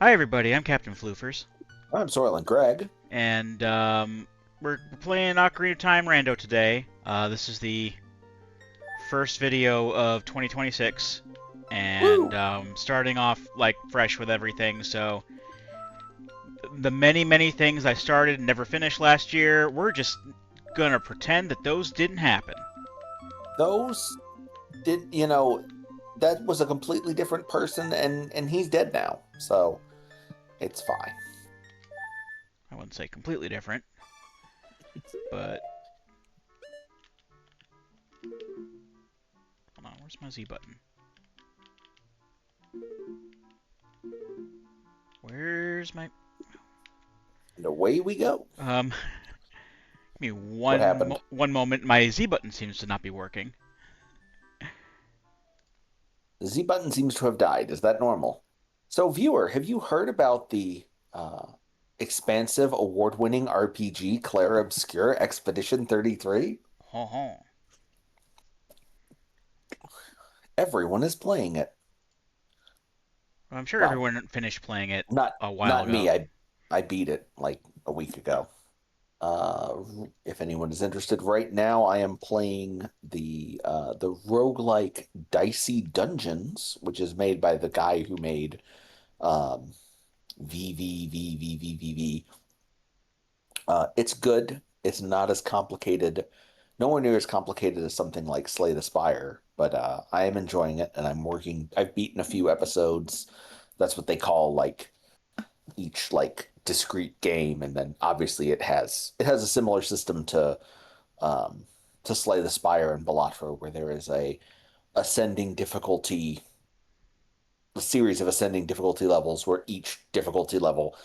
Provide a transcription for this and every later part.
Hi everybody, I'm Captain Floofers, I'm Soylent Greg. and we're playing Ocarina of Time Rando today. This is the first video of 2026, and Woo! starting off like fresh with everything. So the many things I started and never finished last year, we're just gonna pretend that those didn't happen. Those that was a completely different person, and he's dead now, so it's fine. I wouldn't say completely different, but hold on, where's my Z button? Where's my And away we go. Give me What happened? one moment. My Z button seems to not be working. The Z button seems to have died. Is that normal? So, viewer, have you heard about the expansive, award-winning RPG Clair Obscur Expedition 33? Ho ho. Everyone is playing it. I'm sure Well, everyone finished playing it not a while not me. ago. I beat it like a week ago. Uh, if anyone is interested, right now I am playing the roguelike Dicey Dungeons, which is made by the guy who made um, VVVVVVV. It's good. It's not as complicated, nowhere near as complicated as something like Slay the Spire, but I am enjoying it, and I'm working. I've beaten a few episodes. That's what they call like each like discrete game, and then obviously it has a similar system um, to Slay the Spire and Balatro, where there is ascending difficulty, a series of ascending difficulty levels, where each difficulty level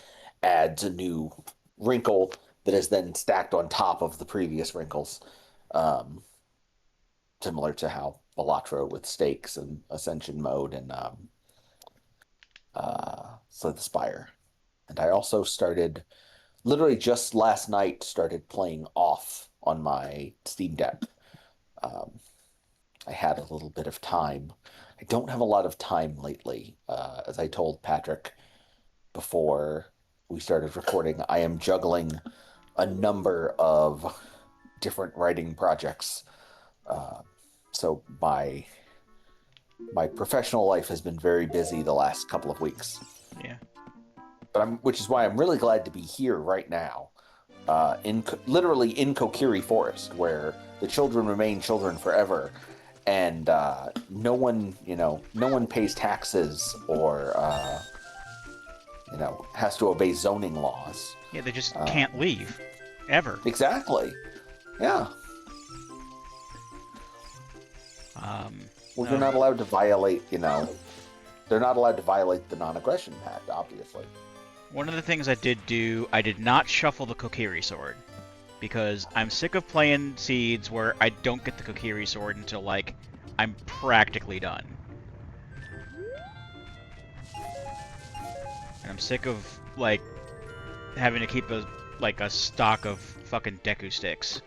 adds a new wrinkle that is then stacked on top of the previous wrinkles, um, similar to how Balatro with stakes and ascension mode and Slay the Spire. And I also started literally just last night started playing off on my Steam Deck. Um, I had a little bit of time. I don't have a lot of time lately. As I told Patrick before we started recording, I am juggling a number of different writing projects. Uh, so my professional life has been very busy the last couple of weeks. Yeah. Which is why I'm really glad to be here right now, literally in Kokiri Forest, where the children remain children forever, and no one pays taxes or has to obey zoning laws. Yeah, they just Uh, can't leave. Ever. exactly. Yeah. Um, Well, you're no. not allowed to violate. They're not allowed to violate the non-aggression pact, obviously. One of the things I did do, I did not shuffle the Kokiri sword. Because I'm sick of playing seeds where I don't get the Kokiri sword until, like, I'm practically done. And I'm sick of, like, having to keep a stock of fucking Deku sticks.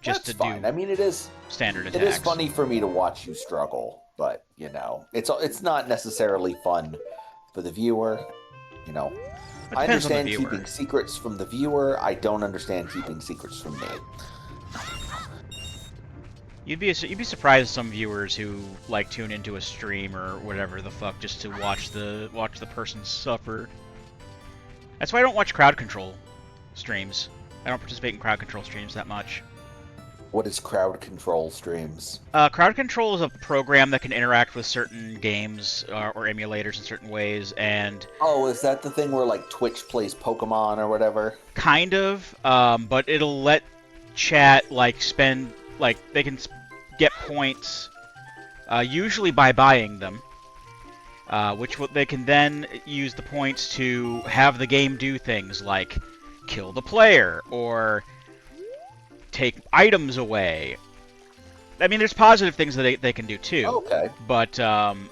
Just That's to fine. do I mean, standard it is attacks. funny for me to watch you struggle, but it's not necessarily fun for the viewer. You know, It I depends on the understand viewer. keeping secrets from the viewer. I don't understand keeping secrets from me. You'd be surprised some viewers who like tune into a stream or whatever the fuck just to watch the person suffer. That's why I don't watch crowd control streams. I don't participate in crowd control streams that much. What is crowd control streams? Crowd control is a program that can interact with certain games or emulators in certain ways, and Oh, is that the thing where like Twitch plays Pokemon or whatever? kind of, but it'll let chat like spend like they can get points, usually by buying them, which they can then use the points to have the game do things like kill the player or take items away. I mean, there's positive things that they can do too, Okay. but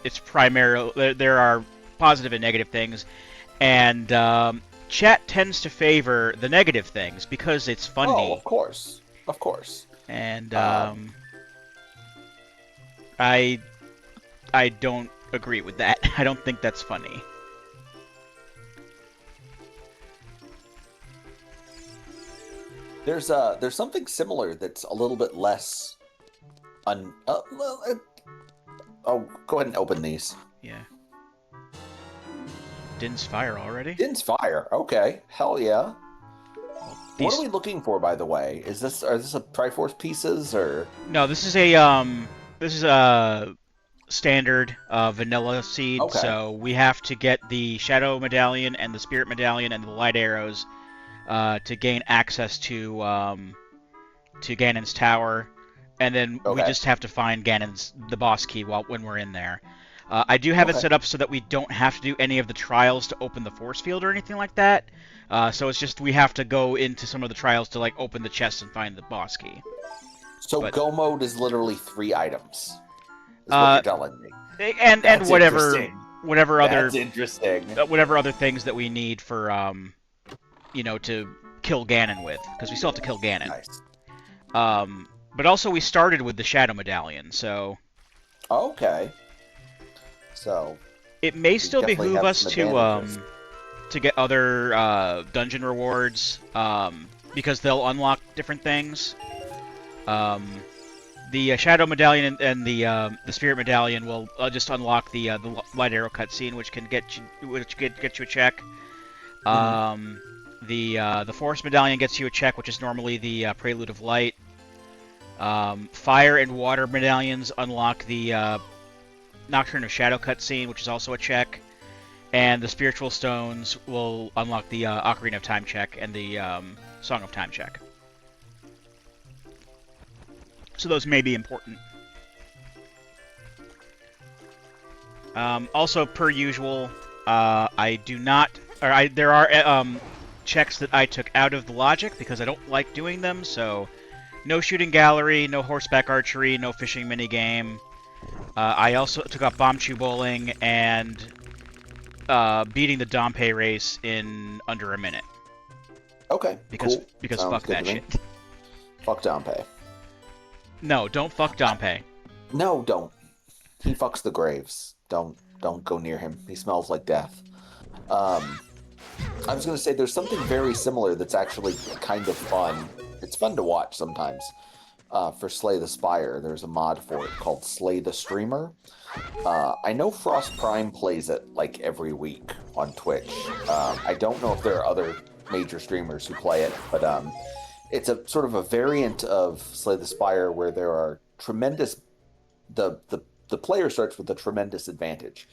it's primarily there are positive and negative things, and chat tends to favor the negative things because it's Oh, funny, of course, of course. and Um, I don't agree with that. I don't think that's funny. There's something similar that's a little bit less oh, go ahead and open these. Yeah. Din's fire already? Din's fire. Okay. Hell yeah. What These... are we looking for, by the way? Are this a Triforce pieces or? No, this is a standard vanilla seed. Okay. So we have to get the Shadow Medallion and the Spirit Medallion and the Light Arrows to gain access to Ganon's tower, and then we Okay. just have to find the boss key when we're in there. I do have it Okay. set up so that we don't have to do any of the trials to open the force field or anything like that. So it's just we have to go into some of the trials to like open the chest and find the boss key. So But Go mode is literally 3 items. Is what uh, you're telling me. and That's interesting. whatever other That's interesting. whatever other things that we need for to kill Ganon with, because we still have to kill Ganon. Nice. But also we started with the Shadow Medallion, so Okay. So it may we still definitely behoove have us some advantages. to get other dungeon rewards because they'll unlock different things. The Shadow Medallion and the Spirit Medallion will just unlock the Light Arrow cutscene, which can get you a check. The Force Medallion gets you a check, which is normally the Prelude of Light. Fire and Water Medallions unlock the Nocturne of Shadow cutscene, which is also a check. And the Spiritual Stones will unlock the Ocarina of Time check and the Song of Time check. So those may be important. Also, per usual, I do not... there are checks that I took out of the logic because I don't like doing them, so... No shooting gallery, no horseback archery, no fishing minigame. I also took up Bombchu Bowling and beating the Dompe race in under a minute. Okay. Because Sounds fuck good that to me. shit. Fuck Dompe. No, don't fuck Dompe. No, don't. He fucks the graves. Don't go near him. He smells like death. I was going to say there's something very similar that's actually kind of fun. It's fun to watch sometimes. For Slay the Spire, there's a mod for it called Slay the Streamer. I know Frost Prime plays it like every week on Twitch. I don't know if there are other major streamers who play it, but it's a sort of a variant of Slay the Spire where there are tremendous... The player starts with a tremendous advantage.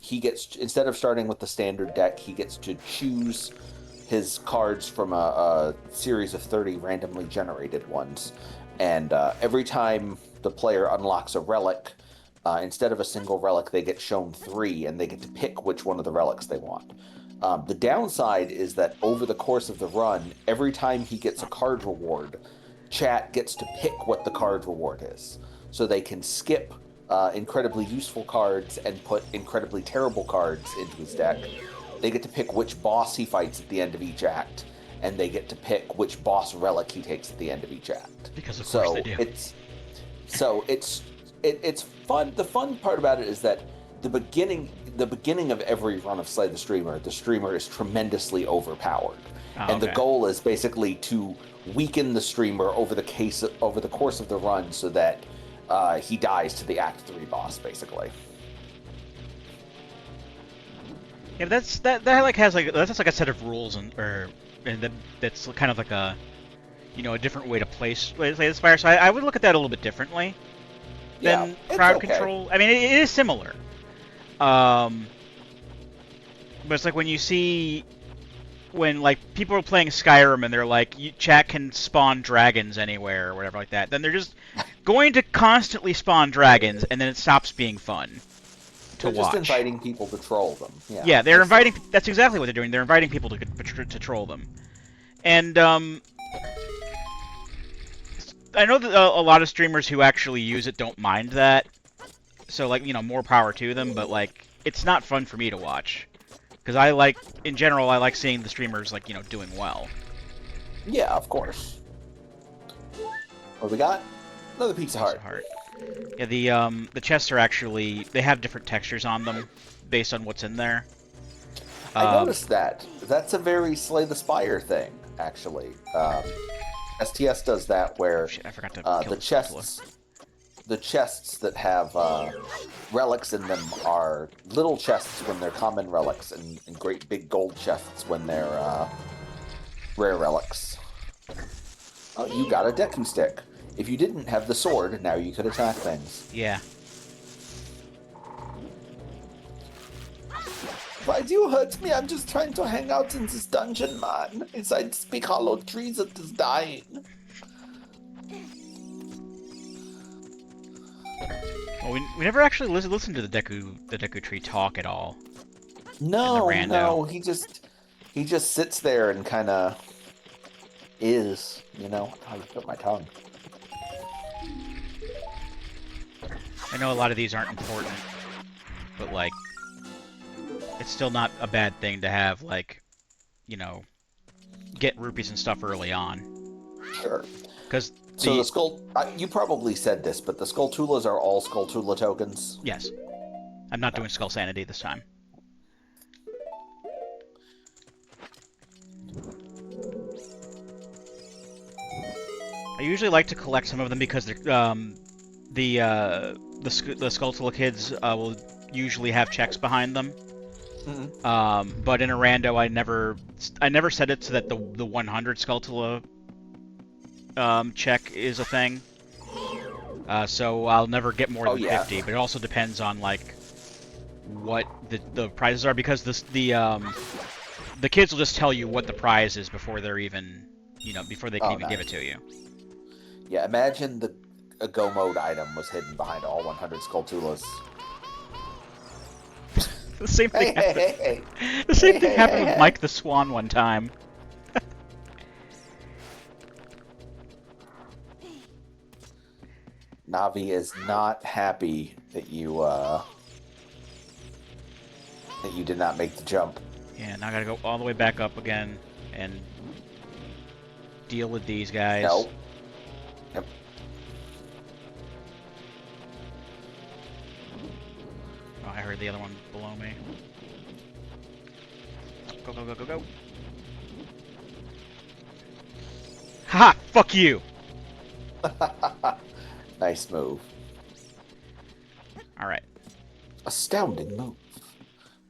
He gets, instead of starting with the standard deck, he gets to choose his cards from a series of 30 randomly generated ones. And every time the player unlocks a relic, instead of a single relic, they get shown 3, and they get to pick which one of the relics they want. The downside is that over the course of the run, every time he gets a card reward, chat gets to pick what the card reward is. So they can skip incredibly useful cards and put incredibly terrible cards into his deck. They get to pick which boss he fights at the end of each act, and they get to pick which boss relic he takes at the end of each act. Because of course they do. It's fun. The fun part about it is that the beginning of every run of Slay the Streamer is tremendously overpowered. And the goal is basically to weaken the streamer over the course of the run so that he dies to the Act 3 boss, basically. Yeah, but that's like a set of rules that's kind of like a different way to play the Spire. So I would look at that a little bit differently than crowd control. I mean, it is similar. But it's like when like people are playing Skyrim and they're like, chat can spawn dragons anywhere or whatever like that, then they're just going to constantly spawn dragons, and then it stops being fun to watch. Just inviting people to troll them. Yeah, they're inviting. That's exactly what they're doing. They're inviting people to troll them, and I know that a lot of streamers who actually use it don't mind that. So like more power to them, but like it's not fun for me to watch. Because in general, I like seeing the streamers, like, doing well. Yeah, of course. What we got? Another pizza heart. Yeah, the chests are actually, they have different textures on them based on what's in there. I noticed that. That's a very Slay the Spire thing. actually. STS does that Oh where shit, I forgot to kill the the Skulltula. chests that have relics in them are little chests when they're common relics, and great big gold chests when they're rare relics. Oh, you got a Deku stick. If you didn't have the sword, now you could attack things. Yeah. Why do you hurt me? I'm just trying to hang out in this dungeon, man. Inside this big hollow tree that is dying. Well, we never actually listened to the Deku Tree talk at all in the No, Rando. no, he just sits there and kind of is, how to put my tongue. I know a lot of these aren't important, but like, it's still not a bad thing to have, like, you know, get rupees and stuff early on. Sure. Because So the skull, you probably said this, but the Skulltulas are all Skulltula tokens. yes, I'm not doing Skull Sanity this time. I usually like to collect some of them because they're, the Skulltula kids will usually have checks behind them. Mm-hmm. But in a rando, I never set it so that the 100 Skulltula check is a thing. So I'll never get more than 50. But it also depends on like what the prizes are, because the kids will just tell you what the prize is before they're even before they can even give it to you. Yeah, imagine a go mode item was hidden behind all 100 Skulltulas. The same thing happened. The same thing happened with Mike the Swan one time. Navi is not happy that you did not make the jump. Yeah, now I gotta go all the way back up again and deal with these guys. No. Yep. Oh, I heard the other one below me. Go, go, go, go, go. Haha! Fuck you! Nice move. Alright. Astounding move.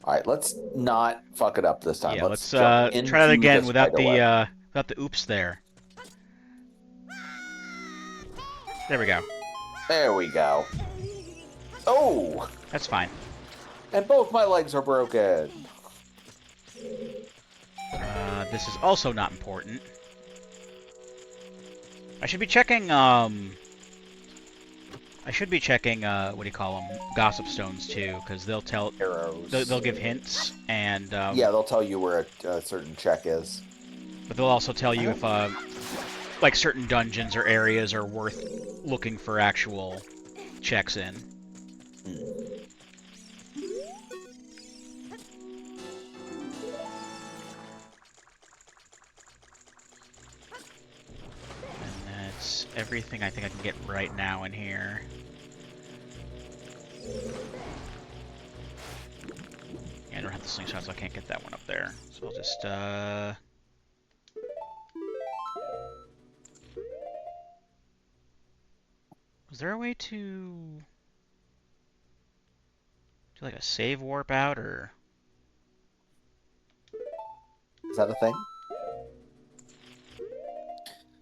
Alright, let's not fuck it up this time. Yeah, let's jump try that again without the oops there. There we go. There we go. Oh! That's fine. And both my legs are broken. This is also not important. I should be checking, what do you call them? Gossip Stones, too, because they'll tell... Arrows. They'll give hints, and... yeah, they'll tell you where a certain check is. But they'll also tell you if, like, certain dungeons or areas are worth looking for actual checks in. And that's everything I think I can get right now in here. Yeah, I don't have the slingshot, so I can't get that one up there. So I'll just, Was there a way to do like a save warp out, or? Is that a thing?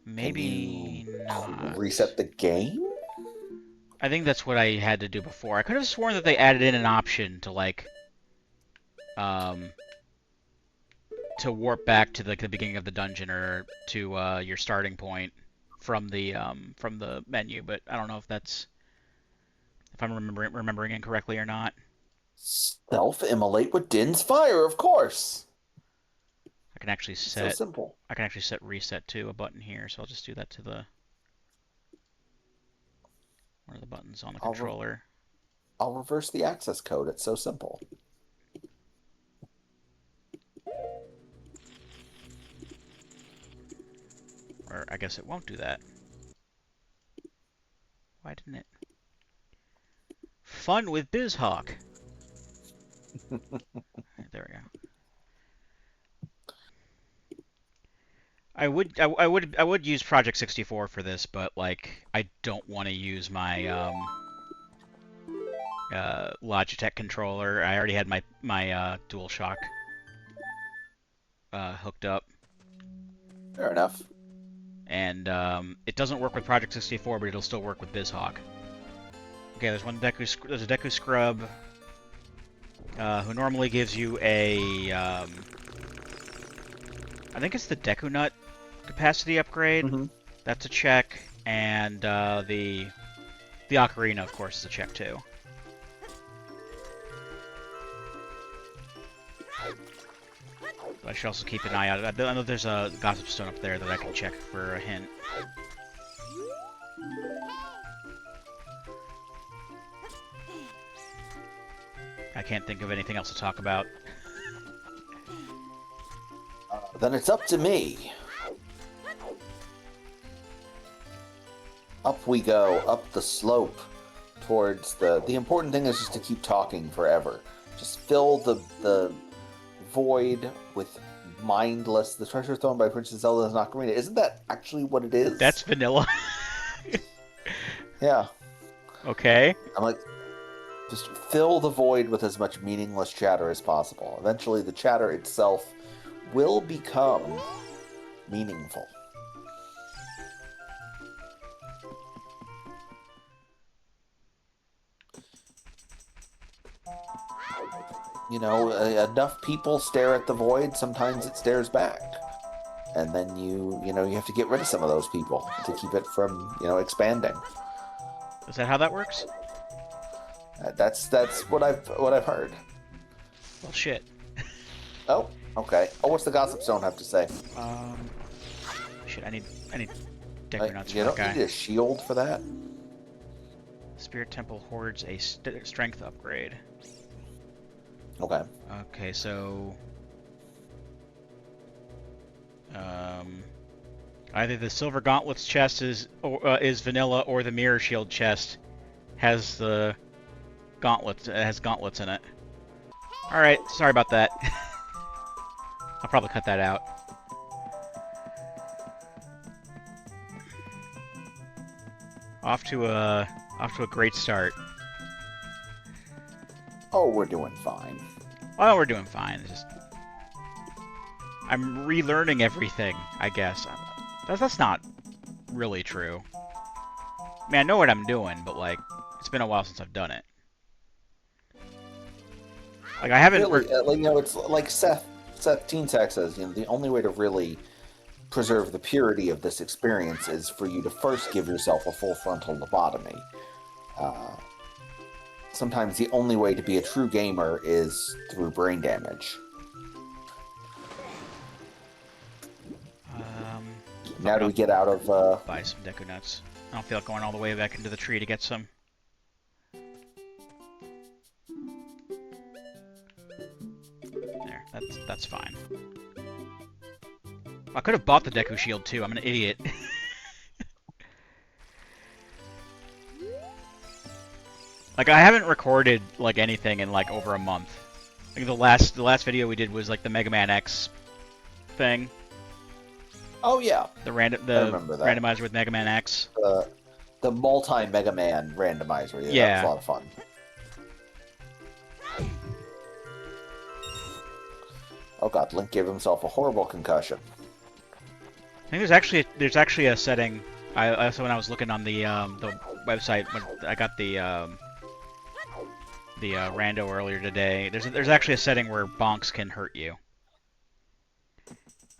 Maybe not. Reset the game? I think that's what I had to do before. I could have sworn that they added in an option to like, to warp back to like the beginning of the dungeon or to your starting point from the menu, but I don't know if that's if I'm remembering incorrectly or not. Self-immolate with Din's fire, of course. I can actually set. So simple. I can actually set reset to a button here, so I'll just do that to the one of the buttons on the controller. I'll reverse the access code. It's so simple. Or I guess it won't do that. Why didn't it? Fun with BizHawk. There we go. I would use Project 64 for this, but like I don't want to use my Logitech controller. I already had my DualShock hooked up, Fair enough. and it doesn't work with Project 64, but it'll still work with BizHawk. Okay, there's there's a Deku Scrub who normally gives you a I think it's the Deku Nut capacity upgrade. Mm-hmm. That's a check, and the Ocarina, of course, is a check too. I should also keep an eye out. I know there's a Gossip Stone up there that I can check for a hint. I can't think of anything else to talk about. Then it's up to me. Up we go, up the slope towards the important thing is just to keep talking forever. Just fill the void with the treasure thrown by Princess Zelda and Ocarina. Isn't that actually what it is? That's vanilla. Yeah. Okay. I'm like, just fill the void with as much meaningless chatter as possible. Eventually the chatter itself will become meaningful. You know, enough people stare at the void, sometimes it stares back. And then you have to get rid of some of those people to keep it from, expanding. Is that how that works? That's what I've heard. Well, shit. Oh, okay. Oh, what's the Gossip Stone have to say? Shit, I need Deku Nuts for You that don't guy. need a shield for that? Spirit Temple hoards a strength upgrade. Okay. Okay, so either the Silver Gauntlets chest is vanilla, or the Mirror Shield chest has the gauntlets. It has gauntlets in it. All right, sorry about that. I'll probably cut that out. Off to a great start. Oh, we're doing fine. Well, we're doing fine. It's just I'm relearning everything, I guess. That's not really true. I mean, I know what I'm doing, but like, it's been a while since I've done it. Like, I haven't. Really, it's like Teen Sack says. The only way to really preserve the purity of this experience is for you to first give yourself a full frontal lobotomy. Sometimes the only way to be a true gamer is through brain damage. Now do we get out of... Buy some Deku Nuts. I don't feel like going all the way back into the tree to get some. There, that's fine. I could have bought the Deku Shield too. I'm an idiot. Like, I haven't recorded like anything in like over a month. I think the last video we did was like the Mega Man X thing. Oh yeah, The I remember that. randomizer with Mega Man X. The multi-Mega Man randomizer. Yeah. That was a lot of fun. Oh god, Link gave himself a horrible concussion. I think there's actually a setting. I so when I was looking on the website when I got the rando earlier today, there's actually a setting where bonks can hurt you.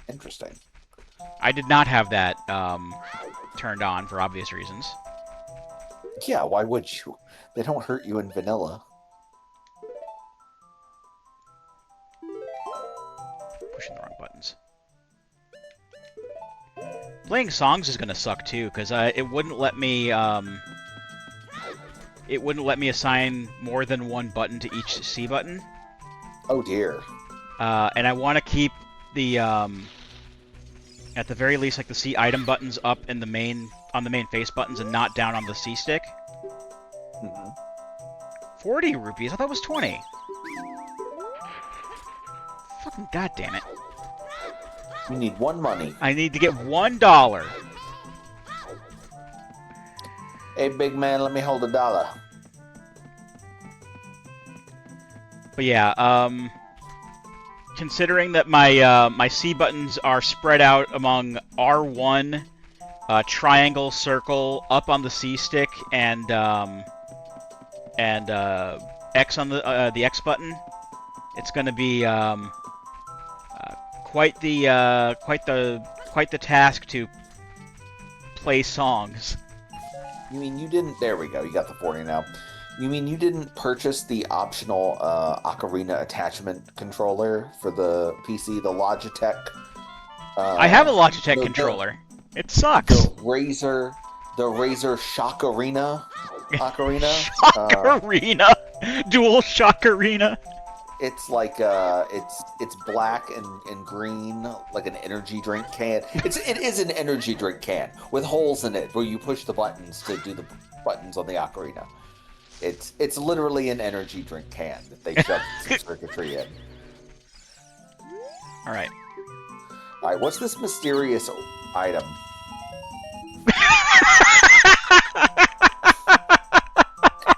Interesting. I did not have that turned on for obvious reasons. Yeah, why would you? They don't hurt you in vanilla. Pushing the wrong buttons. Playing songs is gonna suck too, because it wouldn't let me assign more than one button to each C button. Oh dear. And I want to keep the at the very least like the C item buttons up in the main face buttons and not down on the C stick. Mm-hmm. 40 rupees. I thought it was 20. Fucking goddamn it. You need 1 money. I need to get $1. Hey, big man, let me hold $1. But yeah, considering that my my C buttons are spread out among R1, triangle, circle, up on the C stick, and X on the X button, it's going to be quite the task to play songs. You mean you didn't... There we go, you got the 40 now. You mean you didn't purchase the optional Ocarina attachment controller for the PC, the Logitech? I have a Logitech controller. It sucks. The Razer Shockarina Ocarina? Shockarina! Dual Shockarina! It's like it's black and green, like an energy drink can. It is an energy drink can with holes in it where you push the buttons to do the buttons on the ocarina. It's literally an energy drink can that they shoved some circuitry in. All right. What's this mysterious item?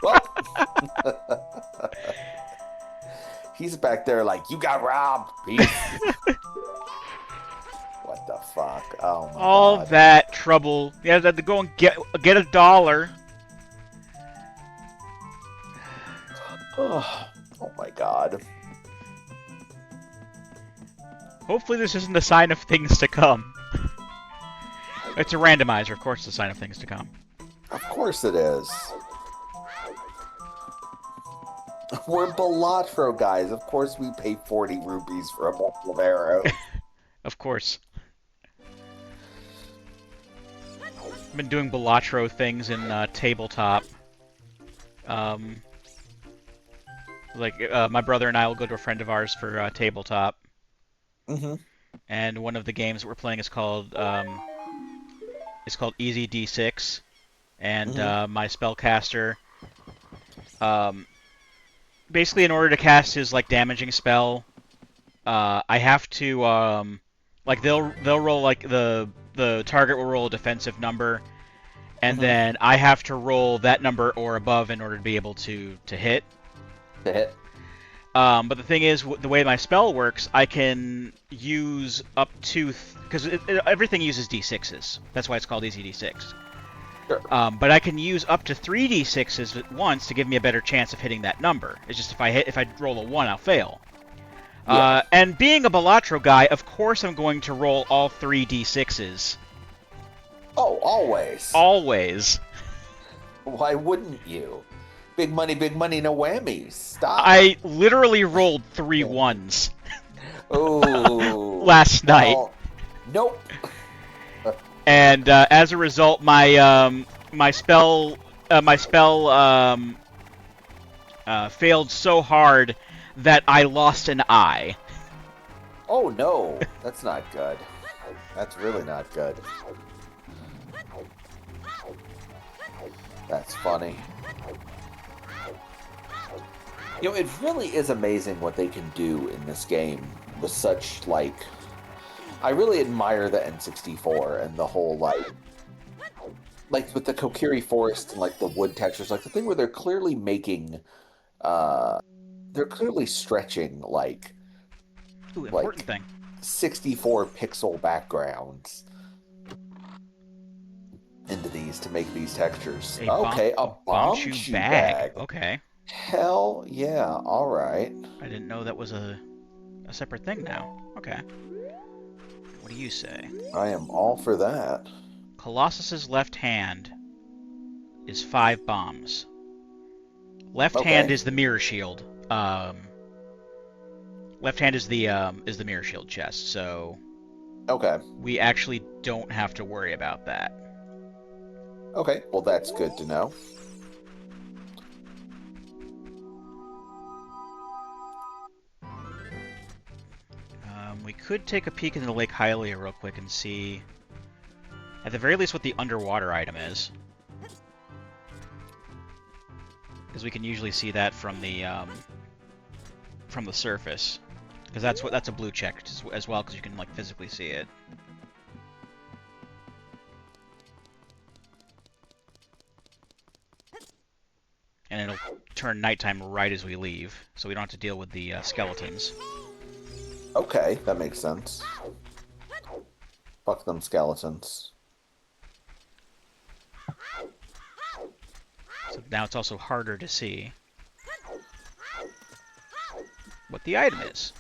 Well, he's back there like, you got robbed, Pete. What the fuck? Oh my All God. that trouble. You had to go and get $1. Oh my God. Hopefully this isn't a sign of things to come. It's a randomizer, of course it's a sign of things to come. Of course it is. We're Balatro guys. Of course we pay 40 rupees for a bundle of arrows. Of course. I've been doing Balatro things in tabletop. My brother and I will go to a friend of ours for tabletop. Mm-hmm. And one of the games that we're playing is called Easy D6, and my spellcaster, basically in order to cast his like damaging spell, I have to like they'll roll like the target will roll a defensive number, and then I have to roll that number or above in order to be able to hit. To hit. But the thing is, the way my spell works, I can use up to... Because everything uses d6s. That's why it's called Easy D6. Sure. But I can use up to 3 d6s at once to give me a better chance of hitting that number. It's just if I roll a 1, I'll fail. Yeah. And being a Balatro guy, of course I'm going to roll all 3 d6s. Oh, always. Always. Why wouldn't you? Big money, no whammies. Stop. I literally rolled 3 1s. Oh. Last night. Nope. And as a result, my spell failed so hard that I lost an eye. Oh no, that's not good. That's really not good. That's funny. You know, it really is amazing what they can do in this game with such, like... I really admire the N64 and the whole, like with the Kokiri Forest and, like, the wood textures. Like, the thing where they're clearly making, they're clearly stretching, like... Ooh, important thing. 64 pixel backgrounds into these to make these textures. Okay, a bomb shoe bag. Okay. Hell yeah, alright. I didn't know that was a separate thing now. Okay. What do you say? I am all for that. Colossus's left hand is 5 bombs. Left hand is the mirror shield. Left hand is the mirror shield chest, so okay. We actually don't have to worry about that. Okay, well that's good to know. We could take a peek into Lake Hylia real quick and see, at the very least, what the underwater item is. Because we can usually see that from the surface. Because that's a blue check as well, because you can like physically see it. And it'll turn nighttime right as we leave, so we don't have to deal with the skeletons. Okay, that makes sense. Fuck them skeletons. So now it's also harder to see what the item is.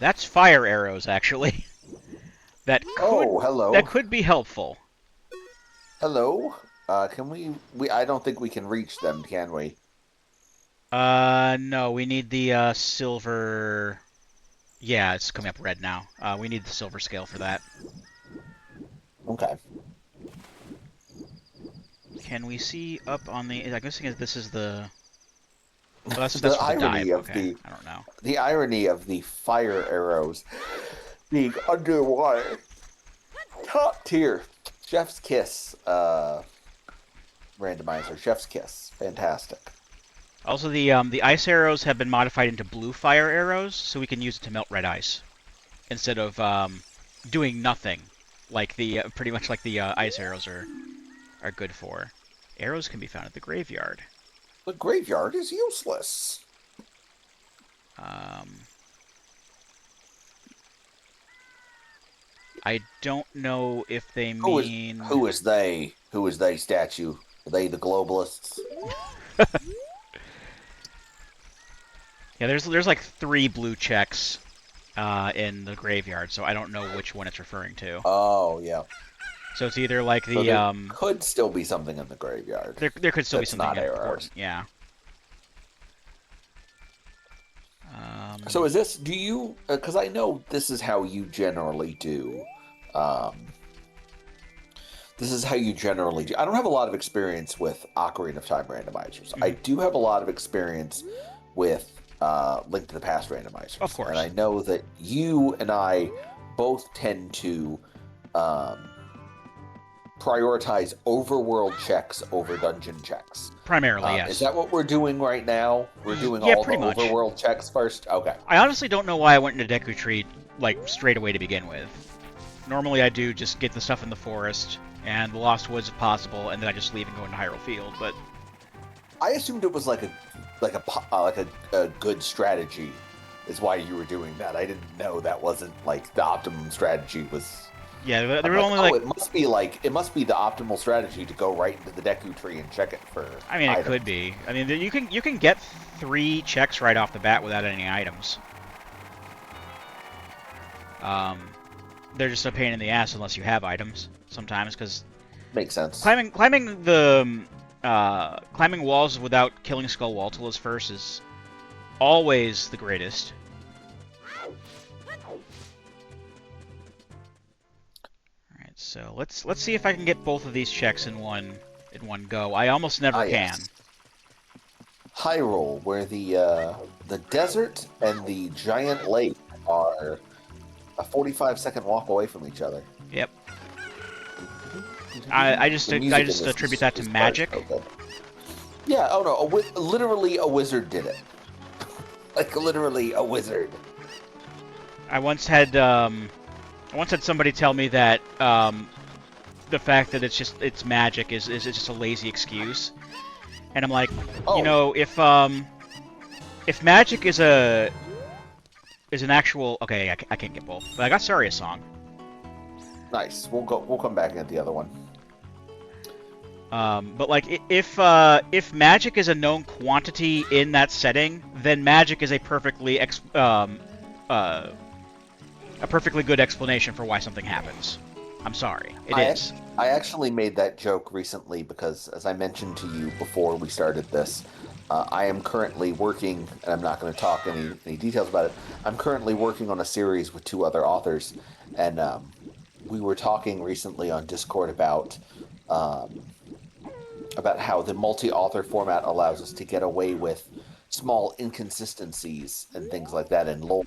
That's fire arrows, actually. Hello. That could be helpful. Hello. Can we? I don't think we can reach them, can we? No, we need the silver. Yeah, it's coming up red now. We need the silver scale for that. Okay. Can we see up on the? I'm guessing this is the. Oh, that's The for the irony dive. of Okay, I don't know. the irony of the fire arrows being underwater. Top tier. Chef's kiss. Randomizer. Chef's kiss. Fantastic. Also, the ice arrows have been modified into blue fire arrows, so we can use it to melt red ice instead of doing nothing, like the pretty much like the ice arrows are good for. Arrows can be found at the graveyard. The graveyard is useless. I don't know if they mean... Who is they? Who is they statue? Are they the globalists? Yeah, there's like 3 blue checks in the graveyard, so I don't know which one it's referring to. Oh, yeah. So it's either like the... So there could still be something in the graveyard. There could still be something not important, arrows. yeah. So is this, do you, because I know this is how you generally do, this is how you generally do. I don't have a lot of experience with Ocarina of Time randomizers. I do have a lot of experience with Link to the Past randomizers. Of course. And I know that you and I both tend to prioritize overworld checks over dungeon checks. Primarily, yes. Is that what we're doing right now? We're doing Yeah, all the pretty much. overworld checks first? Okay. I honestly don't know why I went into Deku Tree, like, straight away to begin with. Normally I do just get the stuff in the forest, and the Lost Woods if possible, and then I just leave and go into Hyrule Field, but... I assumed it was like a good strategy is why you were doing that. I didn't know that wasn't, like, the optimum strategy was... Yeah, there were only like... it must be the optimal strategy to go right into the Deku Tree and check it for I mean, it items. could be. I mean, you can get 3 checks right off the bat without any items. They're just a pain in the ass unless you have items sometimes, because Makes sense. climbing walls without killing Skullwaltulas first is always the greatest. So let's see if I can get both of these checks in one go. I almost never can. Yes. Hyrule, where the desert and the giant lake are a 45-second walk away from each other. Yep. I just attribute that to magic. Okay. Yeah. Oh no! Literally, a wizard did it. Like literally, a wizard. I once had somebody tell me that the fact that it's magic is just a lazy excuse, and I'm like, you know, if magic is an actual I can't get both, but I got Saria's song. Nice. We'll come back and get the other one. But like if magic is a known quantity in that setting, then magic is a perfectly good explanation for why something happens. I'm sorry, it is. I actually made that joke recently because, as I mentioned to you before we started this, I am currently working, and I'm not going to talk any details about it. I'm currently working on a series with 2 other authors, and we were talking recently on Discord about how the multi-author format allows us to get away with small inconsistencies and things like that in lore.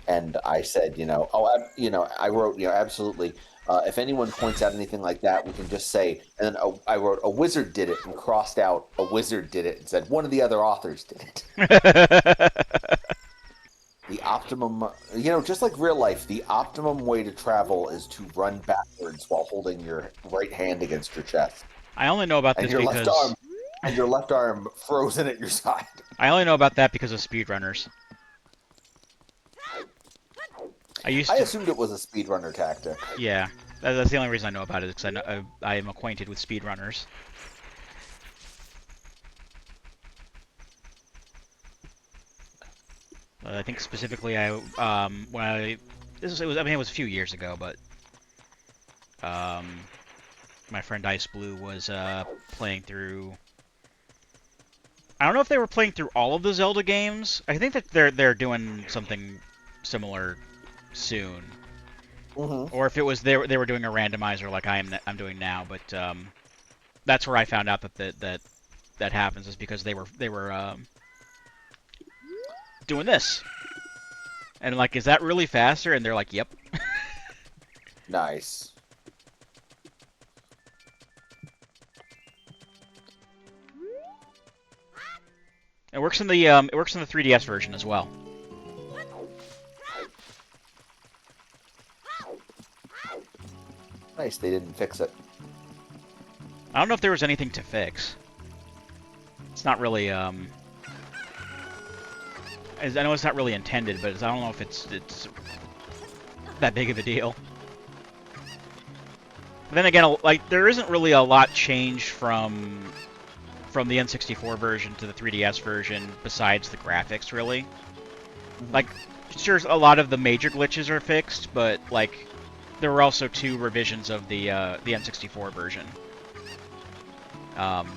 And I said, I wrote, absolutely. If anyone points out anything like that, we can just say. And then I wrote, a wizard did it, and crossed out a wizard did it, and said one of the other authors did it. The optimum, just like real life, the optimum way to travel is to run backwards while holding your right hand against your chest, I only know about and this because your left arm frozen at your side. I only know about that because of speedrunners. I assumed it was a speedrunner tactic. Yeah, that's the only reason I know about it, because I am acquainted with speedrunners. I think specifically, when it was a few years ago, but my friend Ice Blue was playing through. I don't know if they were playing through all of the Zelda games. I think that they're doing something similar soon, or if it was they were doing a randomizer like I'm doing now. But that's where I found out that happens, is because they were doing this, and like, is that really faster? And they're like, yep. Nice. It works in the 3DS version as well. Nice, they didn't fix it. I don't know if there was anything to fix. It's not really I know it's not really intended, but I don't know if it's that big of a deal. But then again, like, there isn't really a lot changed from the N64 version to the 3DS version besides the graphics, really. Like, sure, a lot of the major glitches are fixed, but like, there were also 2 revisions of the N64 version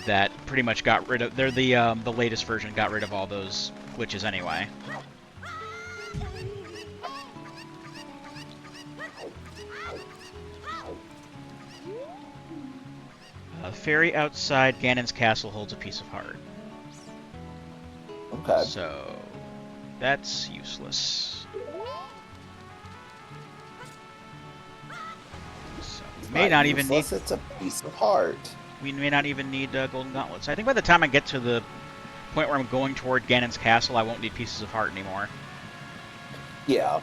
that pretty much got rid of. They're the latest version got rid of all those glitches anyway. The fairy outside Ganon's castle holds a piece of heart. Okay. So that's useless. So we may not even need. It's a piece of heart. We may not even need golden gauntlets. I think by the time I get to the point where I'm going toward Ganon's castle, I won't need pieces of heart anymore. Yeah.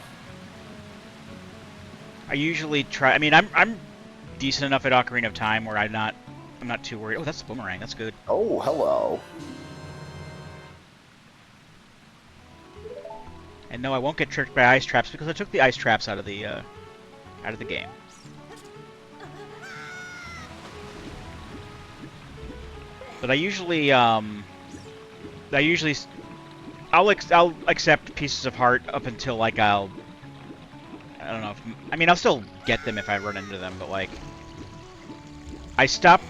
I usually try. I mean, I'm decent enough at Ocarina of Time where I'm not too worried. Oh, that's the boomerang. That's good. Oh, hello. And no, I won't get tricked by ice traps because I took the ice traps out of the game. But I'll accept pieces of heart up until like I don't know. I'll still get them if I run into them, but like, I stopped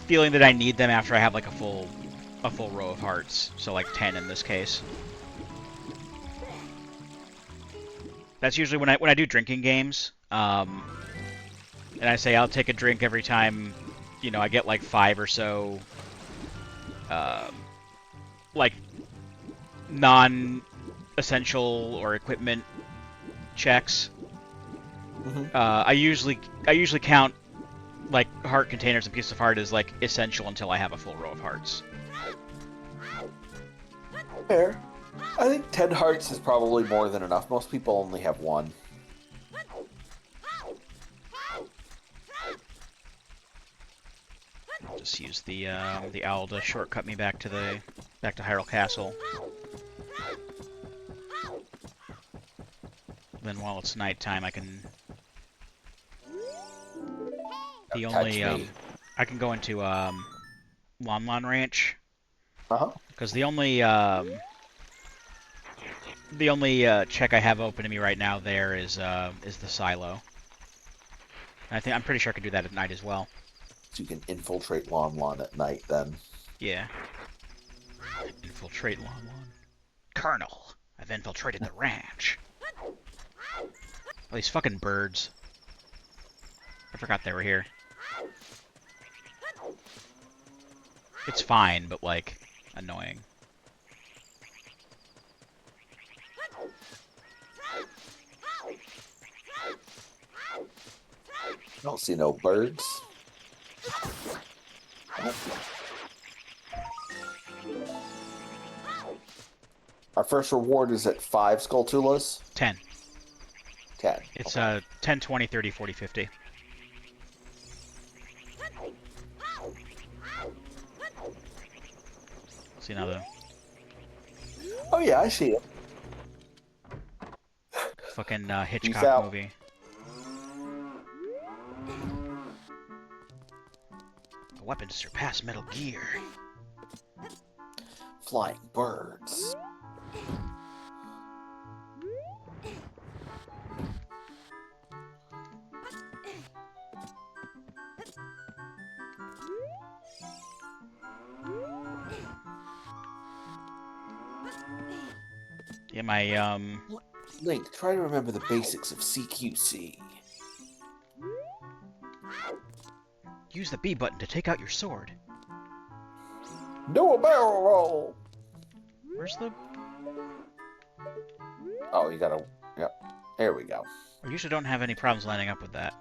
feeling that I need them after I have like a full row of hearts. So like 10 in this case. That's usually when I do drinking games. And I say I'll take a drink every time, I get like 5 or so, like non-essential or equipment checks. I usually count like heart containers and pieces of heart as like essential until I have a full row of hearts. Fair. I think 10 hearts is probably more than enough. Most people only have 1. I'll just use the owl to shortcut me back to Hyrule Castle. Then while it's nighttime, I can I can go into Lon Lon Ranch. Because the only check I have open to me right now there is the silo. And I'm pretty sure I can do that at night as well. So you can infiltrate Lon Lon at night then. Yeah. Infiltrate Lon Lon. Colonel, I've infiltrated the ranch. Oh, these fucking birds. I forgot they were here. It's fine, but like, annoying. don't see no birds. Oh. Our first reward is at 5 Skulltulas? 10. 10. It's Okay. 10, 20, 30, 40, 50. See now the Oh yeah, I see it. fucking Peace Hitchcock out. movie. The weapons surpass Metal Gear. Flying birds. Yeah, my Link, try to remember the basics of CQC. use the B button to take out your sword. Do a barrel roll! Where's the? Oh, you gotta... Yep. There we go. I usually don't have any problems lining up with that.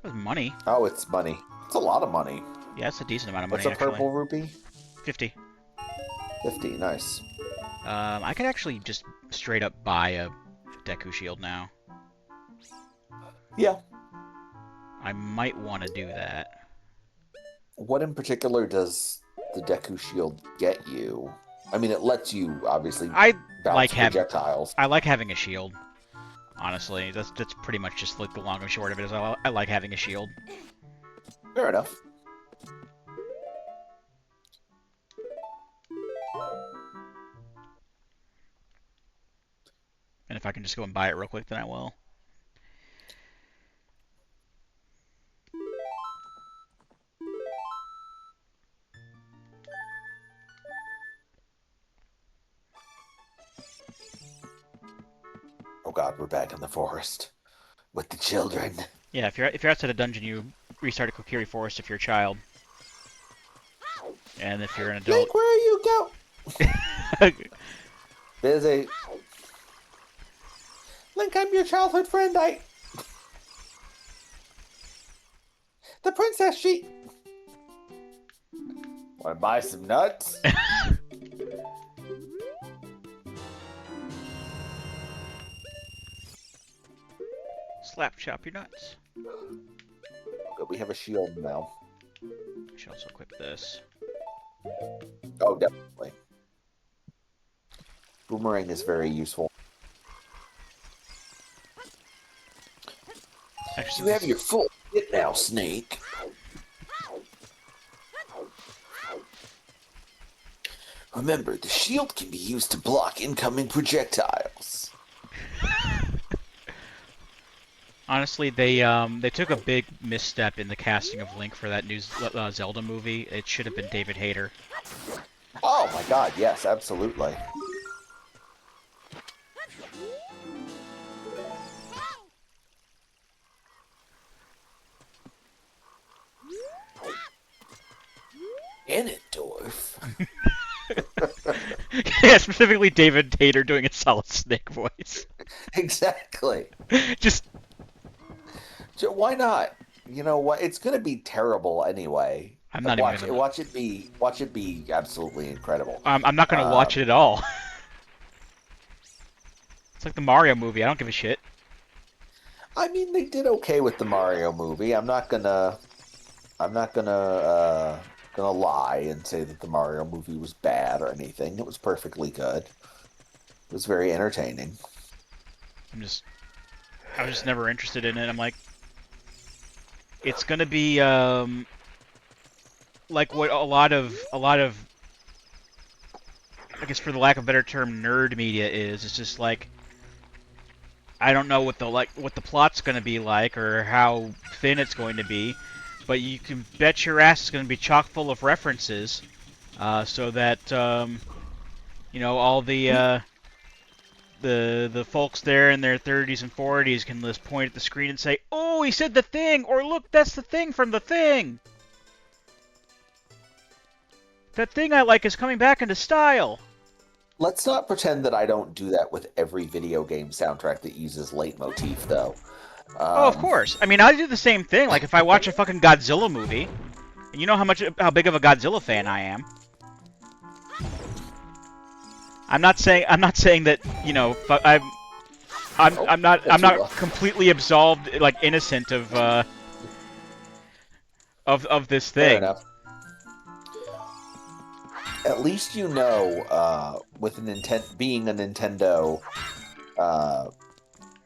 With money. Oh, it's money. It's a lot of money. Yeah, it's a decent amount of money, What's a actually. purple rupee? 50. 50, nice. I could actually just straight up buy a Deku Shield now. Yeah. I might want to do that. What in particular does the Deku Shield get you? I mean, it lets you, obviously, I bounce like projectiles. I like having a shield. Honestly, that's pretty much just like the long and short of it. Is I like having a shield. Fair enough. And if I can just go and buy it real quick, then I will. Oh god, we're back in the forest with the children. Yeah, if you're outside a dungeon, you restart a Kokiri Forest if you're a child. And if you're an adult... Link, where you go? Busy. Link, I'm your childhood friend. The princess, she... Want to buy some nuts? Slap chop your nuts. Good, we have a shield now. I should also equip this. Oh, definitely. Boomerang is very useful. Actually, You have your full hit now, Snake. Remember, the shield can be used to block incoming projectiles. honestly, they took a big misstep in the casting of Link for that new Zelda movie. It should have been David Hayter. Oh my god, yes, absolutely. Ganondorf. Yeah, specifically David Hayter doing a solid Snake voice. Exactly. Just So why not? You know what? It's gonna be terrible anyway. I'm not watch even it. gonna... Watch it be absolutely incredible. I'm not gonna watch it at all. It's like the Mario movie. I don't give a shit. I mean, they did okay with the Mario movie. I'm not gonna lie and say that the Mario movie was bad or anything. It was perfectly good. It was very entertaining. I was just never interested in it. I'm like, it's gonna be like what a lot of I guess for the lack of a better term, nerd media is. It's just like I don't know what the plot's gonna be like or how thin it's going to be, but you can bet your ass it's gonna be chock full of references, so that you know all the folks there in their 30s and 40s can just point at the screen and say, "Oh, he said the thing," or "Look, that's the thing from the thing." That thing I like is coming back into style. Let's not pretend that I don't do that with every video game soundtrack that uses leitmotif, though. Oh, of course. I mean, I do the same thing. Like, if I watch a fucking Godzilla movie, and you know how big of a Godzilla fan I am. I'm not saying that Oh, I'm not Godzilla. completely absolved, like innocent of this Fair thing. enough. At least you know, with an intent being a Nintendo uh,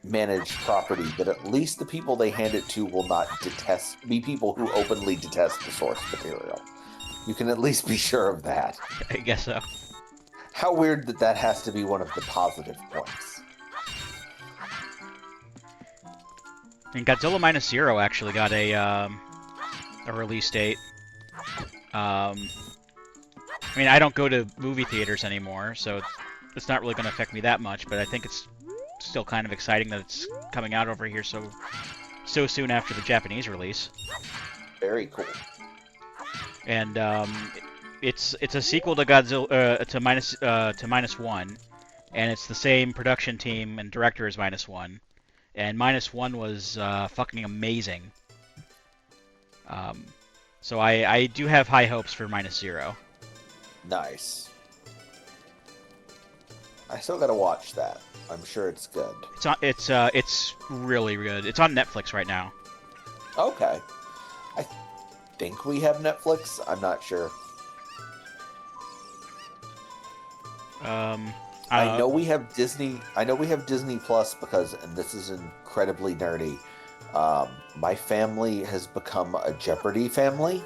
managed property, that at least the people they hand it to will not be people who openly detest the source material. You can at least be sure of that. I guess so. How weird that that has to be one of the positive points. And Godzilla Minus Zero actually got a release date. I mean, I don't go to movie theaters anymore, so it's not really going to affect me that much. But I think it's still kind of exciting that it's coming out over here so soon after the Japanese release. Very cool. And it's a sequel to Godzilla to Minus One, and it's the same production team and director as Minus One. And Minus One was fucking amazing. So I do have high hopes for Minus Zero. Nice. I still gotta watch that. I'm sure it's good. It's really good. It's on Netflix right now. Okay. I think we have Netflix. I'm not sure. I know we have Disney. I know we have Disney Plus because, and this is incredibly nerdy. My family has become a Jeopardy family.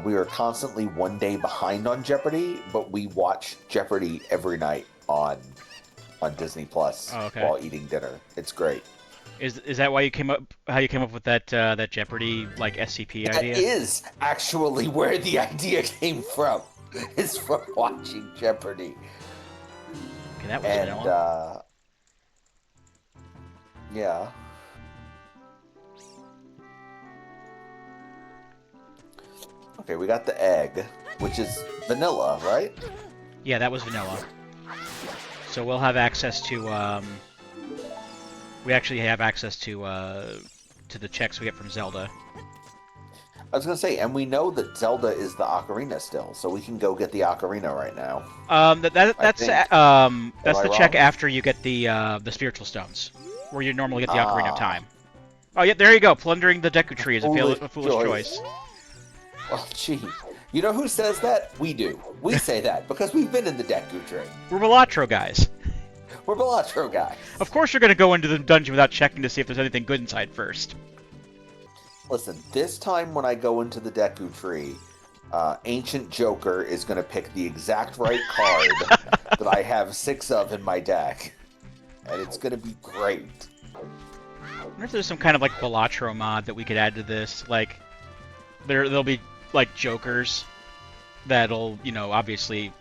We are constantly one day behind on Jeopardy, but we watch Jeopardy every night on Disney Plus while eating dinner. It's great. Is that why you came up? How you came up with that Jeopardy like SCP idea? That is actually where the idea came from. Is from watching Jeopardy. Okay, that was vanilla. Yeah. Okay, we got the egg, which is vanilla, right? Yeah, that was vanilla. So we'll have access to we actually have access to the checks we get from Zelda. I was gonna say, and we know that Zelda is the ocarina still, so we can go get the ocarina right now. That's the check wrong? after you get the spiritual stones, where you normally get the Ocarina of Time. Oh yeah, there you go. Plundering the Deku Tree is a foolish choice. Well, gee, you know who says that? We do. We say that because we've been in the Deku Tree. We're Balatro guys. We're Balatro guys. Of course you're gonna go into the dungeon without checking to see if there's anything good inside first. Listen, this time when I go into the Deku Tree, Ancient Joker is going to pick the exact right card that I have 6 of in my deck. And it's going to be great. I wonder if there's some kind of like Balatro mod that we could add to this. Like, there'll be like Jokers that'll, obviously,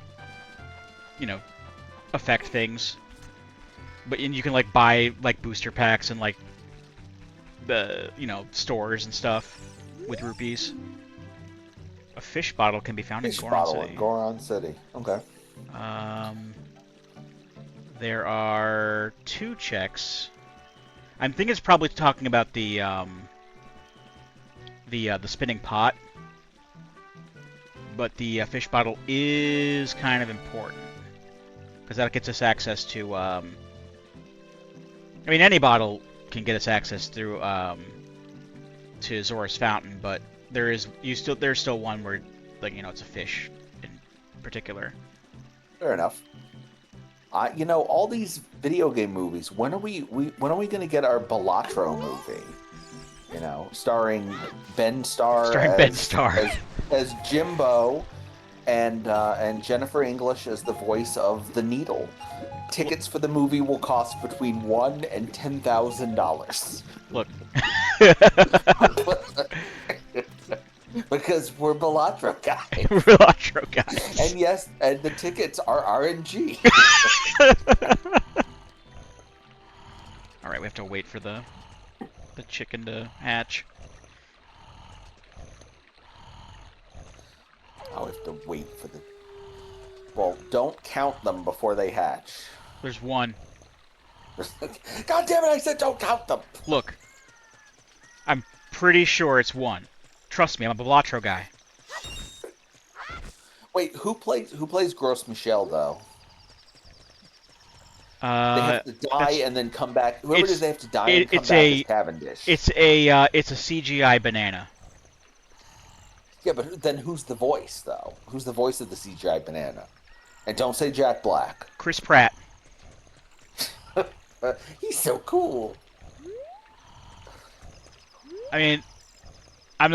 affect things. But you can like buy like booster packs and like the stores and stuff with rupees. A fish bottle can be found in Goron City. Okay. There are 2 checks. I think it's probably talking about the spinning pot, but the fish bottle is kind of important because that gets us access to. I mean, any bottle can get us access through to Zora's Fountain, but there's still one where it's a fish in particular. Fair enough. All these video game movies. When are we going to get our Balatro movie? Starring Ben Starr as Jimbo, and Jennifer English as the voice of the Needle. Tickets for the movie will cost between $1,000 and $10,000. Look. Because we're Balatro guys. Balatro guys. And yes, and the tickets are RNG. Alright, we have to wait for the chicken to hatch. Oh, we have to wait for the... Well, don't count them before they hatch. There's one. God damn it! I said don't count them. Look, I'm pretty sure it's one. Trust me, I'm a Balatro guy. Wait, who plays Gross Michelle though? They Uh, have to die that's and then come back. Whoever it is, it's they have to die it, and come it's back as a Cavendish. it's a CGI banana. Yeah, but then who's the voice though? Who's the voice of the CGI banana? And don't say Jack Black. Chris Pratt. He's so cool. I mean, I'm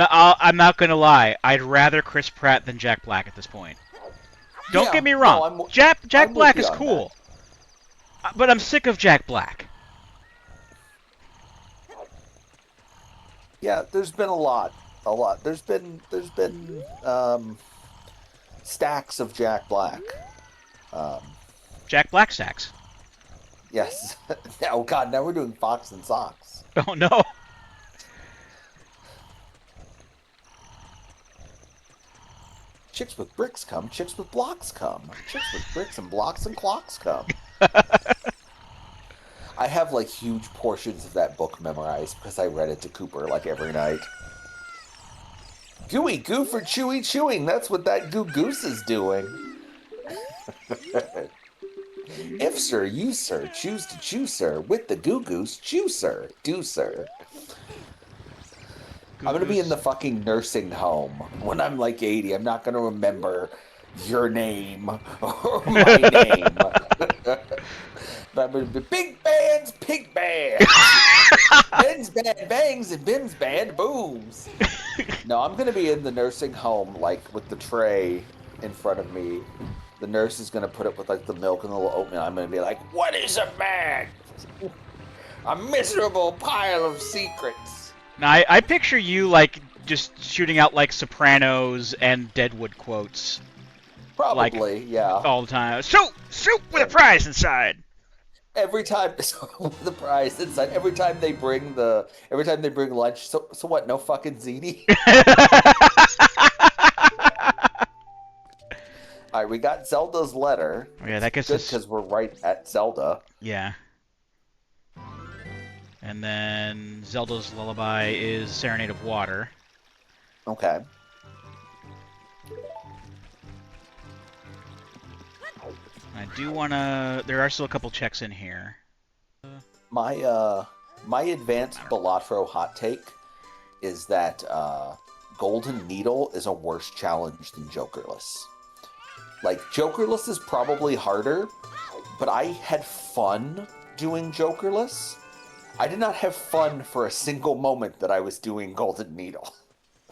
not gonna lie. I'd rather Chris Pratt than Jack Black at this point. Don't get Yeah, me no, wrong. I'm Jack I'm with Black you is on that. cool, but I'm sick of Jack Black. Yeah, there's been a lot. There's been stacks of Jack Black. Um, Jack Black stacks. yes. Oh God, now we're doing Fox and Socks. Oh no. Chicks with bricks come, chicks with blocks come. Chicks with bricks and blocks and clocks come. I have like huge portions of that book memorized because I read it to Cooper like every night. Gooey goo for chewy chewing. That's what that goo goose is doing. If sir, you sir, choose to chew sir with the goo goose, chew sir, do sir. I'm Goo gonna be in Goose. the fucking nursing home when I'm like 80. I'm not gonna remember your name or my name. But I'm gonna be big bands, pig bands. Ben's band bangs and Bim's band booms. No, I'm gonna be in the nursing home, like with the tray in front of me. The nurse is gonna put it with like the milk and the little oatmeal. I'm gonna be like, "What is a man? A miserable pile of secrets." Now, I picture you like just shooting out like Sopranos and Deadwood quotes like Probably, yeah. all the time. Soup with a prize inside. Every time, so the prize inside. Every time they bring lunch. So what? No fucking ziti. All right, we got Zelda's letter. Yeah, It's that gets good us. because we're right at Zelda. Yeah. And then Zelda's lullaby is Serenade of Water. Okay. I do wanna. There are still a couple checks in here. My advanced Balatro hot take is that Golden Needle is a worse challenge than Jokerless. Like Jokerless is probably harder, but I had fun doing Jokerless. I did not have fun for a single moment that I was doing Golden Needle.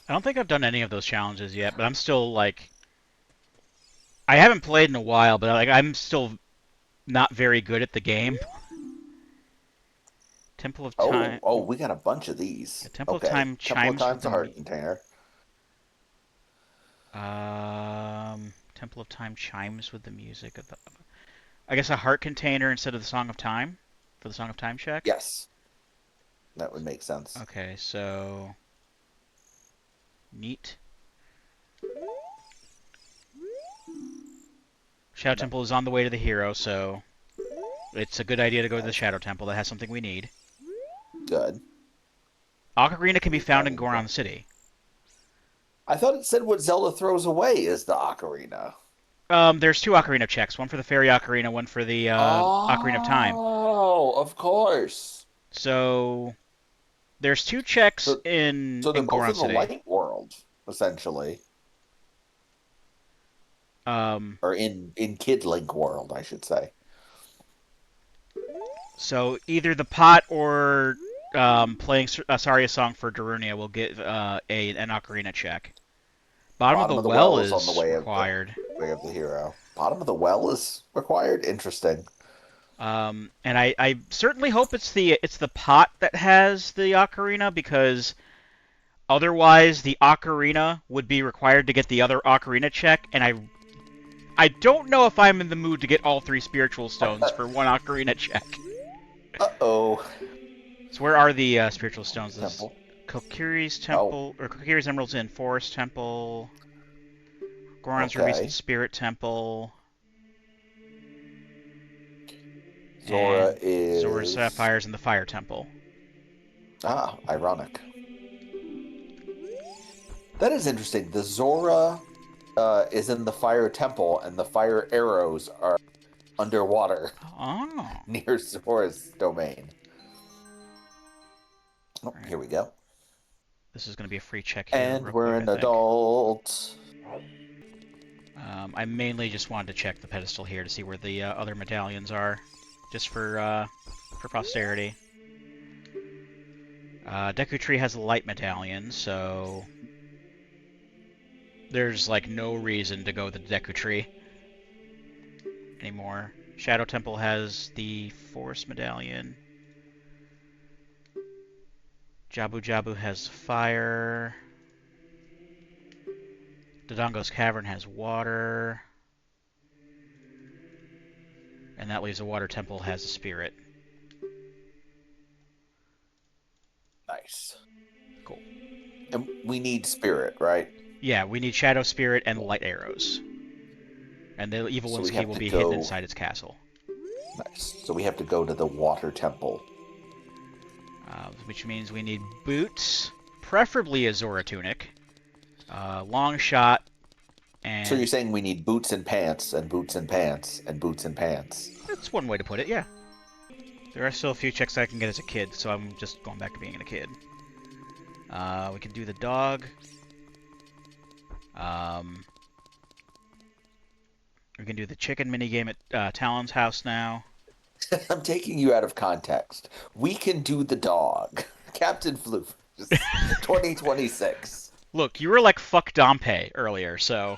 I don't think I've done any of those challenges yet, but I'm still like. I haven't played in a while, but like I'm still not very good at the game. Temple of Oh, Time. oh, we got a bunch of these. The Temple of Okay. Time Temple of chimes with Time's a the heart container. Temple of Time chimes with the music of the. I guess a heart container instead of the Song of Time for the Song of Time check. Yes, that would make sense. Okay, so neat. Shadow Temple is on the way to the hero, so it's a good idea to go to the Shadow Temple. That has something we need. Good. Ocarina can be found in Goron City. I thought it said what Zelda throws away is the ocarina. There's two Ocarina checks. One for the Fairy Ocarina, one for the Ocarina of Time. Oh, of course. So there's two checks So, in so they're both Goron in the City. light world, essentially, or in Kid Link world, I should say. So either the pot or playing Saria's song for Darunia will get an Ocarina check. Bottom of the Bottom of the Well well is on the is way of required. the hero. Bottom of the well is required. Interesting. And I certainly hope it's the pot that has the ocarina because otherwise the ocarina would be required to get the other ocarina check, and I don't know if I'm in the mood to get all three spiritual stones for one ocarina check. Uh-oh. So where are the spiritual stones? This Temple. Kokiri's Oh, Temple or Kokiri's Emeralds in Forest Temple, Goron's Ruby's in okay. Spirit Temple. Zora And Zora's is... Sapphire's in the Fire Temple. Ah, ironic. That is interesting. The Zora is in the Fire Temple, and the Fire Arrows are underwater Oh. near Zora's domain. Oh, Right. here we go. This is going to be a free check here And real we're quick, I an think. adult. I mainly just wanted to check the pedestal here to see where the other medallions are, just for posterity. Deku Tree has a light medallion, so there's like no reason to go with the Deku Tree anymore. Shadow Temple has the Forest medallion. Jabu Jabu has fire. Dodongo's Cavern has water. And that leaves the Water Temple has a spirit. Nice. Cool. And we need spirit, right? Yeah, we need Shadow Spirit and Light Arrows. And the Evil So One's we key have will to be hidden go... inside its castle. Nice. So we have to go to the Water Temple. Which means we need boots, preferably a Zora tunic, long shot, So you're and saying we need boots and pants, and boots and pants, and boots and pants. that's one way to put it, yeah. There are still a few checks I can get as a kid, so I'm just going back to being a kid. We can do the dog. We can do the chicken minigame at Talon's house now. I'm taking you out of context. We can do the dog. Captain Floof. 2026. Look, you were like fuck Dompe earlier, so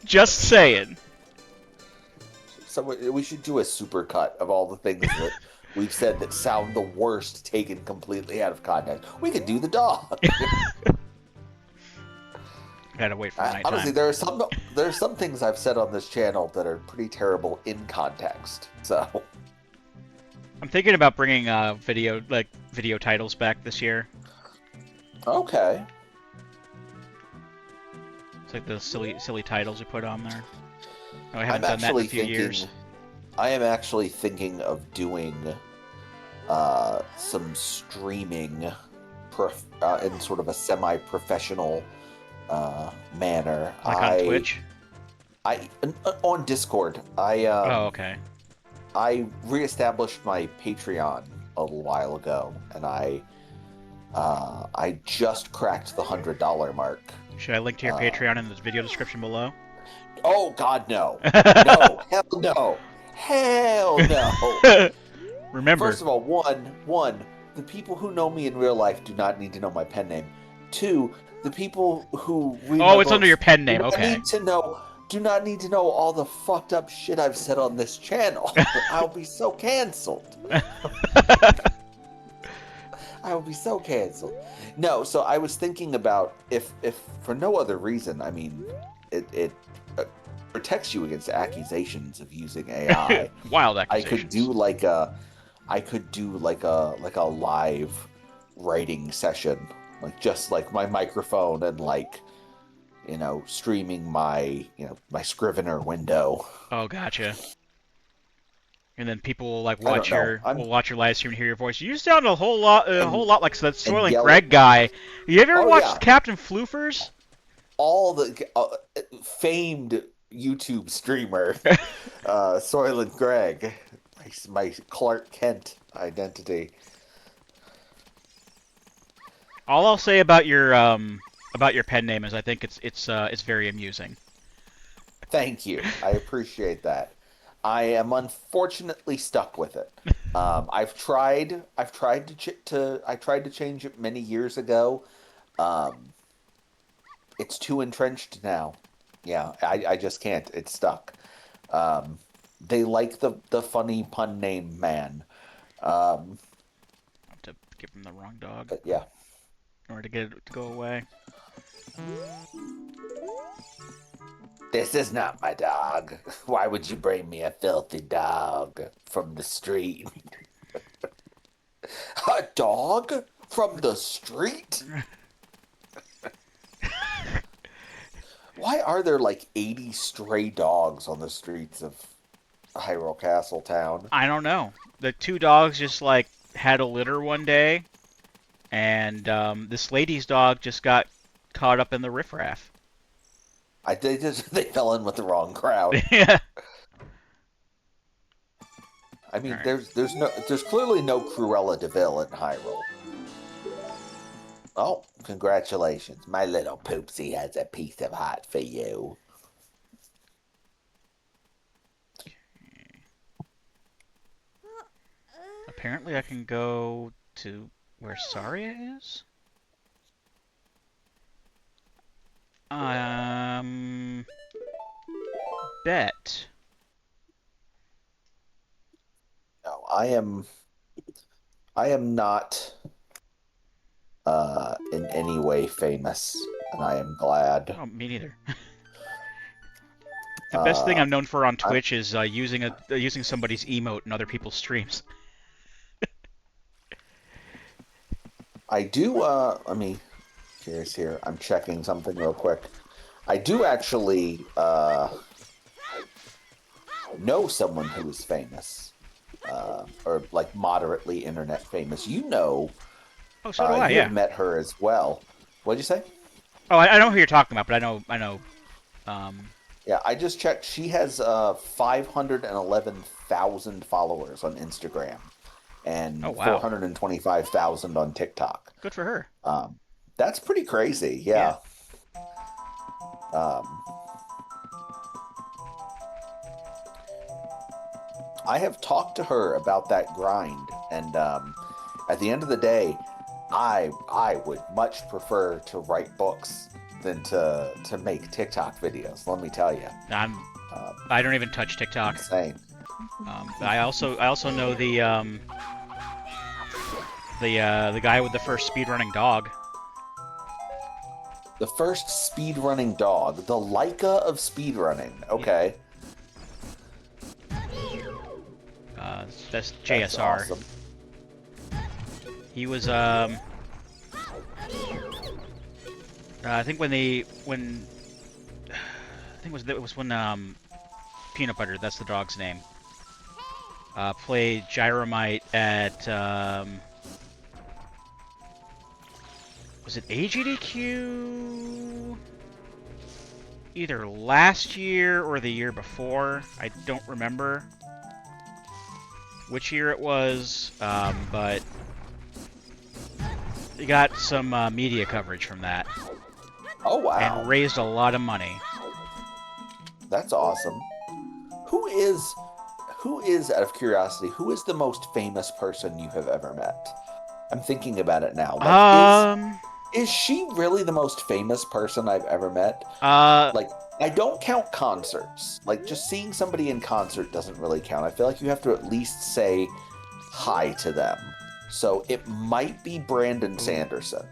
just saying. So we should do a supercut of all the things that we've said that sound the worst taken completely out of context. We could do the dog. Gotta wait for nighttime. Honestly, there are some things I've said on this channel that are pretty terrible in context. So I'm thinking about bringing video titles back this year. okay. It's like the silly titles we put on there. Oh, I I'm haven't done that in a actually few years. I am actually thinking of doing some streaming in sort of a semi-professional manner. Like on Twitch? On Discord. Oh, okay. I reestablished my Patreon a little while ago, and I just cracked the $100 mark. Should I link to your Patreon in the video description below? Oh God, no! No, hell no, hell no! Remember. First of all, one, the people who know me in real life do not need to know my pen name. Two, the people who read Oh, my it's books under your pen name. Okay. do not need to know all the fucked up shit I've said on this channel. I'll be so canceled. I will be so canceled. No, so I was thinking about if for no other reason, I mean, it protects you against accusations of using AI. Wild accusations. I could do like a live writing session, like just like my microphone and like, you know, streaming my Scrivener window. Oh, gotcha. And then people will like watch your live stream and hear your voice. You sound a whole lot like that Soylent Greg guy. You ever watched Captain Floofers? All the famed YouTube streamer, Soylent Greg, my Clark Kent identity. All I'll say about your pen name is I think it's very amusing. Thank you, I appreciate that. I am unfortunately stuck with it. I've tried to change it many years ago. It's too entrenched now. Yeah, I just can't. It's stuck. They like the funny pun name man. I have to give him the wrong dog. But yeah. In order to get it to go away. This is not my dog. Why would you bring me a filthy dog from the street? A dog from the street? Why are there like 80 stray dogs on the streets of Hyrule Castle town. I don't know. The two dogs just like had a litter one day, and this lady's dog just got caught up in the riffraff. They just they fell in with the wrong crowd. Yeah. I All mean, right. there's clearly no Cruella de Vil in Hyrule. Oh, congratulations. My little poopsie has a piece of heart for you. Apparently, I can go to where Saria is. Um, bet. No, I am not in any way famous, and I am glad. Oh, me neither. The best thing Uh, I'm known for on I'm, Twitch is using somebody's emote in other people's streams. I do. Let me. Curious here. I'm checking something real quick. I do actually know someone who is famous, or like moderately internet famous. Oh, so do I. You have Yeah. met her as well. What'd you say? Oh, I know who you're talking about, but I know. Um. Yeah, I just checked. She has 511,000 followers on Instagram Oh, and wow. 425,000 on TikTok. Good for her. Um, that's pretty crazy. Yeah. Yeah. Um, I have talked to her about that grind, and at the end of the day, I would much prefer to write books than to make TikTok videos. Let me tell you, I'm. um, I don't even touch TikTok. insane. But I also know the guy with the first speedrunning dog. The first speedrunning dog, the Leica of speedrunning. Yeah. Okay, That's that's JSR. awesome. He was I think when I think it was when Peanut Butter, that's the dog's name, played Gyromite at was it AGDQ? Either last year or the year before. I don't remember which year it was, but he got some media coverage from that Oh wow, and raised a lot of money. that's awesome. Who is who is out of curiosity? Who is the most famous person you have ever met? I'm thinking about it now. Like, Um, is she really the most famous person I've ever met? uh, Like, I don't count concerts. Like, just seeing somebody in concert doesn't really count. I feel like you have to at least say hi to them. So it might be Brandon ooh. Sanderson.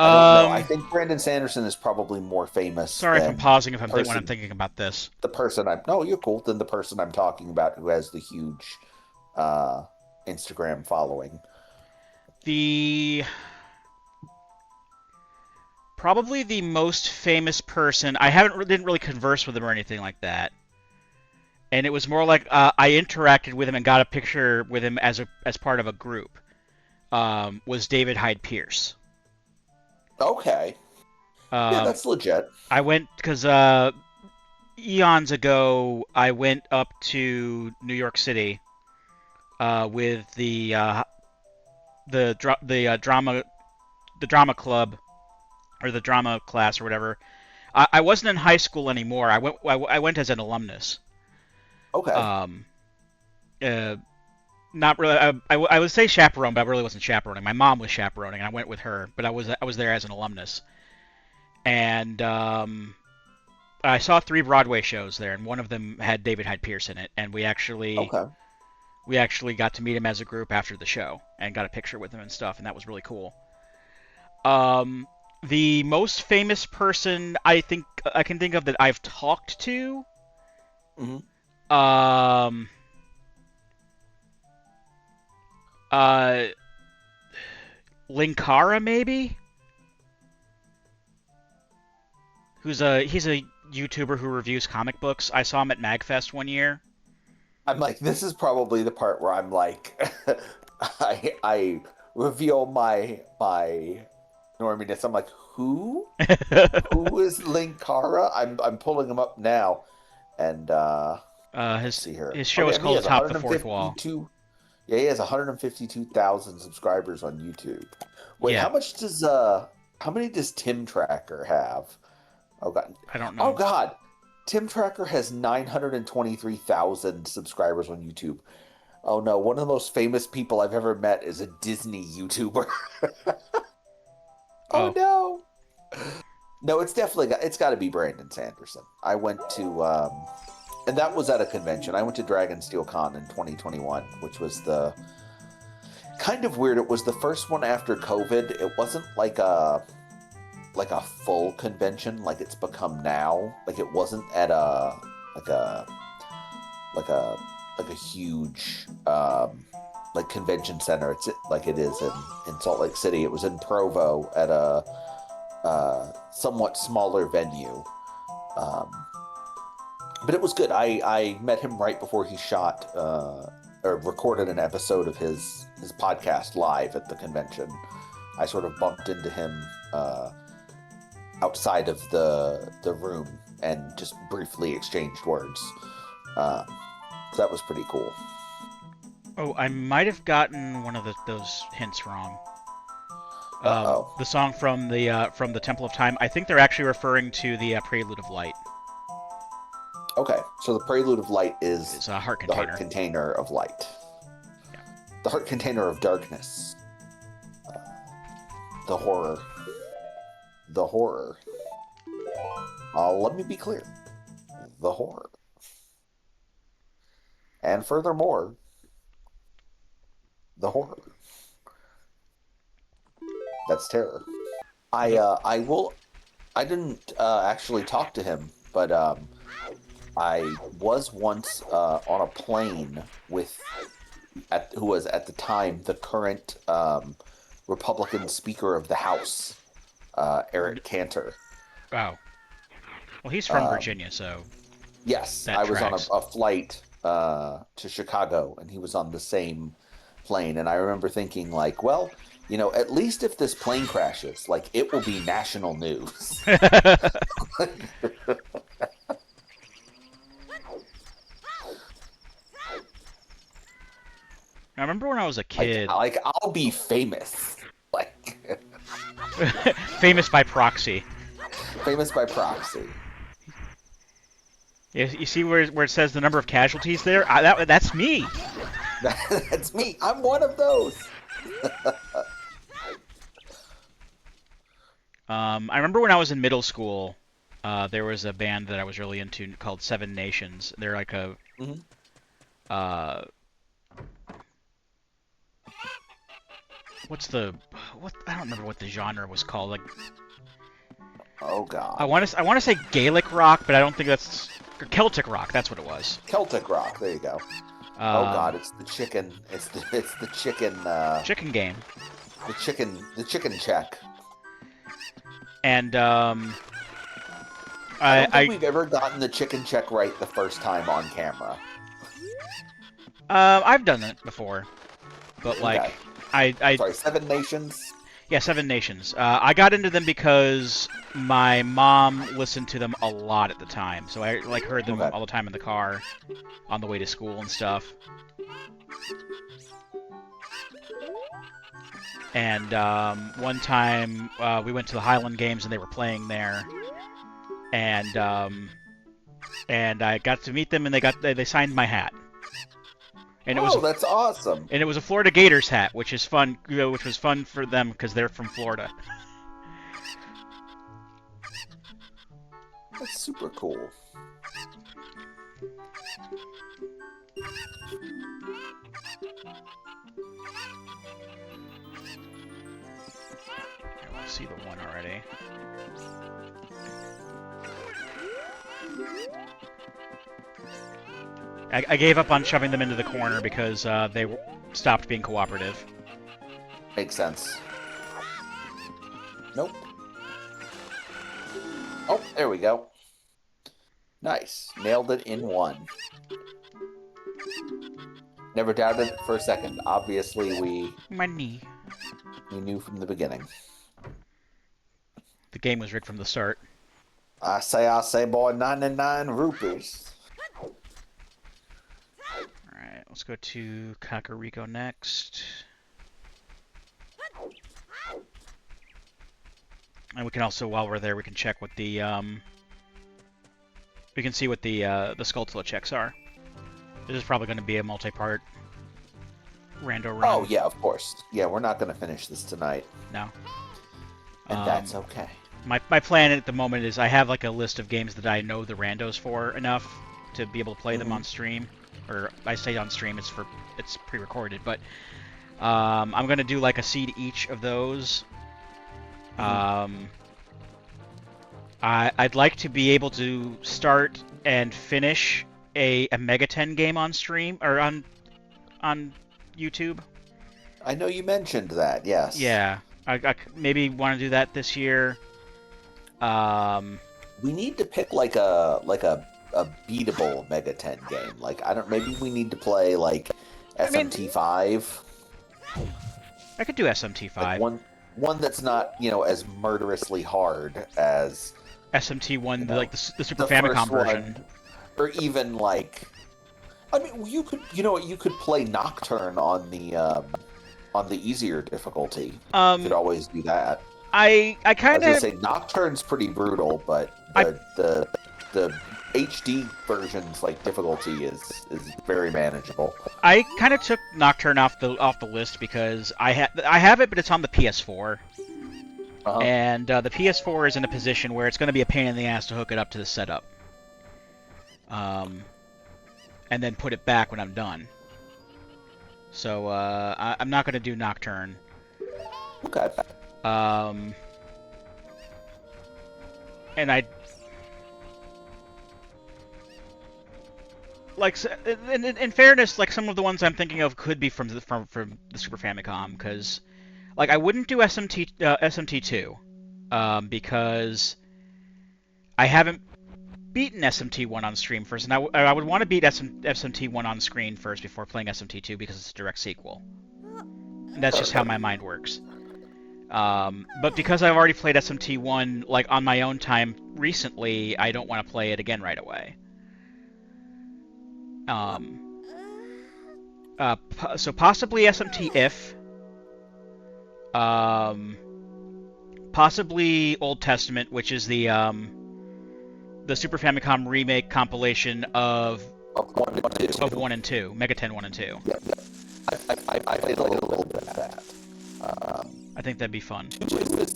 I don't know. I Um, think Brandon Sanderson is probably more famous sorry if I'm than pausing if when I'm person thinking about this. the person I'm no, you're cool, than the person I'm talking about who has the huge uh Instagram following. The Probably the most famous person. I didn't really converse with him or anything like that, and it was more like I interacted with him and got a picture with him as part of a group. Was David Hyde Pierce. Okay. Yeah, Um, that's legit. I went because eons ago I went up to New York City with the drama club or the drama class or whatever. I wasn't in high school anymore. I went as an alumnus. Okay. Um, uh, Not really. I would say chaperone, but I really wasn't chaperoning. My mom was chaperoning, and I went with her. But I was there as an alumnus, and I saw 3 Broadway shows there, and one of them had David Hyde Pierce in it, and Okay. we actually got to meet him as a group after the show and got a picture with him and stuff, and that was really cool. Um, the most famous person I think I can think of that I've talked to, Hmm. um, uh, Linkara maybe, he's a YouTuber who reviews comic books. I saw him at MagFest one year. I'm like, this is probably the part where I'm like, I reveal my norminess. I'm like, who is Linkara? I'm pulling him up now, and let's his see here. his Oh show is damn, he called has Atop the Fourth Wall. 152. Yeah, he has 152,000 subscribers on YouTube. Wait, Yeah, how many does Tim Tracker have? Oh god. I don't Oh know. god. Tim Tracker has 923,000 subscribers on YouTube. Oh no, one of the most famous people I've ever met is a Disney YouTuber. Oh Oh, no. No, it's got to be Brandon Sanderson. I went to and that was at a convention. I went to Dragonsteel Con in 2021, which was the kind of weird. It was the first one after COVID. It wasn't like a full convention like it's become now. Like it wasn't at like a like a like a huge like convention center. It's like it is in Salt Lake City. It was in Provo at a somewhat smaller venue. But it was good. I met him right before he shot or recorded an episode of his podcast live at the convention. I sort of bumped into him outside of the room and just briefly exchanged words. So that was pretty cool. oh, I might have gotten one of those hints wrong. Uh-oh. The song from the Temple of Time. I think they're actually referring to the Prelude of Light. Okay, so the Prelude of Light is It's a heart the container. heart container of light. Yeah. The heart container of darkness. The horror. The horror. Let me be clear. The horror. And furthermore, the horror. That's terror. I didn't actually talk to him, but I was once on a plane with who was at the time the current Republican Speaker of the House, Eric Cantor. Wow. Well, he's from Um, Virginia, so Yes, that I was on tracks. a flight to Chicago, and he was on the same plane. And I remember thinking, like, well, you know, at least if this plane crashes, like, it will be national news. I remember when I was a kid, Like I'll be famous, like famous by proxy. famous by proxy. You see where it says the number of casualties there? That's me. That's me. I'm one of those. I remember when I was in middle school, there was a band that I was really into called Seven Nations. They're like a Mhm. uh, what I don't remember what the genre was called. Like Oh God. I want to say Gaelic rock, but I don't think that's or Celtic rock. That's what it was. Celtic rock. There you go. Oh Um, God, it's the chicken. It's the chicken. Chicken game. The chicken check. And I don't think I we've ever gotten the chicken check right the first time on camera. I've done it before, but like Okay. I Sorry, Seven Nations. yeah, Seven Nations. I got into them because my mom listened to them a lot at the time, so I like heard them Okay. all the time in the car, on the way to school and stuff. And one time we went to the Highland Games and they were playing there, and I got to meet them and they signed my hat, and it was Oh, that's awesome. and it was a Florida Gators hat, which is fun, which was fun for them because they're from Florida. That's super cool. I see the one already. I gave up on shoving them into the corner because they stopped being cooperative. Makes sense. Nope. Oh, there we go. Nice. Nailed it in one. Never doubted it for a second. Obviously, My knee. we knew from the beginning. The game was rigged from the start. I say, boy, 99 rupees. Alright, let's go to Kakariko next. And we can also, while we're there, we can check what the, we can see what the Skulltula checks are. This is probably going to be a multi-part rando run. Oh, yeah, of course. Yeah, we're not going to finish this tonight. No. And that's okay. My plan at the moment is I have like a list of games that I know the randos for enough to be able to play them on stream. Or I say on stream, it's pre-recorded, but I'm gonna do like a seed each of those. I'd like to be able to start and finish a Mega 10 game on stream or on YouTube. I know you mentioned that, yes. Yeah, I maybe want to do that this year. We need to pick like a beatable Mega 10 game. Like maybe we need to play like SMT5. I could do SMT5. Like one that's not, as murderously hard as SMT1, like the Super Famicom version. Or even like, I mean, you could play Nocturne on the easier difficulty. You could always do that. I kind of was say Nocturne's pretty brutal, but the HD version's like difficulty is very manageable. I kind of took Nocturne off the list because I have it, but it's on the PS4. And the PS4 is in a position where it's going to be a pain in the ass to hook it up to the setup. And then put it back when I'm done. So I'm not going to do Nocturne. Okay. And I like, in fairness, like some of the ones I'm thinking of could be from the Super Famicom, because like I wouldn't do SMT2 because I haven't beaten SMT1 on stream first, and I would want to beat SMT1 on screen first before playing SMT2 because it's a direct sequel. And that's just how my mind works. But because I've already played SMT1 like on my own time recently, I don't want to play it again right away. So possibly SMT if. Possibly Old Testament, which is the Super Famicom remake compilation of 1 and 2, Mega 10 1 and 2. Yeah. I played a little bit of that. I think that'd be fun. 2 is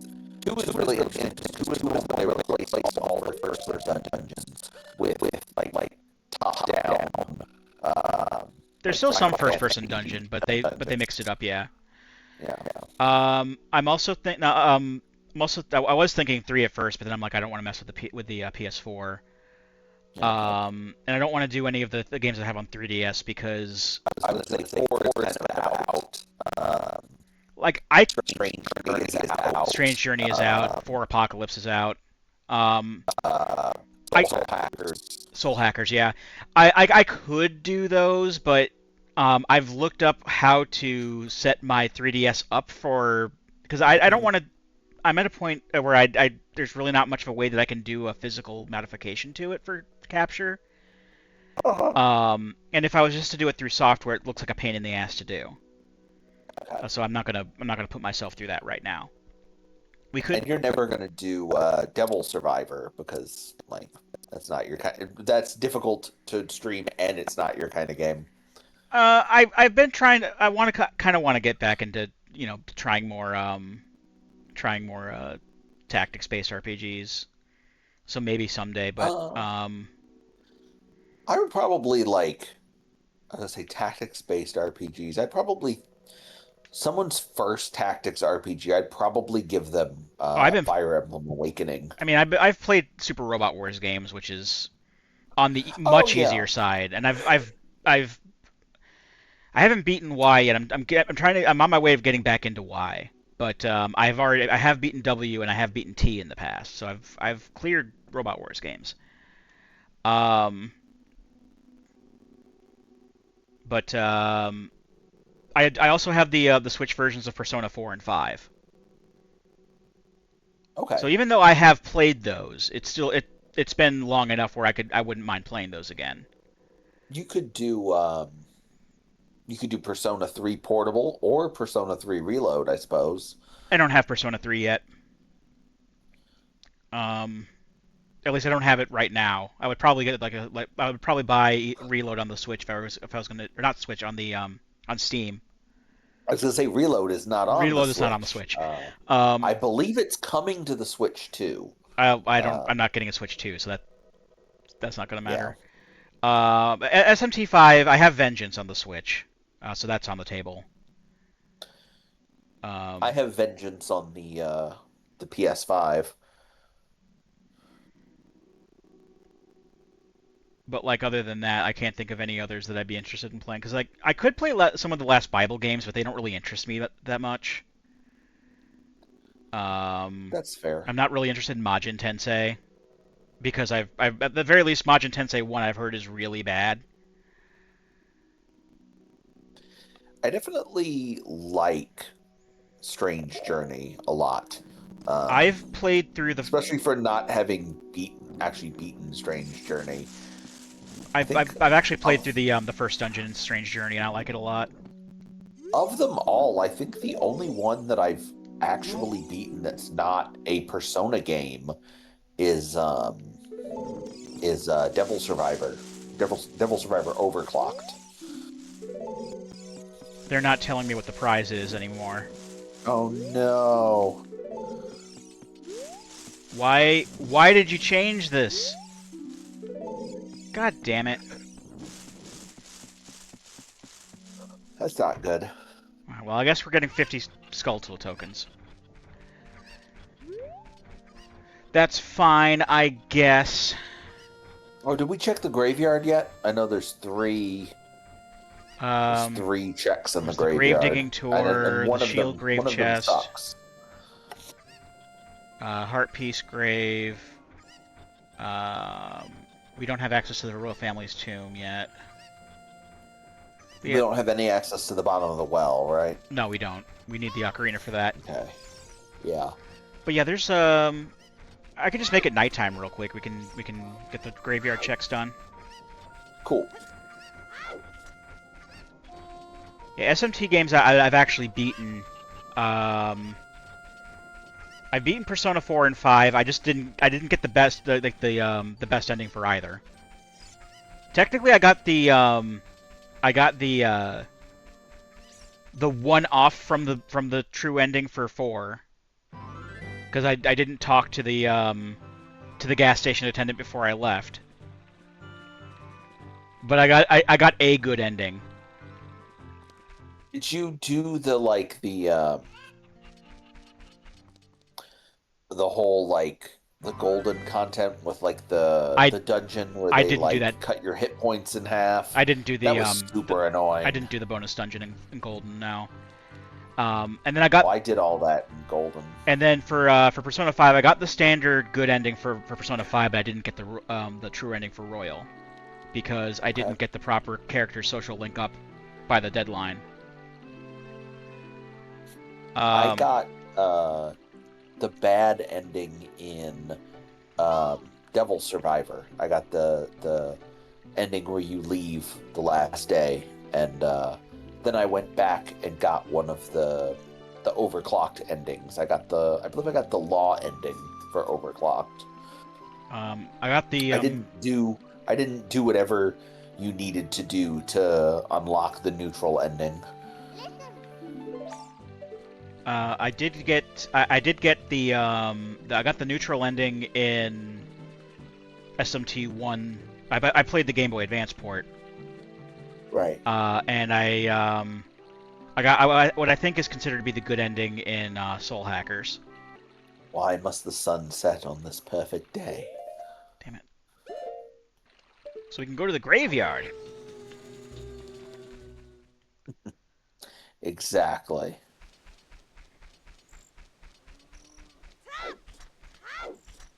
really interesting. 2 is when they replaced all the first-person dungeons with like top-down. There's still some first-person dungeon, but they mixed it up, yeah. Yeah. I'm also I was thinking 3 at first, but then I'm like, I don't want to mess with the PS4. And I don't want to do any of the games I have on 3DS because I was like 4 is out. Like Strange Journey is out. 4 Apocalypse is out. Soul Hackers, yeah. I could do those, but I've looked up how to set my 3DS up for, because I don't want to. I'm at a point where there's really not much of a way that I can do a physical modification to it for capture. And if I was just to do it through software, it looks like a pain in the ass to do. So I'm not gonna put myself through that right now. We could. And you're never gonna do Devil Survivor because like that's not your kind. That's difficult to stream, and it's not your kind of game. I've been trying to. I want to kind of want to get back into trying more tactics-based RPGs. So maybe someday, but I would probably I was gonna say tactics-based RPGs. I'd probably someone's first tactics RPG. I'd probably give them Fire Emblem Awakening. I mean, I've played Super Robot Wars games, which is on the much easier side, and I haven't beaten Y yet. I'm on my way of getting back into Y, but I have beaten W and I have beaten T in the past, so I've cleared Robot Wars games. Um, but I also have the Switch versions of Persona 4 and 5. So Okay. even though I have played those, it's been long enough where I wouldn't mind playing those again. You could do Persona 3 Portable or Persona 3 Reload, I suppose. I don't have Persona 3 yet. Um, at least I don't have it right now. I would probably get I would probably buy Reload on the Switch if I was gonna, or not Switch, on the on Steam. I was gonna say Reload is not on the Reload is not on the Switch. Switch. I Um, believe it's coming to the Switch too. I Uh, I'm not getting a Switch 2, so that's not gonna yeah, matter. SMT5, I have Vengeance on the Switch, so that's on the table. I Um, have Vengeance on the PS5. but like other than that, I can't think of any others that I'd be interested in playing because like I could play some of the last Bible games, but they don't really interest me that much. Um, That's fair. I'm not really interested in Majin Tensei because I've at the very least Majin Tensei 1 I've heard is really bad. I definitely like Strange Journey a lot, I've played through the especially for not having actually beaten Strange Journey. I think I've actually played through of the first dungeon in Strange Journey and I like it a lot. of them all, I think the only one that I've actually beaten that's not a Persona game is Devil Survivor. Devil Survivor Overclocked. They're not telling me what the prize is anymore. Oh no. Why did you change this? God damn it. That's not good. Well, I guess we're getting 50 Skulltula tokens. That's fine, I guess. Oh, did we check the graveyard yet? I know there's Um, three checks in the there's the grave graveyard. digging And tour, the shield grave one of them chest, sucks. heart piece grave. Um, we don't have access to the royal family's tomb yet. We Yeah, don't have any access to the bottom of the well, right? no, we don't. We need the ocarina for that. Okay. Yeah. But yeah, there's I can just make it nighttime real quick. We can get the graveyard checks done. Cool. Yeah, SMT games I've actually beaten. Um, I've beaten Persona 4 and 5. I didn't get the best the best ending for either. Technically, I got the one off from the true ending for 4 because I didn't talk to the gas station attendant before I left. But I got a good ending. Did you do the whole the golden content with I the dungeon where I they didn't do that. cut your hit points in half? I didn't do That was super I annoying. didn't do the bonus dungeon in Golden now. And then Oh, I did all that in golden. and then for Persona 5, I got the standard good ending for Persona 5, but I didn't get the true ending for Royal because I Okay. didn't get the proper character social link up by the deadline. I Um, got the bad ending in Devil Survivor. I got the ending where you leave the last day, and then I went back and got one of the overclocked endings. I believe I got the law ending for overclocked. I got the I didn't do whatever you needed to do to unlock the neutral ending. I did get I got the neutral ending in SMT one. I played the Game Boy Advance port. Right. And I got what I think is considered to be the good ending in Soul Hackers. Why must the sun set on this perfect day? Damn it! So we can go to the graveyard. Exactly.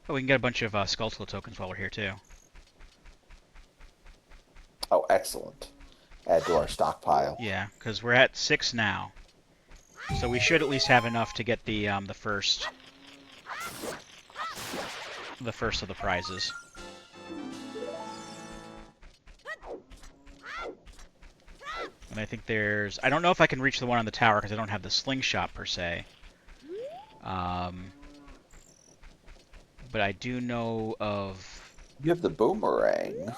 Oh, we can get a bunch of Skulltula tokens while we're here too. excellent. Add to our stockpile. Yeah, because we're at 6 now. So we should at least have enough to get the first of the prizes. And I think I don't know if I can reach the one on the tower because I don't have the slingshot per se. But I do know of. You have the boomerang.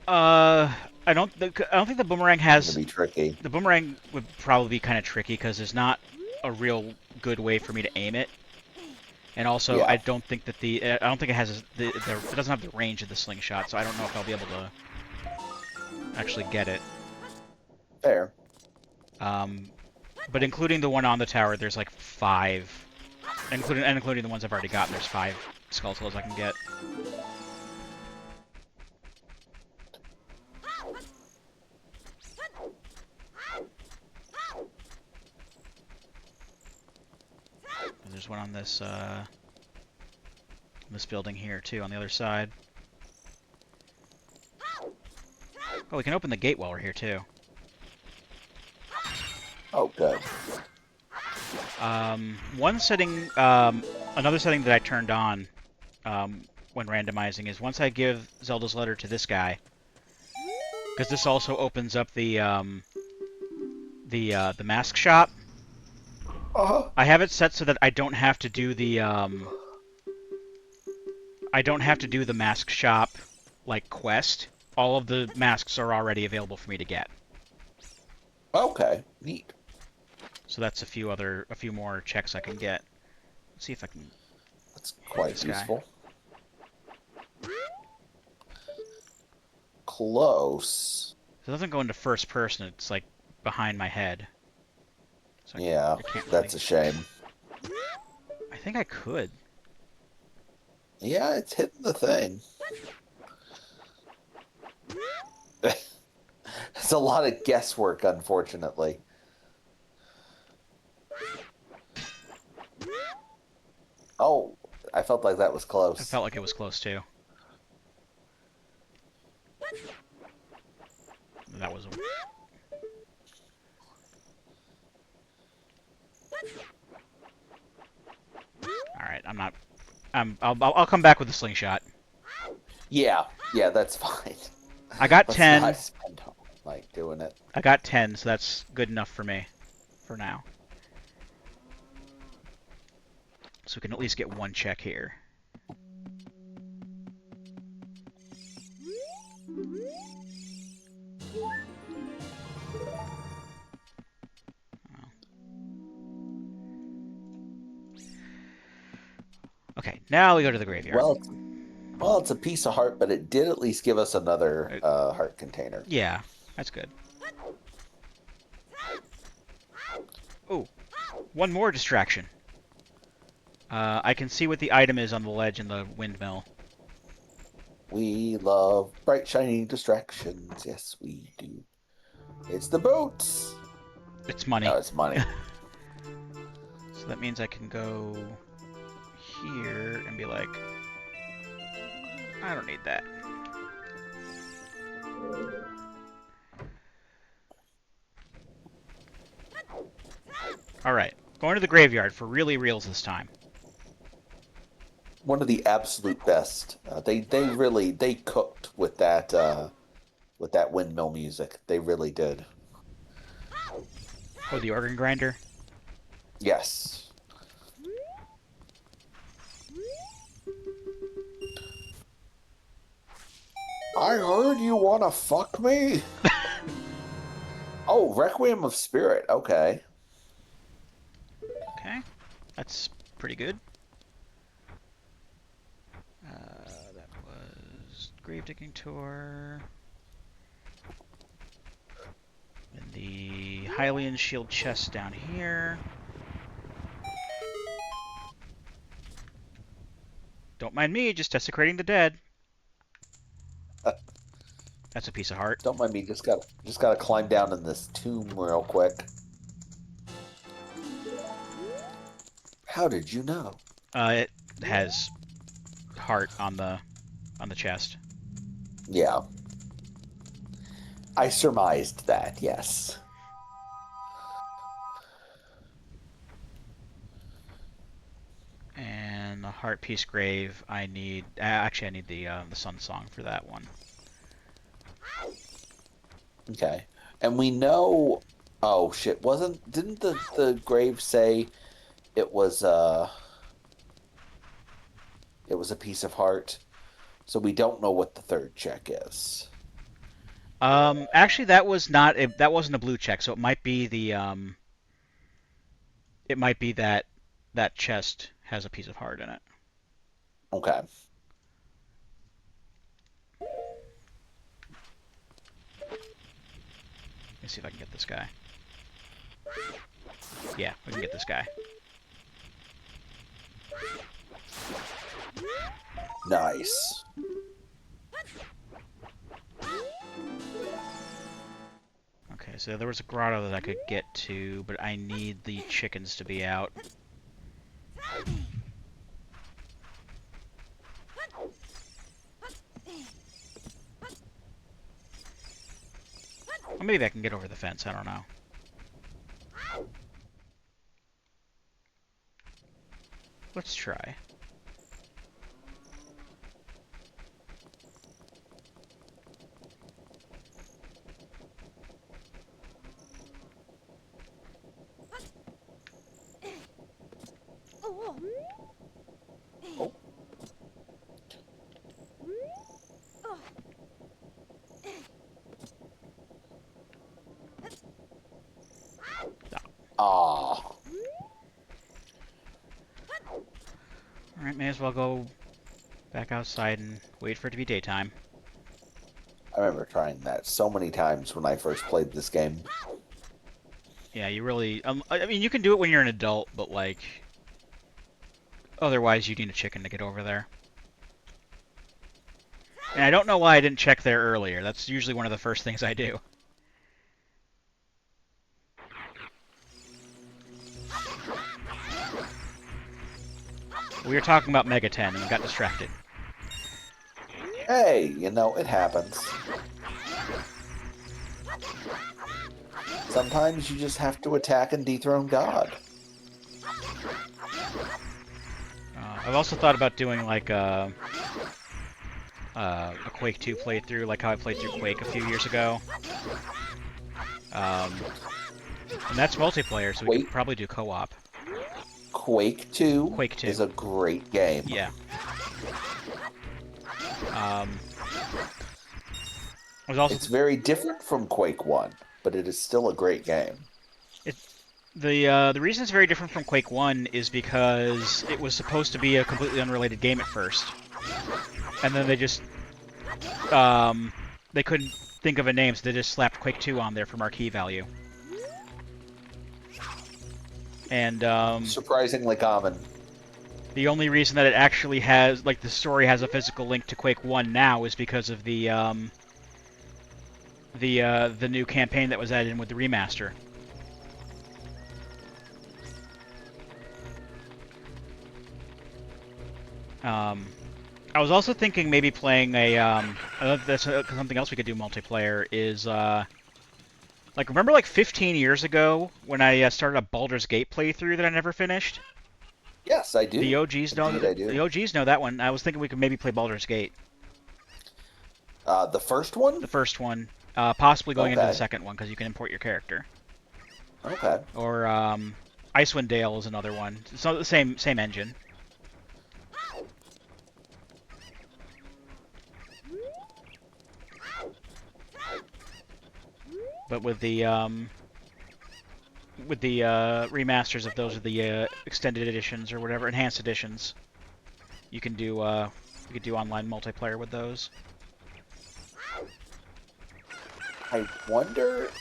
I don't think the boomerang It's has. gonna be tricky. The boomerang would probably be kind of tricky because there's not a real good way for me to aim it. And also, Yeah. I don't think that I don't think it has it doesn't have the range of the slingshot, so I don't know if I'll be able to actually get it. Fair. But including the one on the tower, there's like 5, including the ones I've already gotten. There's 5 skeletals I can get. And there's one on this building here too, on the other side. Oh, we can open the gate while we're here too. Oh, good. One setting, another setting that I turned on when randomizing is once I give Zelda's letter to this guy, because this also opens up the mask shop. I have it set so that I don't have to do the mask shop like quest. All of the masks are already available for me to get. Okay, neat. So that's a few more checks I can get. Let's see if I can. That's quite useful. Close. So it doesn't go into first person. It's like behind my head. So yeah, that's a shame. I think I could. Yeah, it's hitting the thing. It's a lot of guesswork, unfortunately. Oh, I felt like that was close. I felt like it was close too. That was. All right, I'm not. I'll come back with the slingshot. Yeah, that's fine. I got 10. Not spend like doing it. I got 10, so that's good enough for me, for now. So we can at least get one check here. Okay, now we go to the graveyard. Well, it's a piece of heart, but it did at least give us another heart container. Yeah, that's good. Oh, one more distraction. I can see what the item is on the ledge in the windmill. We love bright, shiny distractions. Yes, we do. It's the boots. It's money. No, it's money. So that means I can go here and be like, I don't need that. Alright, going to the graveyard for really reals this time. One of the absolute best. They cooked with that windmill music. They really did. Oh, the organ grinder? Yes. I heard you want to fuck me. Oh, Requiem of Spirit. Okay. Okay, that's pretty good. That was Gravedigging Tour. And the Hylian Shield chest down here. Don't mind me, just desecrating the dead. That's a piece of heart. Don't mind me. Just gotta climb down in this tomb real quick. How did you know? It has heart on the chest. Yeah. I surmised that, yes. And the Heart Piece Grave, I need... Actually, I need the Sun Song for that one. Okay. And we know... Oh, shit. Didn't the grave say it was, it was a piece of heart? So we don't know what the third check is. Actually, that wasn't a blue check, so it might be it might be that chest has a piece of heart in it. Okay. Let me see if I can get this guy. Yeah, we can get this guy. Nice. Okay, so there was a grotto that I could get to, but I need the chickens to be out. Or maybe I can get over the fence, I don't know. Let's try. Oh. Ah. Alright, may as well go back outside and wait for it to be daytime. I remember trying that so many times when I first played this game. Yeah, you really... I mean, you can do it when you're an adult, but, like... Otherwise, you need a chicken to get over there. And I don't know why I didn't check there earlier. That's usually one of the first things I do. We were talking about Mega 10 and got distracted. Hey, it happens. Sometimes you just have to attack and dethrone God. I've also thought about doing, like, a Quake 2 playthrough, like how I played through Quake a few years ago. And that's multiplayer, so we could probably do co-op. Quake 2 Quake 2 is a great game. Yeah. It's very different from Quake 1, but it is still a great game. The reason it's very different from Quake 1 is because it was supposed to be a completely unrelated game at first. And then they just... they couldn't think of a name, so they just slapped Quake 2 on there for marquee value. And, surprisingly common. The only reason that it actually has, like, the story has a physical link to Quake 1 now is because of the new campaign that was added in with the remaster. I was also thinking maybe playing that's something else we could do multiplayer is, like, remember like 15 years ago when I started a Baldur's Gate playthrough that I never finished? Yes, I do. The OGs know Indeed, I do. The OGs know that one. I was thinking we could maybe play Baldur's Gate. The first one? The first one. Possibly going into Okay. the second one, because you can import your character. Okay. Or, Icewind Dale is another one. It's not the same engine. But with the remasters of those, or the extended editions or whatever, enhanced editions, you can do online multiplayer with those. I wonder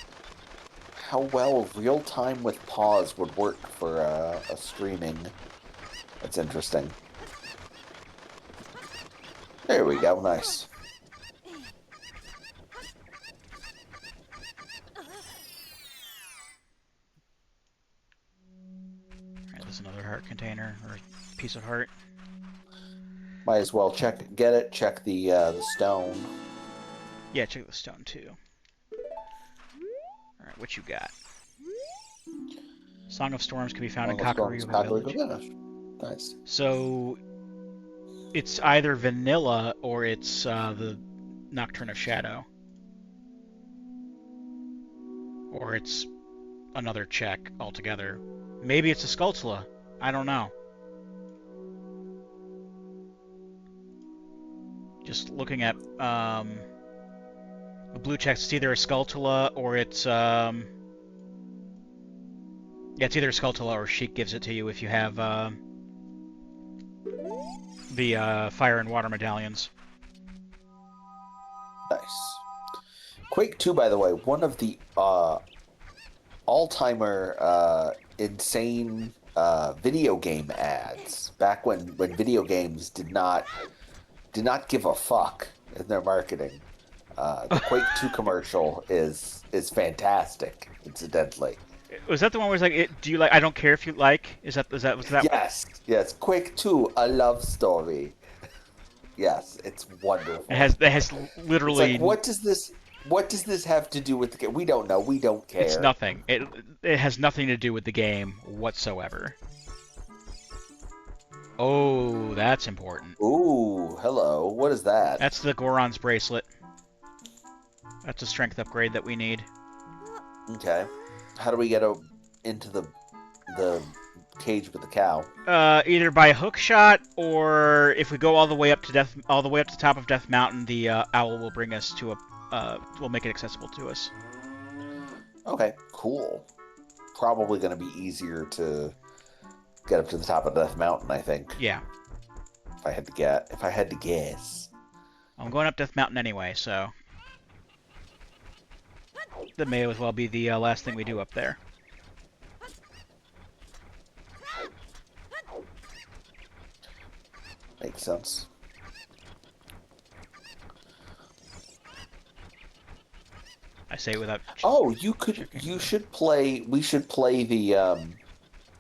how well real time with pause would work for a streaming. That's interesting. There we go. Nice. Alright, there's another heart container, or piece of heart. Might as well get it. Check the stone. Yeah, check the stone too. What you got? Song of Storms can be found in Song of Storms, Kakariko Kakariko Village. Village. Nice. So it's either vanilla or it's the Nocturne of Shadow, or it's another check altogether. Maybe it's a Skulltula. I don't know. Just looking at the blue checks, it's either a Skulltula or it's yeah, it's either a Skulltula or Sheik gives it to you if you have the fire and water medallions. Nice. Quake 2, by the way, one of the all-timer insane video game ads back when video games did not give a fuck in their marketing. The Quake 2 commercial is fantastic, incidentally. Was that the one where it's like, do you like? I don't care if you like. Was that? Yes. Quake 2, a love story. Yes, it's wonderful. It has It's literally. like, what does this have to do with the game? We don't know. We don't care. It's nothing. It has nothing to do with the game whatsoever. Oh, that's important. Ooh, hello. What is that? That's the Goron's bracelet. That's a strength upgrade that we need. Okay. How do we get into the cage with the cow? Either by hook shot, or if we go all the way up to the top of Death Mountain, the owl will bring us to will make it accessible to us. Okay, cool. Probably going to be easier to get up to the top of Death Mountain, I think. Yeah. If I had to guess. I'm going up Death Mountain anyway, so that may as well be the last thing we do up there. Makes sense. I say without. Oh, you should play. We should play the.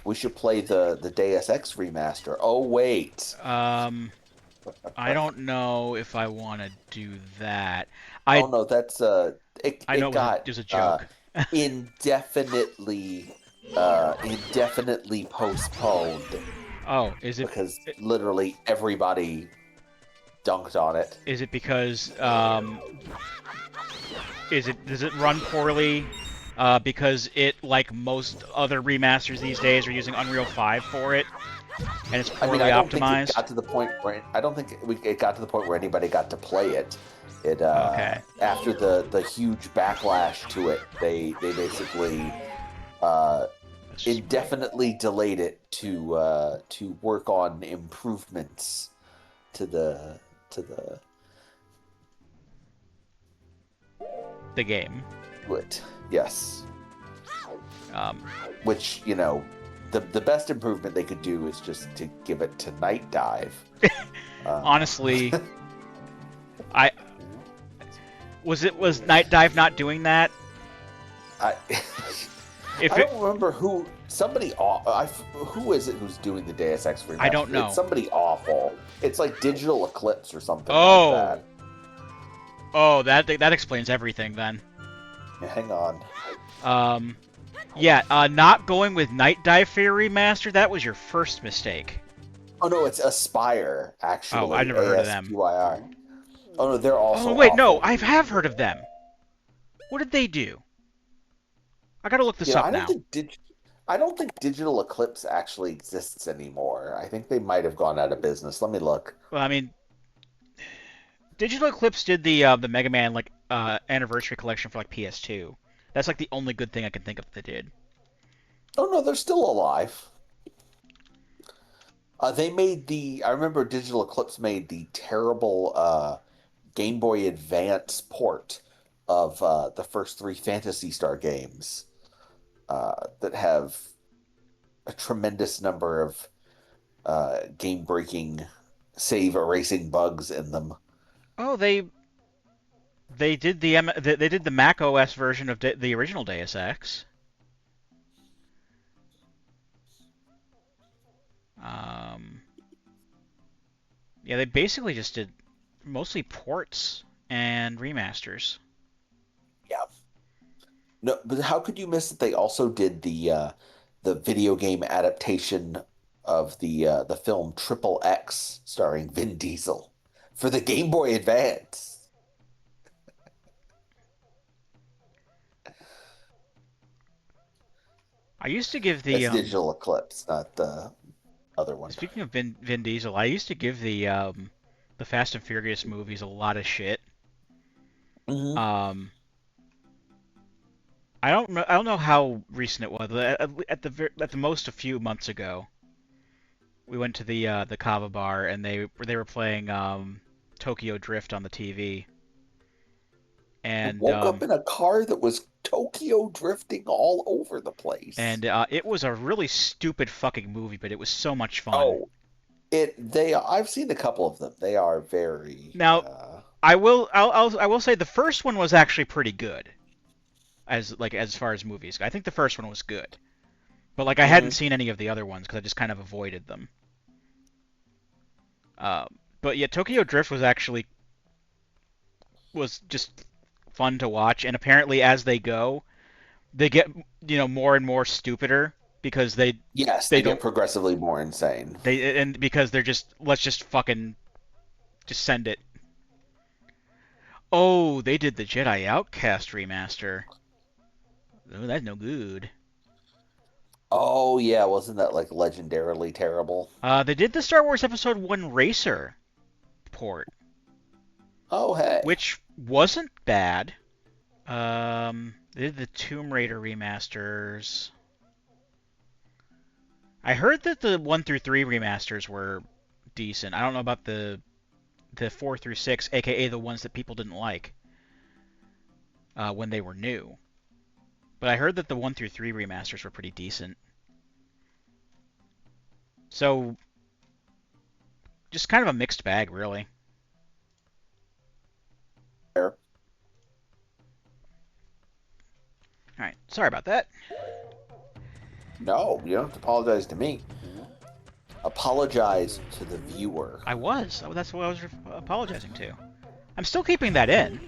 We should play the Deus Ex remaster. Oh wait. I don't know if I want to do that. Oh no, that's it. I know it was a joke. Indefinitely postponed. Oh, is it? Because literally everybody dunked on it. Is it because does it run poorly? Because it, like most other remasters these days, are using Unreal 5 for it, and it's poorly optimized. I don't think it got to the point where anybody got to play it. Okay. After the huge backlash to it, they basically indefinitely delayed it to work on improvements to the game. It. Yes. Which, the best improvement they could do is just to give it to Night Dive. Honestly, was Night Dive not doing that? I don't remember who. Who is it who's doing the Deus Ex remaster? I don't know. It's somebody awful. It's like Digital Eclipse or something like that. Oh, that explains everything then. Yeah, hang on. Yeah, not going with Night Dive for your remaster, that was your first mistake. Oh no, it's Aspire, actually. Oh, I never heard of them. ASPYR. Oh no, they're also. Oh wait, awful. no, I have heard of them. What did they do? I gotta look this up now. I don't think Digital Eclipse actually exists anymore. I think they might have gone out of business. Let me look. Well, I mean, Digital Eclipse did the Mega Man anniversary collection for PS2. That's like the only good thing I can think of that they did. Oh no, they're still alive. They made I remember Digital Eclipse made the terrible Game Boy Advance port of the first 3 Phantasy Star games that have a tremendous number of game-breaking, save-erasing bugs in them. Oh, they did the Mac OS version of the original Deus Ex. Yeah, they basically just did mostly ports and remasters. Yeah. No, but how could you miss that they also did the video game adaptation of the film Triple X starring Vin Diesel for the Game Boy Advance? I used to give the That's Digital Eclipse, not the other one. speaking of Vin Diesel, I used to give the Fast and Furious movies a lot of shit. Hmm. Um, I don't know how recent it was. At the most a few months ago, we went to the Kava bar and they were playing Tokyo Drift on the TV. I And woke up in a car that was Tokyo drifting all over the place. it was a really stupid fucking movie, but it was so much fun. Oh, I've seen a couple of them. They are very Now, I will say the first one was actually pretty good as far as movies. I think the first one was good, but like I hadn't mhm. seen any of the other ones because I just kind of avoided them. Uh, but yeah, Tokyo Drift was just fun to watch, and apparently as they go, they get more and more stupider because Yes, they they get don't progressively more insane. and because they're just let's just fucking just send it. Oh, they did the Jedi Outcast remaster. Oh, that's no good. Oh yeah, wasn't that like legendarily terrible? They did the Star Wars Episode 1 Racer port, Oh hey. which wasn't bad. They did the Tomb Raider remasters. I heard that the 1 through 3 remasters were decent. I don't know about the 4 through 6, aka the ones that people didn't like when they were new. But I heard that the 1 through 3 remasters were pretty decent. So, just kind of a mixed bag, really. Alright, sorry about that. No, you don't have to apologize to me. Apologize to the viewer. I was. Oh, that's what I was apologizing to. I'm still keeping that in,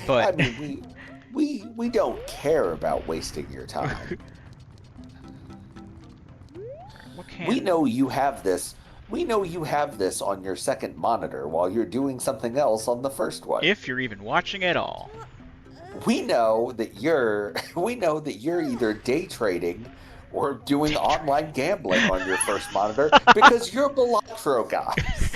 but I mean, we don't care about wasting your time. what We can? know you have this. We know you have this on your second monitor while you're doing something else on the first one. If you're even watching at all. We know that you're we know that you're either day trading or doing online gambling on your first monitor because you're Balatro guys.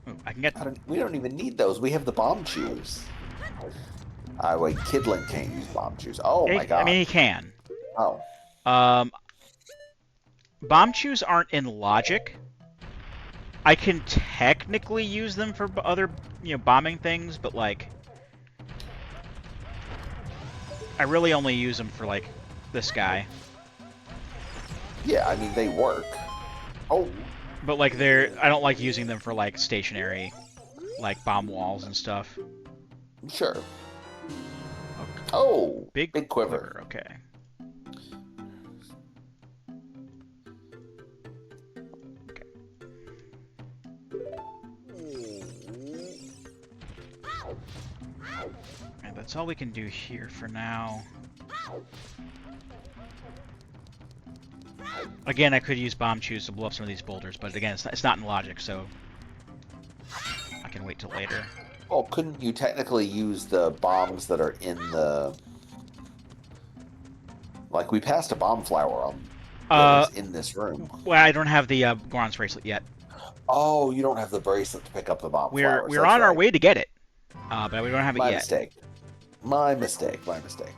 Ooh, I can get. We don't even need those. We have the bomb shoes. Wait, Kidlin can't use bomb shoes. Oh my I mean, god. he can. Oh, Um, bomb chews aren't in logic. I can technically use them for other, bombing things, but like, I really only use them for like this guy. yeah. I mean, they work. Oh, But like, I don't like using them for like stationary, like bomb walls and stuff. sure. Okay. Oh, Big big quiver. quiver. Okay. And that's all we can do here for now. Again, I could use bomb chews to blow up some of these boulders, but again, it's not in logic, so I can wait till later. Well, couldn't you technically use the bombs that are in the? Like we passed a bomb flower on that Uh, is in this room. well, I don't have the Goron's bracelet yet. Oh, you don't have the bracelet to pick up the bomb flowers. We're That's on our right. way to get it, but we don't have it My yet. mistake. My mistake. My mistake.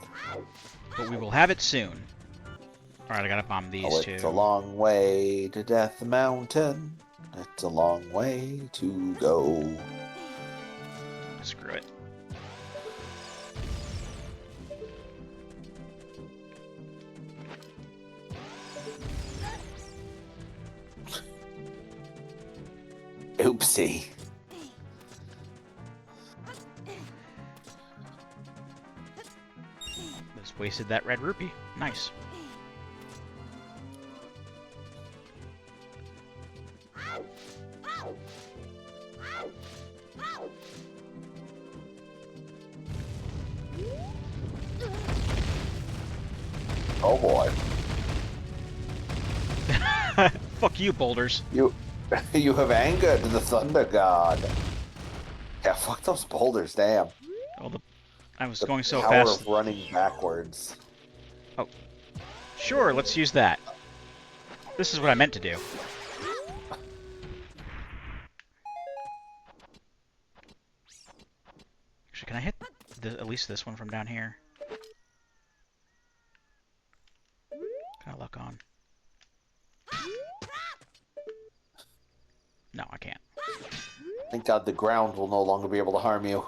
But we will have it soon. All right, I gotta bomb these Oh, two. it's a long way to Death Mountain. It's a long way to go. Screw it. Oopsie. There's wasted that red rupee. Nice. Oh boy. Fuck you, boulders. You have angered the Thunder God. Yeah, fuck those boulders, damn. Oh, I was going so power fast. Of running backwards. Oh. Sure, let's use that. This is what I meant to do. Actually, can I hit at least this one from down here? Can I luck on? No, I can't. Thank God the ground will no longer be able to harm you.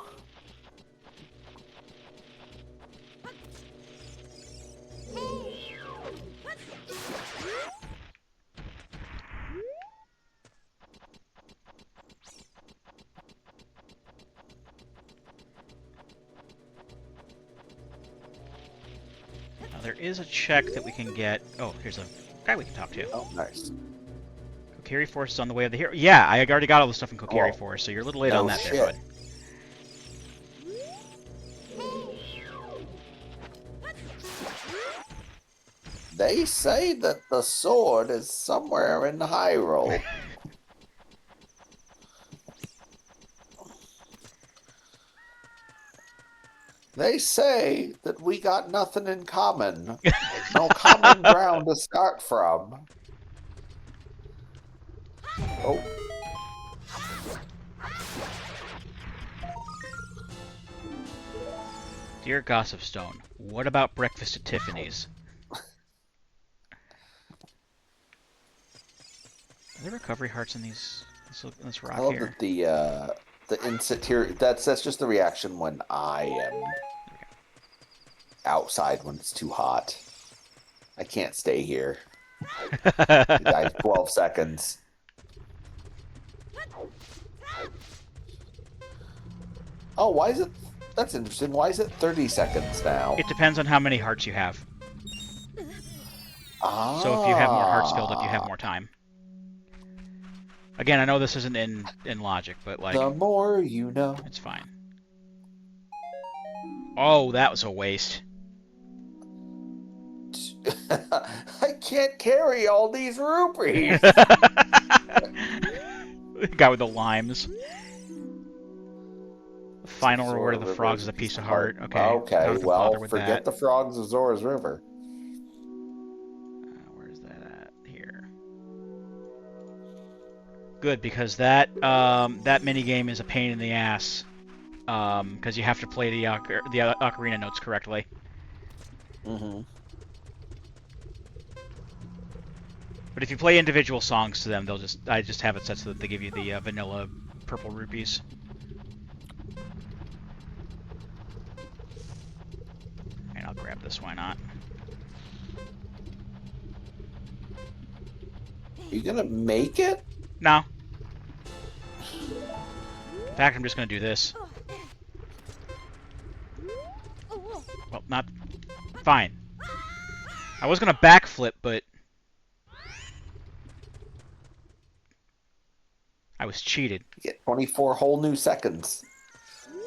Now, there is a check that we can get. Oh, here's a guy we can talk to. Oh, nice. Kokiri Forest is on the way of the hero. Yeah, I already got all the stuff in Kokiri Oh. Forest, so you're a little late No on that shit. there, bud. They say that the sword is somewhere in Hyrule. They say that we got nothing in common. No common ground to start from. Oh. Dear Gossip Stone, what about breakfast at Tiffany's? Are there recovery hearts in these? In this rock I love here? that the instant here. That's just the reaction when I am outside when it's too hot. I can't stay here. I died 12 seconds. Oh, why is it? That's interesting. Why is it 30 seconds now? It depends on how many hearts you have. Ah. So if you have more hearts filled up, you have more time. Again, I know this isn't in logic, but like... The more you know. It's fine. Oh, that was a waste. I can't carry all these rupees. The guy with the limes. The final reward of the frogs is a piece of heart. Okay. Okay, well, forget the frogs of Zora's River. Where's that at? Here. Good, because that minigame is a pain in the ass. Because you have to play the ocarina notes correctly. Mm-hmm. But if you play individual songs to them, I just have it set so that they give you the vanilla purple rupees. And I'll grab this, why not? Are you gonna make it? No. In fact, I'm just gonna do this. Well, not... Fine. I was gonna backflip, but... I was cheated. You get 24 whole new seconds.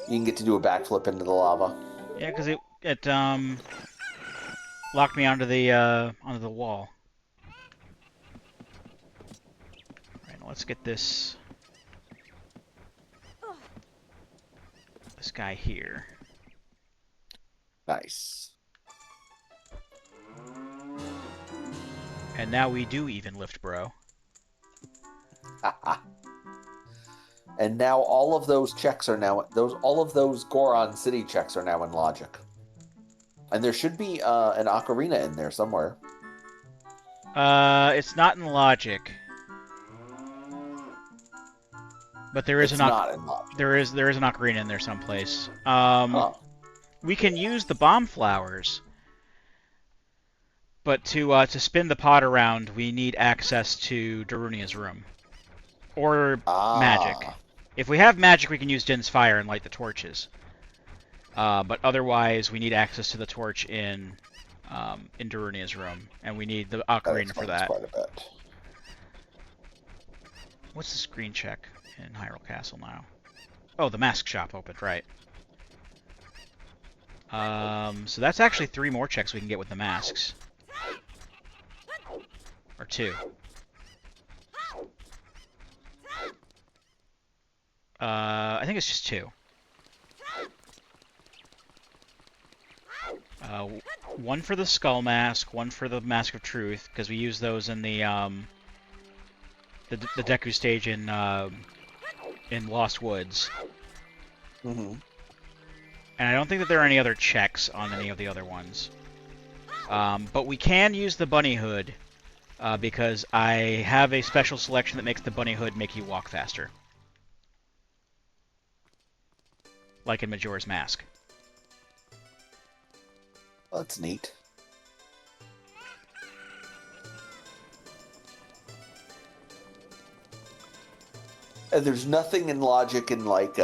You can get to do a backflip into the lava. Yeah, because it locked me onto the wall. Alright, let's get this guy here. Nice. And now we do even lift, bro. And now all of those checks are now all of those Goron City checks are now in logic. And there should be an ocarina in there somewhere. It's not in logic. But there is not in logic. There is an ocarina in there someplace. Huh. We can use the bomb flowers. But to spin the pot around, we need access to Darunia's room. Or magic. If we have magic, we can use Din's fire and light the torches. But otherwise, we need access to the torch in Darunia's room, and we need the That Ocarina for explains that. quite a bit. What's the screen check in Hyrule Castle now? Oh, the mask shop opened, right. So that's actually 3 more checks we can get with the masks. Or 2. I think it's just 2. One for the Skull Mask, one for the Mask of Truth, because we use those in the Deku stage in Lost Woods. Mm-hmm. And I don't think that there are any other checks on any of the other ones. But we can use the Bunny Hood, because I have a special selection that makes the Bunny Hood make you walk faster. Like in Majora's Mask. Well, that's neat. And there's nothing in logic in like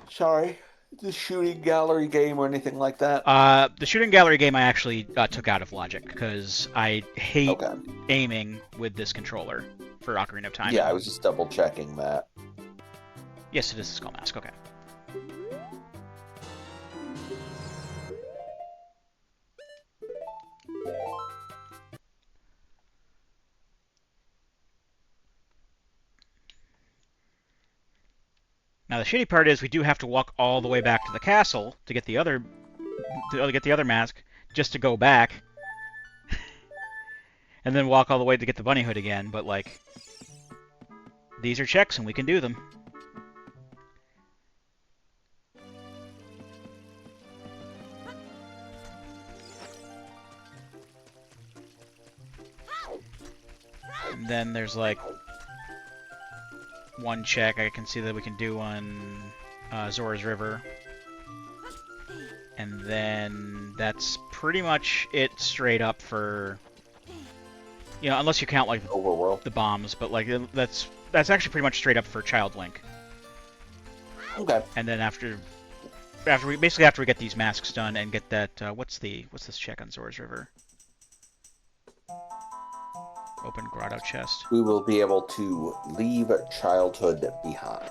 sorry, the shooting gallery game or anything like that. The shooting gallery game I actually took out of logic because I hate aiming with this controller for Ocarina of Time. Yeah, I was just double checking that. Yes, it is the Skull Mask. Okay. Now the shitty part is we do have to walk all the way back to the castle to get the other mask, just to go back, and then walk all the way to get the Bunny Hood again. But like, these are checks and we can do them. And then there's like one check I can see that we can do on Zora's River. And then that's pretty much it straight up for, you know, unless you count like Overworld, the bombs, but like that's actually pretty much straight up for Child Link. Okay. And then after we get these masks done and get that what's this check on Zora's River? Open grotto chest. We will be able to leave childhood behind.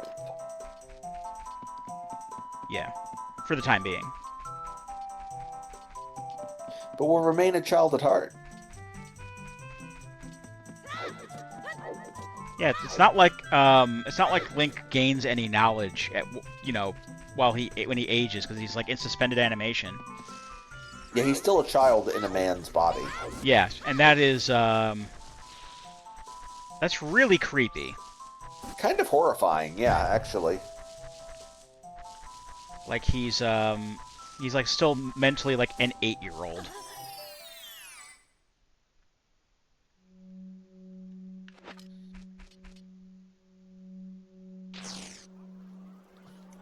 Yeah, for the time being. But we'll remain a child at heart. Yeah, it's not like Link gains any knowledge at, you know, when he ages, because he's like in suspended animation. Yeah, he's still a child in a man's body. Yeah, and that is that's really creepy. Kind of horrifying, yeah, actually. Like he's like still mentally like an 8-year-old.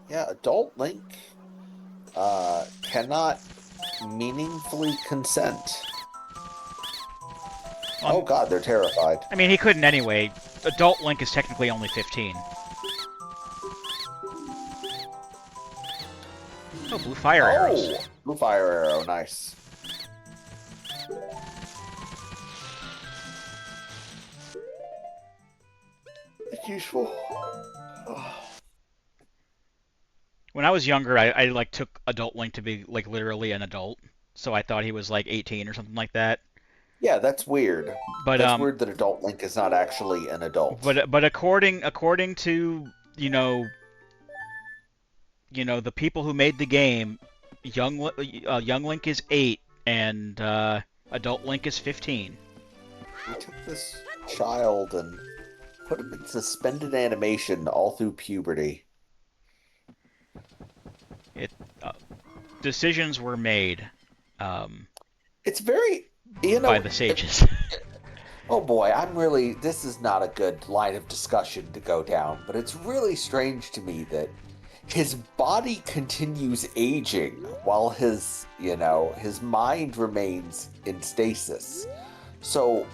Yeah, adult Link cannot meaningfully consent. Oh god, they're terrified. I mean, he couldn't anyway. Adult Link is technically only 15. Oh, blue fire arrows. Blue fire arrow, nice. It's useful. When I was younger, I like took Adult Link to be like literally an adult, so I thought he was like 18 or something like that. Yeah, that's weird. But that's weird that Adult Link is not actually an adult. But according to you know the people who made the game, young Link is 8 and Adult Link is 15. We took this child and put him in suspended animation all through puberty. Decisions were made. It's very, by the sages. Oh boy, this is not a good line of discussion to go down, but it's really strange to me that his body continues aging while his mind remains in stasis. So,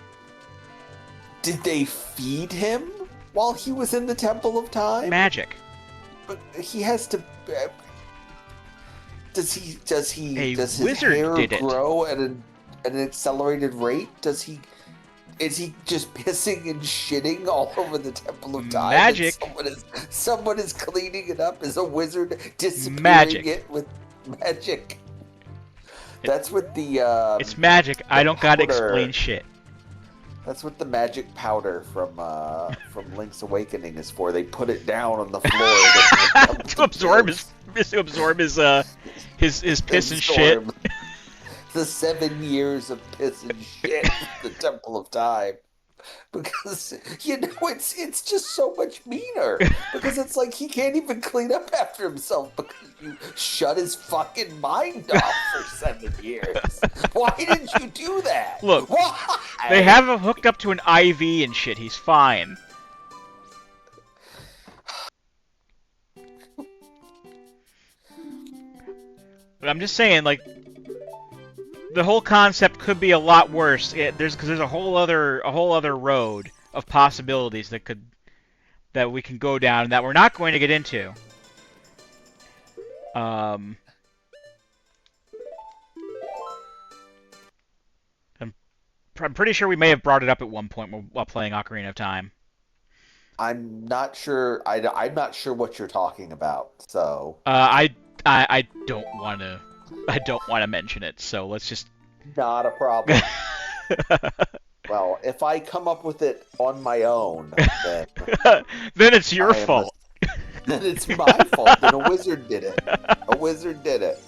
did they feed him while he was in the Temple of Time? Magic. But he has to... A does his wizard hair did it. grow at an accelerated rate? Is he just pissing and shitting all over the Temple of Time, and Magic. someone is cleaning it up? Is a wizard disappearing Magic. it with magic? It, That's what it's magic. I the don't gotta powder. explain shit. That's what the magic powder from Link's Awakening is for. They put it down on the floor To absorb his piss and shit. absorb the 7 years of piss and shit from the Temple of Time. Because it's just so much meaner. Because it's like he can't even clean up after himself because you shut his fucking mind off for 7 years. Why didn't you do that? Look, why? They have him hooked up to an IV and shit. He's fine. But I'm just saying, like, the whole concept could be a lot worse. There's a whole other road of possibilities that we can go down that we're not going to get into. I'm pretty sure we may have brought it up at one point while playing Ocarina of Time. I'm not sure. I'm not sure what you're talking about. So I don't want to. I don't want to mention it, so let's just... not a problem. Well, if I come up with it on my own, then then it's your fault. Then it's my fault. Then a wizard did it. A wizard did it.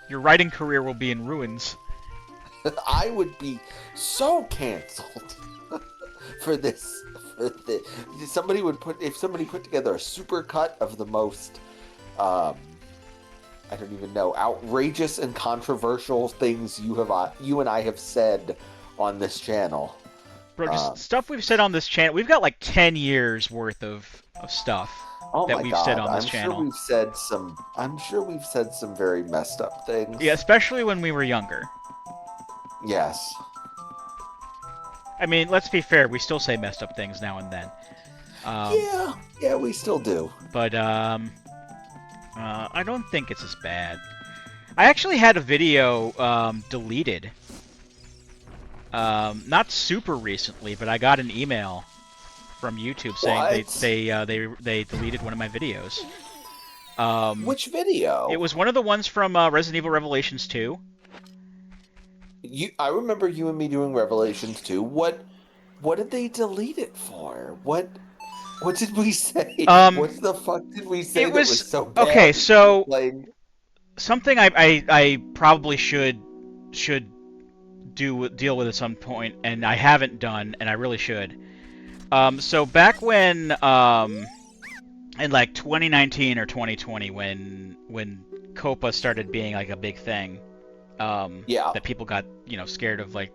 Your writing career will be in ruins. I would be so canceled for this. If somebody put together a supercut of the most, I don't even know, outrageous and controversial things you and I have said on this channel. Bro, just stuff we've said on this channel. We've got like 10 years worth of stuff that we've said on this channel. I'm sure we've said some very messed up things. Yeah, especially when we were younger. Yes. I mean, let's be fair, we still say messed up things now and then. Yeah, we still do. But, I don't think it's as bad. I actually had a video, deleted. Not super recently, but I got an email from YouTube saying they deleted one of my videos. Which video? It was one of the ones from, Resident Evil Revelations 2. I remember you and me doing Revelations 2. What did they delete it for? What did we say? What the fuck did we say that was so bad? Okay, so something I probably should deal with at some point, and I haven't done, and I really should. So back when in like 2019 or 2020, when Copa started being like a big thing. That people got, scared of, like,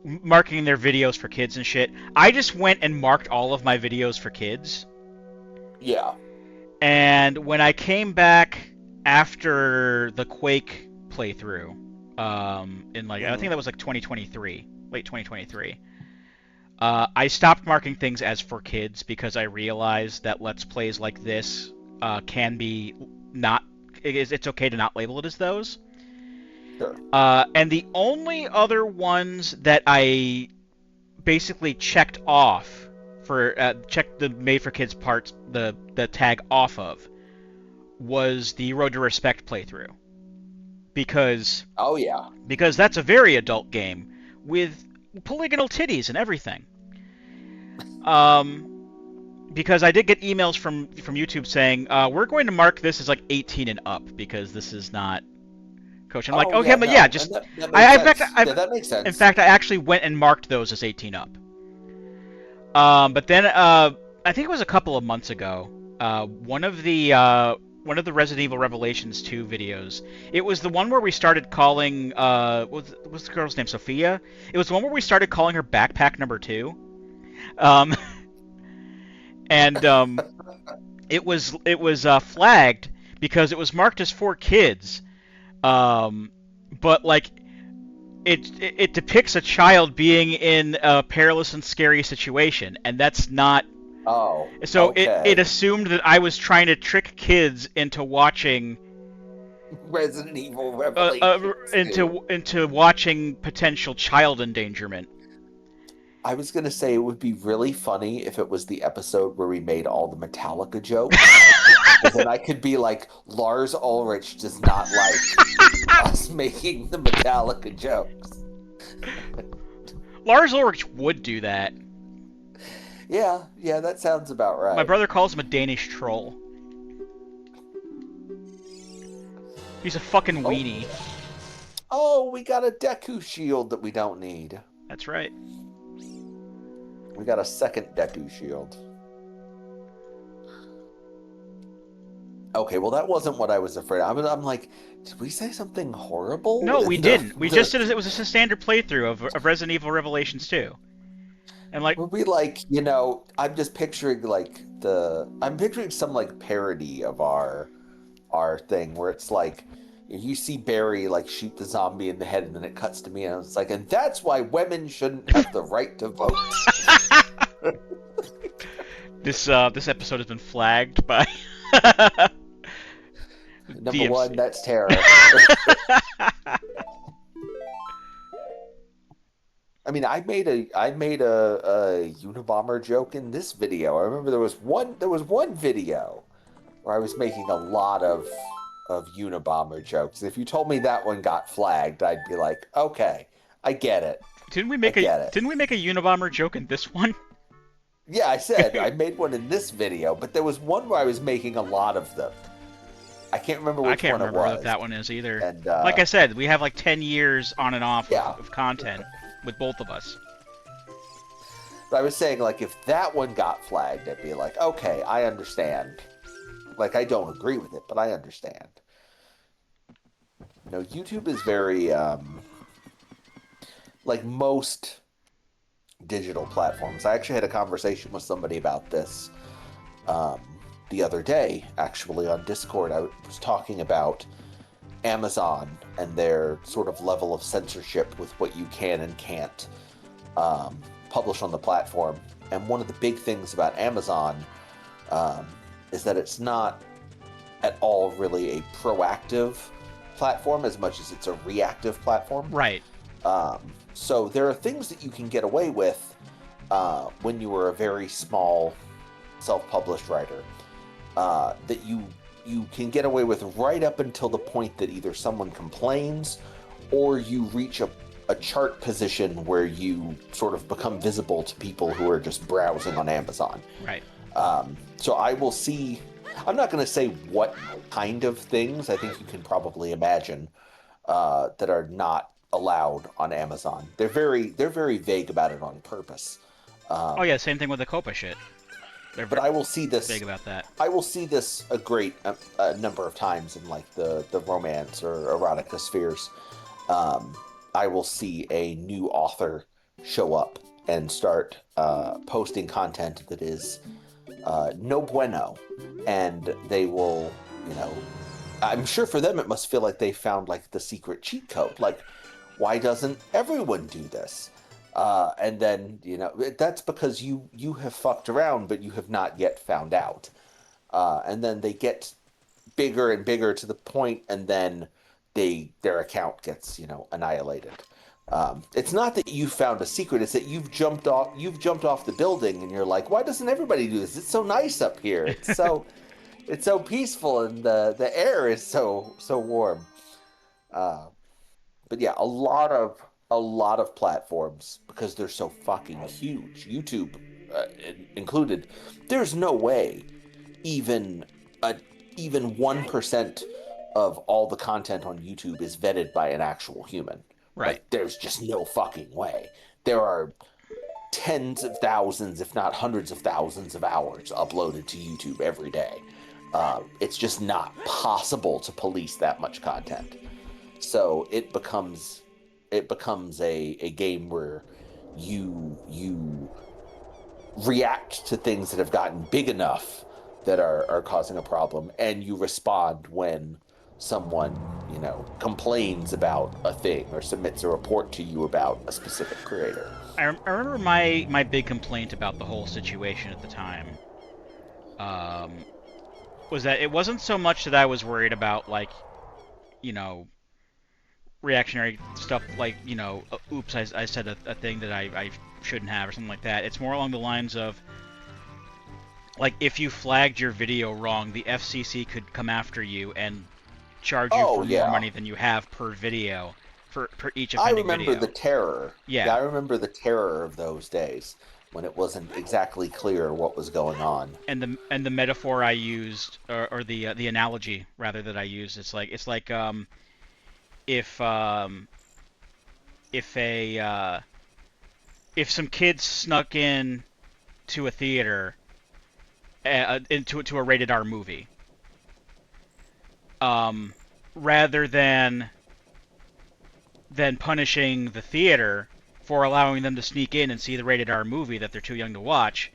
marking their videos for kids and shit. I just went and marked all of my videos for kids. Yeah. And when I came back after the Quake playthrough, in, like, I think that was, like, 2023, late 2023, I stopped marking things as for kids because I realized that Let's Plays like this can be it's okay to not label it as those. Sure. And the only other ones that I basically checked off checked the made for kids parts, the tag off of, was the Road to Respect playthrough. Because that's a very adult game with polygonal titties and everything. Because I did get emails from YouTube saying we're going to mark this as like 18 and up because this is not. Coach. I'm like, okay, but yeah, just that makes sense. In fact, I actually went and marked those as 18 up. But then I think it was a couple of months ago. One of the Resident Evil Revelations 2 videos. It was the one where we started calling what's the girl's name? Sophia. It was the one where we started calling her Backpack Number 2. And it was flagged because it was marked as for kids. But like, it depicts a child being in a perilous and scary situation, and that's not Oh, So it okay. assumed that I was trying to trick kids into watching Resident Evil Revelations 2. into watching potential child endangerment. I was gonna say it would be really funny if it was the episode where we made all the Metallica jokes, because then I could be like, Lars Ulrich does not like us making the Metallica jokes. Lars Ulrich would do that. Yeah, yeah, that sounds about My right. brother calls him a Danish troll. He's a fucking Oh, weenie. oh, we got a Deku shield that we don't need. That's right. We got a second Deku shield. Okay, well, that wasn't what I was afraid of. I'm like, did we say something horrible No, we in the didn't. We just the did it was a standard playthrough of Resident Evil Revelations 2. And like, Were we like, I'm just picturing like I'm picturing some like parody of our thing where it's like you see Barry like shoot the zombie in the head and then it cuts to me and it's like, and that's why women shouldn't have the right to vote. this episode has been flagged by Number one, DMC. that's Tara. I mean, I made a Unabomber joke in this video. I remember there was one video where I was making a lot of Unabomber jokes. If you told me that one got flagged, I'd be like, okay, I get it. I get it. Didn't we make a Unabomber joke in this one? Yeah, I said I made one in this video, but there was one where I was making a lot of them. I can't remember I which can't one it remember what was. that one is either. And Like I said, we have like 10 years on and off yeah, of content with both of us. but I was saying like if that one got flagged, I'd be like, okay, I understand. Like I don't agree with it, but I understand. YouTube is very like most digital platforms. I actually had a conversation with somebody about this um, the other day, actually on Discord. I was talking about Amazon and their sort of level of censorship with what you can and can't publish on the platform. And one of the big things about Amazon um, is that it's not at all really a proactive platform as much as it's a reactive platform. Right. Um, so there are things that you can get away with when you are a very small self-published writer that you can get away with right up until the point that either someone complains or you reach a chart position where you sort of become visible to people who are just browsing on Amazon. Right. So I will see. I'm not going to say what kind of things. I think you can probably imagine that are not allowed on Amazon. They're very vague about it on purpose. Oh yeah, same thing with the Copa shit. They're But I will see this. big about that. I will see this a number of times in like the romance or erotica spheres. I will see a new author show up and start posting content that is no bueno, and they will, I'm sure for them it must feel like they found like the secret cheat code. Like, why doesn't everyone do this? And then that's because you have fucked around, but you have not yet found out. And then they get bigger and bigger to the point, and then their account gets annihilated. It's not that you found a secret; it's that you've jumped off the building, and you're like, why doesn't everybody do this? It's so nice up here. It's so peaceful, and the air is so warm. But yeah, a lot of platforms, because they're so fucking huge, YouTube included. There's no way even even 1% of all the content on YouTube is vetted by an actual human. Right. Like, there's just no fucking way. There are tens of thousands, if not hundreds of thousands of hours uploaded to YouTube every day. It's just not possible to police that much content. So it becomes a game where you react to things that have gotten big enough that are causing a problem, and you respond when someone, complains about a thing or submits a report to you about a specific creator. I remember my big complaint about the whole situation at the time um, was that it wasn't so much that I was worried about, like, you know, reactionary stuff like, oops, I said a thing that I shouldn't have or something like that. It's more along the lines of, like, if you flagged your video wrong, the FCC could come after you and charge you Oh, for more yeah. money than you have per video, per each I offending remember the video. terror. Yeah, Yeah, I remember the terror of those days when it wasn't exactly clear what was going on. and the metaphor I used, or the analogy rather that I used, it's like if if a if some kids snuck in to a theater, into a rated R movie, um, rather than punishing the theater for allowing them to sneak in and see the rated R movie that they're too young to watch,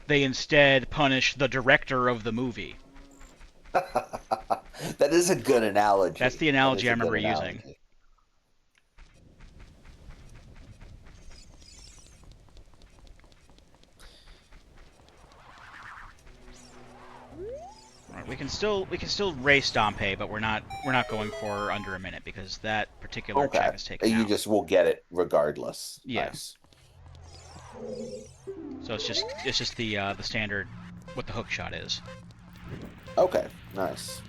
they instead punish the director of the movie. That is a good That's analogy. the That analogy is I a good remember using. analogy. Right, we can still race Dompe, but we're not going for under a minute because that particular Okay. check is taken You out. just will get it regardless. Yeah. Nice. So it's just the standard what the hook shot is. Okay. Nice.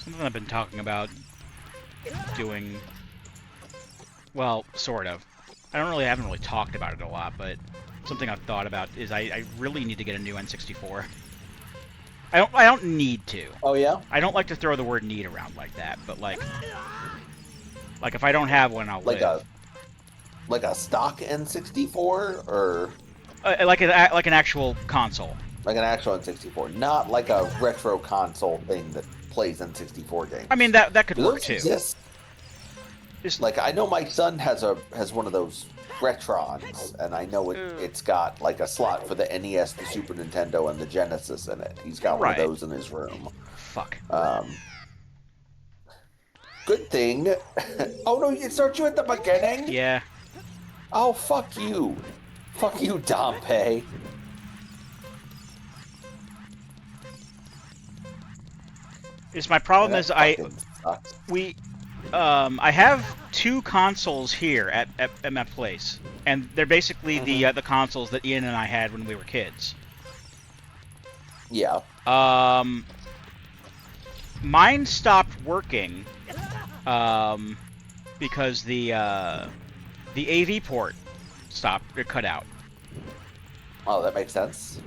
Something I've been talking about doing, well, sort of. I haven't really talked about it a lot, but something I've thought about is I really need to get a new N64. I don't need to. Oh yeah? I don't like to throw the word need around like that, but like if I don't have one, I'll Like a live. like a stock N64 or Like an actual console. like an actual N64, not like a retro console thing that plays N64 I mean games. that could Do work those too. exist? Just Like I know my son has one of those Retrons, and I know it's got like a slot for the NES, the Super Nintendo, and the Genesis in it. He's got one of right. those in his room. Fuck. Um, Good thing. Oh no, it starts you at the beginning? Yeah. Oh, fuck you. Fuck you, Dompe. Is my problem That is fucking sucks. I have two consoles here at my place, and they're basically Hmm. the consoles that Ian and I had when we were kids. Yeah. Um, Mine stopped working um, because the AV port stopped or cut out. Oh, that makes sense.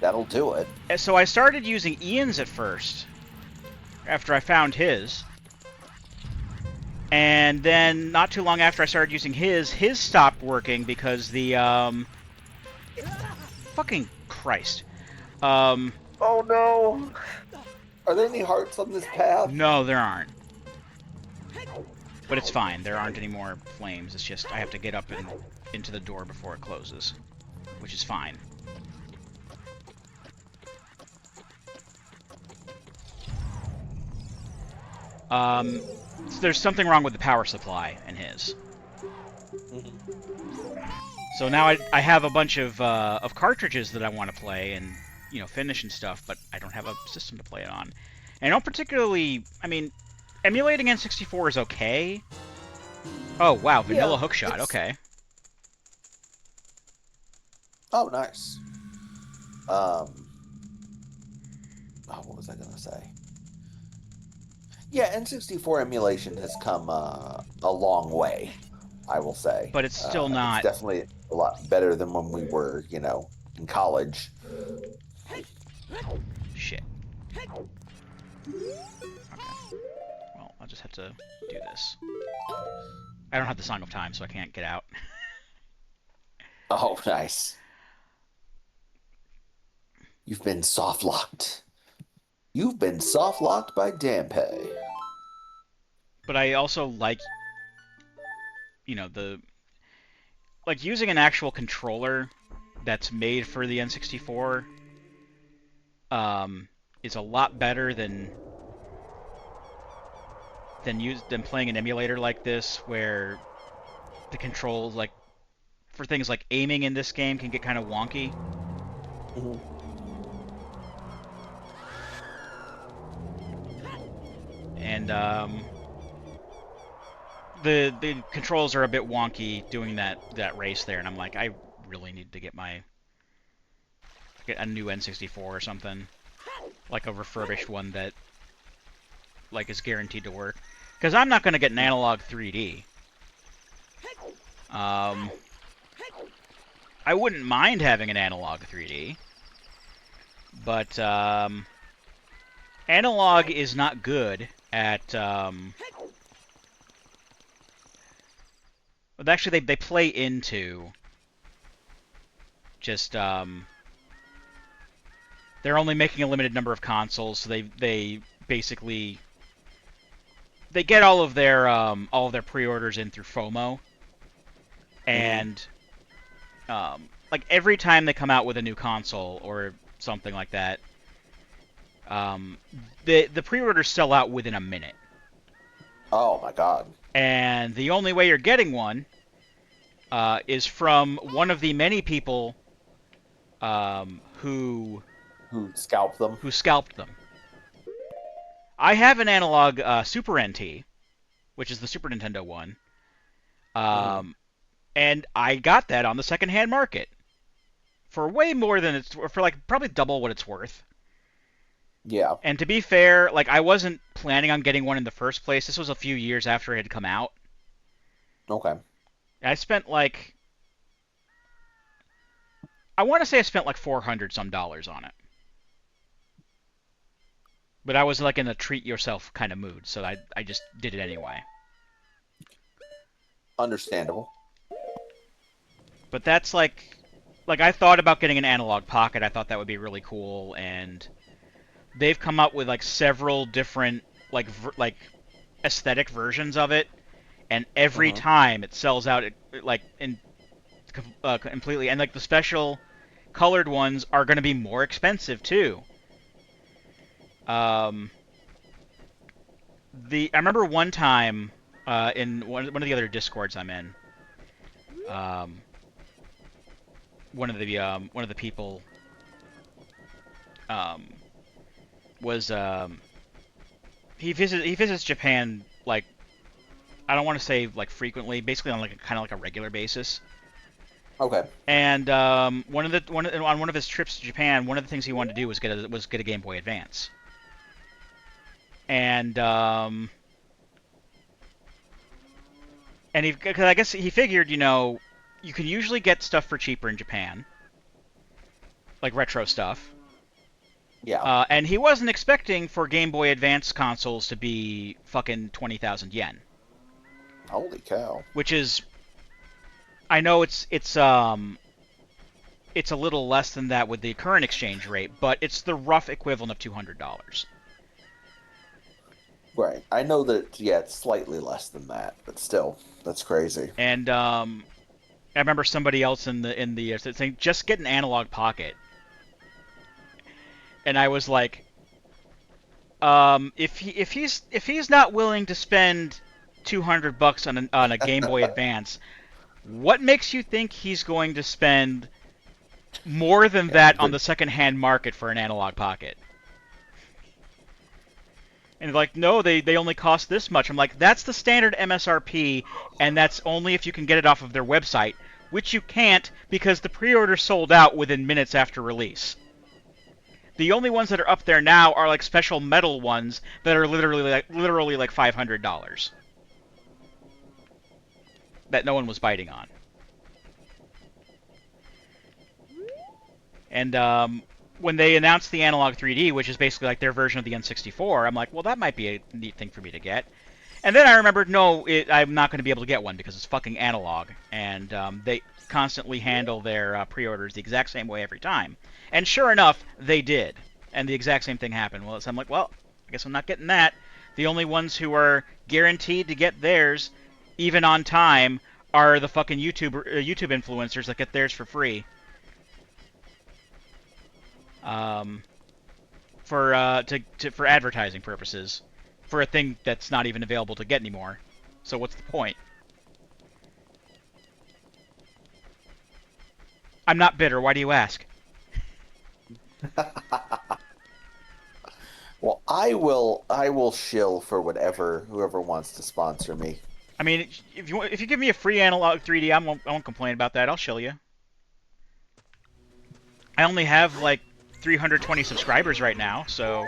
That'll do it. And so I started using Ian's at first after I found his. And then not too long after I started using his stopped working because the fucking Christ. Um Oh no. Are there any hearts on this path? no, there aren't. But it's fine. There aren't any more flames. It's just I have to get up and into the door before it closes, which is fine. Um so there's something wrong with the power supply in his. Mhm. So now I have a bunch of cartridges that I want to play and finish and stuff, but I don't have a system to play it on. And I don't particularly. I mean, emulating N64 is okay. Oh wow, vanilla Yeah, hookshot. it's. Okay. Oh, nice. Um. Oh, what was I gonna say? Yeah, N64 emulation has come a long way, I will say. But it's still It's not. definitely a lot better than when we were, in college. Shit. Okay. Well, I'll just have to do this. I don't have the Song of Time, so I can't get out. Oh, nice. You've been soft locked. You've been soft locked by Dampe. but I also like, the like using an actual controller that's made for the N64 is a lot better than playing an emulator like this, where the controls, like for things like aiming in this game, can get kind of wonky. Mhm. And the controls are a bit wonky doing that race there, and I'm like, I really need to get a new N64 or something, like a refurbished one that like is guaranteed to work, because I'm not going to get an analog 3D. Um, I wouldn't mind having an analog 3D, but analog is not good at. Well, actually, they play into just they're only making a limited number of consoles, so they basically they get all of their pre-orders in through FOMO, and like every time they come out with a new console or something like that, the pre-orders sell out within a minute. Oh my God. And the only way you're getting one is from one of the many people who Who scalped them? scalped them. I have an analog Super NT, which is the Super Nintendo one, Mhm. and I got that on the secondhand market for way more than for like probably double what it's worth. Yeah. And to be fair, like I wasn't planning on getting one in the first place. This was a few years after it had come out. Okay. I spent like I want to say I spent like $400 on it. But I was like in a treat yourself kind of mood, so I just did it anyway. Understandable. But that's like I thought about getting an analog pocket. I thought that would be really cool, and they've come up with like several different like aesthetic versions of it, and every Hmm. time it sells out like in completely, and like the special colored ones are going to be more expensive too. Um, I remember one time in one of the other discords I'm in, um, one of the people um, was he visits Japan like I don't want to say like frequently, basically on like kind of like a regular basis. Okay. And on one of his trips to Japan, one of the things he wanted to do was get a Game Boy Advance. And because I guess he figured, you can usually get stuff for cheaper in Japan, like retro stuff. Yeah. And he wasn't expecting for Game Boy Advance consoles to be fucking 20,000 yen, Holy cow. which is, I know it's a little less than that with the current exchange rate, but it's the rough equivalent of $200. Right. I know that, yeah, it's slightly less than that, but still, that's crazy. And I remember somebody else in the saying just get an analog pocket, and I was like, if he's not willing to spend $200 on a Game Boy Advance, what makes you think he's going to spend more than Yeah, that on the secondhand market for an analog pocket? And they're like, no, they only cost this much. I'm like, that's the standard MSRP, and that's only if you can get it off of their website, which you can't because the pre-order sold out within minutes after release. The only ones that are up there now are like special metal ones that are literally like $500 that no one was biting on. And when they announced the Analog 3D, which is basically like their version of the N64, I'm like, well, that might be a neat thing for me to get. And then I remembered, no, I'm not going to be able to get one because it's fucking analog, and they constantly handle their pre-orders the exact same way every time. And sure enough, they did, and the exact same thing happened. Well, so I'm like, well, I guess I'm not getting that. The only ones who are guaranteed to get theirs, even on time, are the fucking YouTube influencers that get theirs for free. Um, for advertising purposes, for a thing that's not even available to get anymore. So what's the point? I'm not bitter. Why do you ask? Well, I will shill for whoever wants to sponsor me. I mean, if you give me a free analog 3D, I won't complain about that. I'll shill you. I only have like 320 subscribers right now, so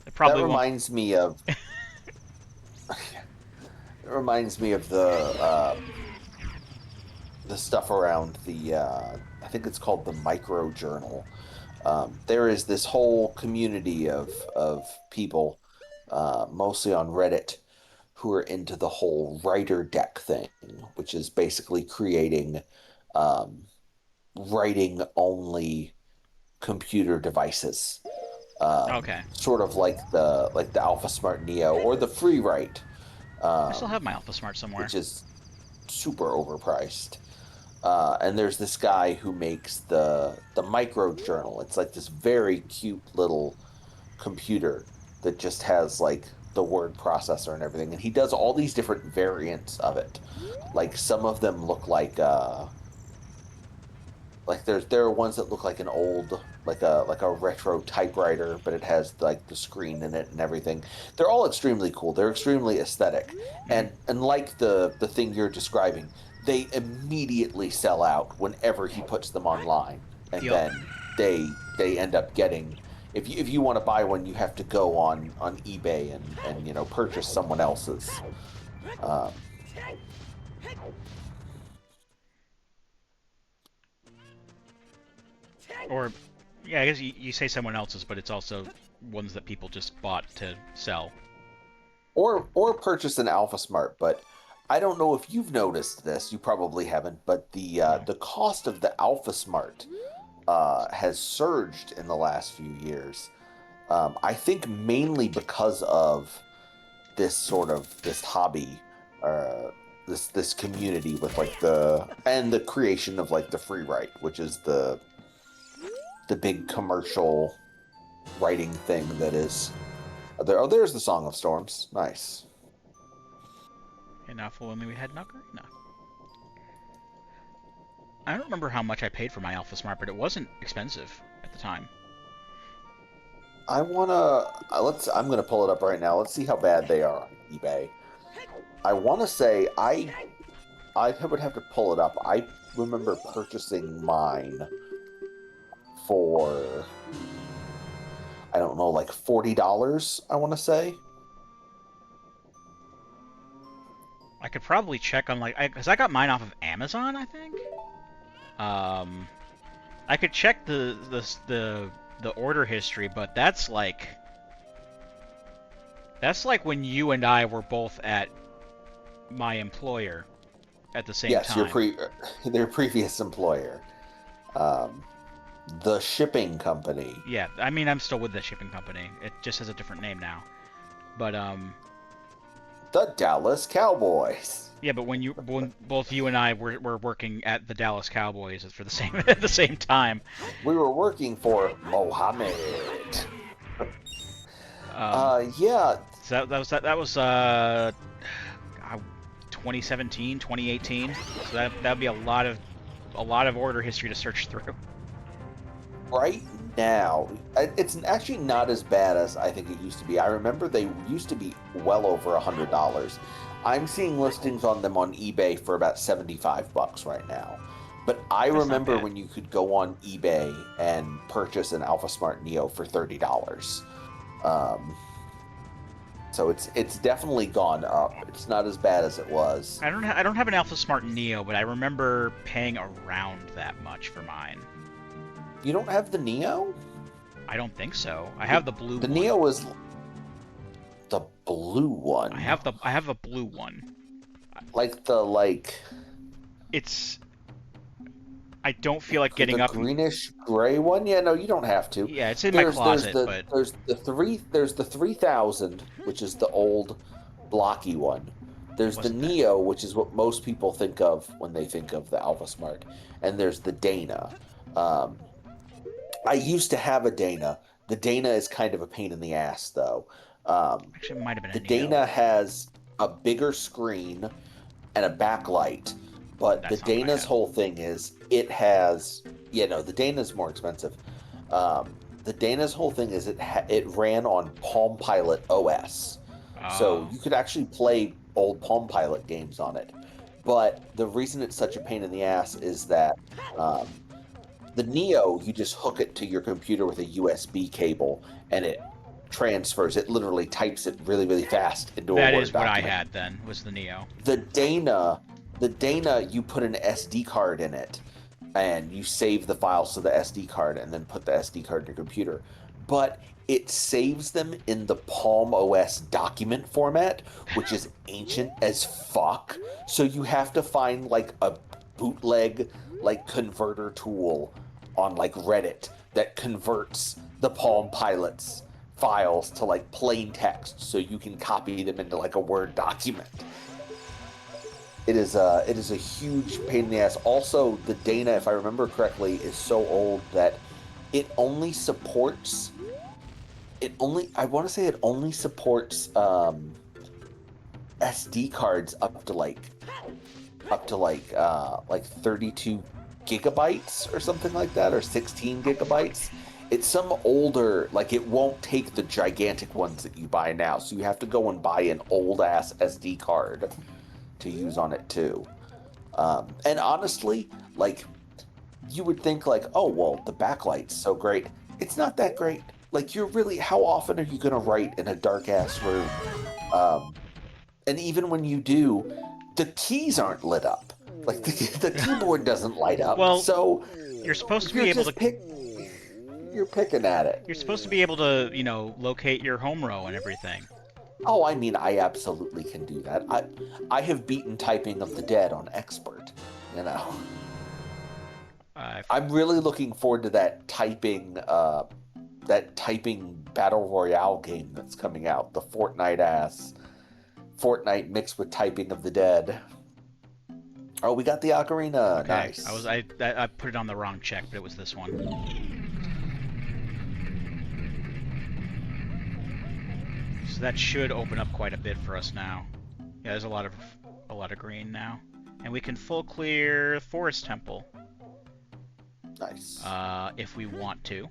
it That probably won't. reminds me of the stuff around I think it's called the micro journal. There is this whole community of people, mostly on Reddit, who are into the whole writer deck thing, which is basically creating um, writing only computer devices, Okay, sort of like the Alpha Smart Neo or the Free Write, I still um, have my Alpha Smart somewhere. which is super overpriced. And there's this guy who makes the micro journal. It's like this very cute little computer that just has like the word processor and everything, and he does all these different variants of it. Like some of them look like there are ones that look like an old like a retro typewriter, but it has like the screen in it and everything. They're all extremely cool. They're extremely aesthetic, Mm. and like the thing you're describing, they immediately sell out whenever he puts them online, and Yup. then they end up getting. If you want to buy one, you have to go on eBay and purchase someone else's. Um, Or, yeah, I guess you say someone else's, but it's also ones that people just bought to sell. or purchase an Alpha Smart. But I don't know if you've noticed this. You probably haven't. But No. the cost of the Alpha Smart has surged in the last few years. I think mainly because of this hobby, uh, this community with like the creation of like the free write, which is the big commercial writing thing that is there. Oh, there's the Song of Storms. Nice. And now for when we had an Ocarina. I don't remember how much I paid for my Alpha Smart, but it wasn't expensive at the time. I wanna let's. I'm gonna pull it up right now. Let's see how bad they are on eBay. I want to say I would have to pull it up. I remember purchasing mine for I don't know, like $40. I want to say. I could probably check on like, because I got mine off of Amazon, I think. Um, I could check the order history, but that's like when you and I were both at my employer at the same Yes, time. their previous employer, um, the shipping company. Yeah, I mean I'm still with the shipping company. It just has a different name now. But The Dallas Cowboys. yeah, but when both you and I were working at the Dallas Cowboys for the same at the same time. We were working for Mohammed. Um, Yeah, so that was 2017, 2018. So that'd be a lot of order history to search through. right now, it's actually not as bad as I think it used to be. I remember they used to be well over $100. I'm seeing listings on them on eBay for about $75 right now. But I That's not remember bad. when you could go on eBay and purchase an Alpha Smart Neo for $30. Um, so it's definitely gone up. It's not as bad as it was. I don't have an Alpha Smart Neo, but I remember paying around that much for mine. You don't have the Neo? I don't think so. I The, have the blue the one. Neo is the blue one. I have a blue one. Like the like It's I don't feel like getting The up. greenish gray one? Yeah, no, you don't have to. Yeah, it's in my closet, but There's the 3000, which is the old blocky one. There's the wasn't that? Neo, which is what most people think of when they think of the Alpha Smart, and there's the Dana. Um, I used to have a Dana. The Dana is kind of a pain in the ass, though. Um, Actually, it might have been a the Neo. Dana has a bigger screen and a backlight, but the That's not what I Dana's had. whole thing is it has, the Dana's more expensive. The Dana's whole thing is it ran on Palm Pilot OS, so Oh, you could actually play old Palm Pilot games on it. But the reason it's such a pain in the ass is that um, the Neo, you just hook it to your computer with a USB cable, and it transfers. It literally types it really, really fast into a that Word is what I document. had then. Was the Neo? The Dana, you put an SD card in it, and you save the files to the SD card, and then put the SD card in your computer. But it saves them in the Palm OS document format, which is ancient as fuck. So you have to find like a bootleg like converter tool on like Reddit that converts the Palm Pilots files to like plain text so you can copy them into like a Word document. It is a huge pain in the ass. Also, the Dana, if I remember correctly, is so old that it only supports I want to say it only supports SD cards up to like 32 gigabytes or something like that, or 16 Oh fuck! gigabytes. It's some older, like it won't take the gigantic ones that you buy now, so you have to go and buy an old ass SD card to use on it too. And honestly, like you would think like, oh well, the backlight's so great. It's not that great. Like you're really, how often are you gonna write in a dark ass room? Um, and even when you do, the keys aren't lit up. Like the keyboard doesn't light up. Well, So you're supposed to you're be able to. just you're picking at it. You're supposed to be able to, locate your home row and everything. Oh, I mean, I absolutely can do that. I have beaten Typing of the Dead on expert. You know, Uh, I'm really looking forward to that typing battle royale game that's coming out. The Fortnite mixed with Typing of the Dead. Oh, we got the ocarina. okay, Nice. I put it on the wrong check, but it was this one. So that should open up quite a bit for us now. Yeah, there's a lot of green now, and we can full clear Forest Temple. Nice. If we want to.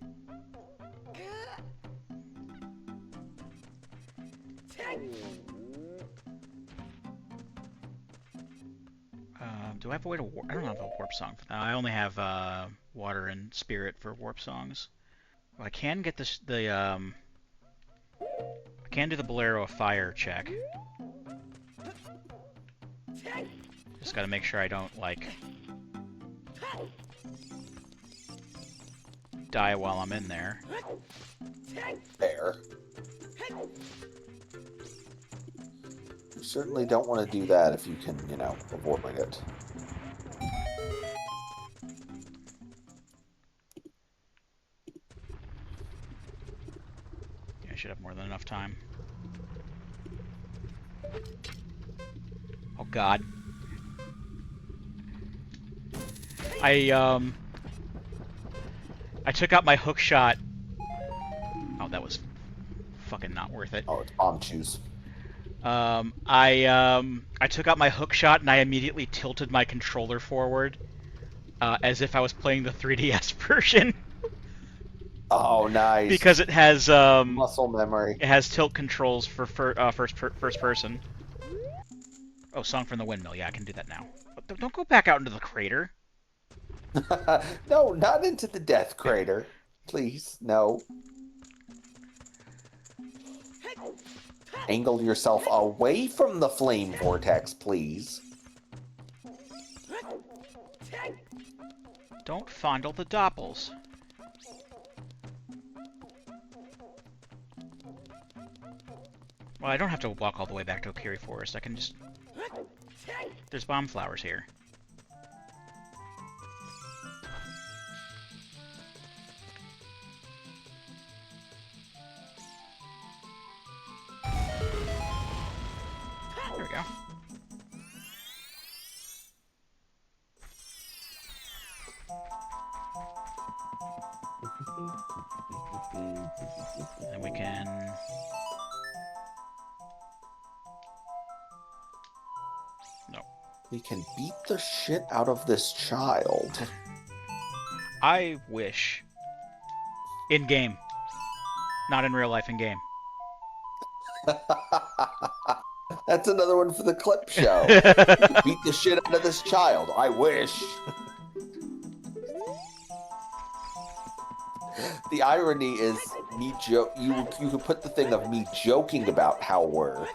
Do I have a way to warp? I don't have a warp song. I only have water and spirit for warp songs. Well, I can get I can do the Bolero of Fire check. Just gotta make sure I don't, like, die while I'm in there. There. You certainly don't want to do that if you can, avoid it. Yeah, I should have more than enough time. Oh god. I took out my hook shot. Oh, that was fucking not worth it. Oh, it's bomb shoes. I took out my hook shot and I immediately tilted my controller forward, as if I was playing the 3DS version. Oh, nice. Because it has muscle memory. It has tilt controls for first person. Oh, song from the windmill. Yeah, I can do that now. But don't go back out into the crater. No, not into the death crater. Please, no. Angle yourself away from the flame vortex, please. Don't fondle the doppels. Well, I don't have to walk all the way back to Okiri Forest. I can just... There's bomb flowers here. go. And we can... No. We can beat the shit out of this child. I wish. In-game. Not in real life, in-game. That's another one for the clip show. Beat the shit out of this child. I wish. The irony is me you could put the thing of me joking about how we're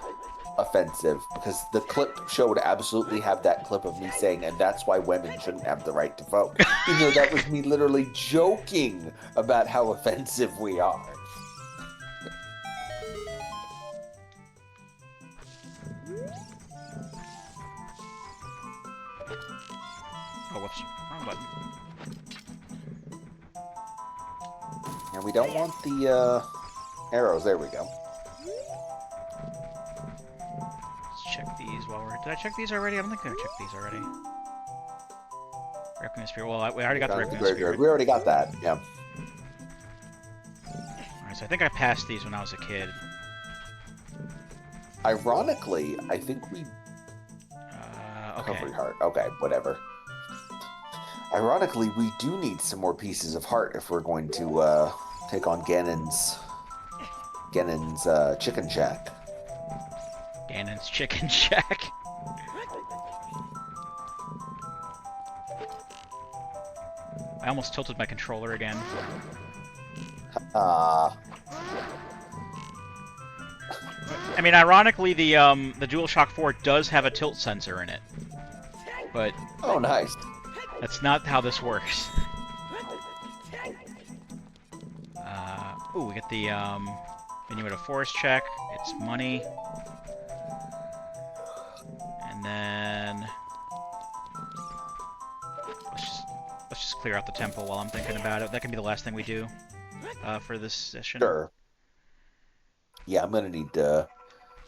offensive, because the clip show would absolutely have that clip of me saying, and that's why women shouldn't have the right to vote. Even though that was me literally joking about how offensive we are. Oh, whoops. Wrong button. And we don't want the arrows. There we go. Let's check these while we're... Did I check these already? I don't think I checked these already. Requiem Spirit. Well, we already got the Requiem Spirit. We already got that, yeah. Alright, so I think I passed these when I was a kid. Ironically, I think we... Okay. Recovery heart. Okay, whatever. Ironically, we do need some more pieces of heart if we're going to take on Ganon's chicken shack. Ganon's chicken shack. I almost tilted my controller again. Ah. I mean, ironically, the DualShock 4 does have a tilt sensor in it, but Oh, nice. that's not how this works. Ooh, we get the menu at a forest check. It's money, and then let's just clear out the temple while I'm thinking about it. That can be the last thing we do for this session. Sure. Yeah, I'm gonna need to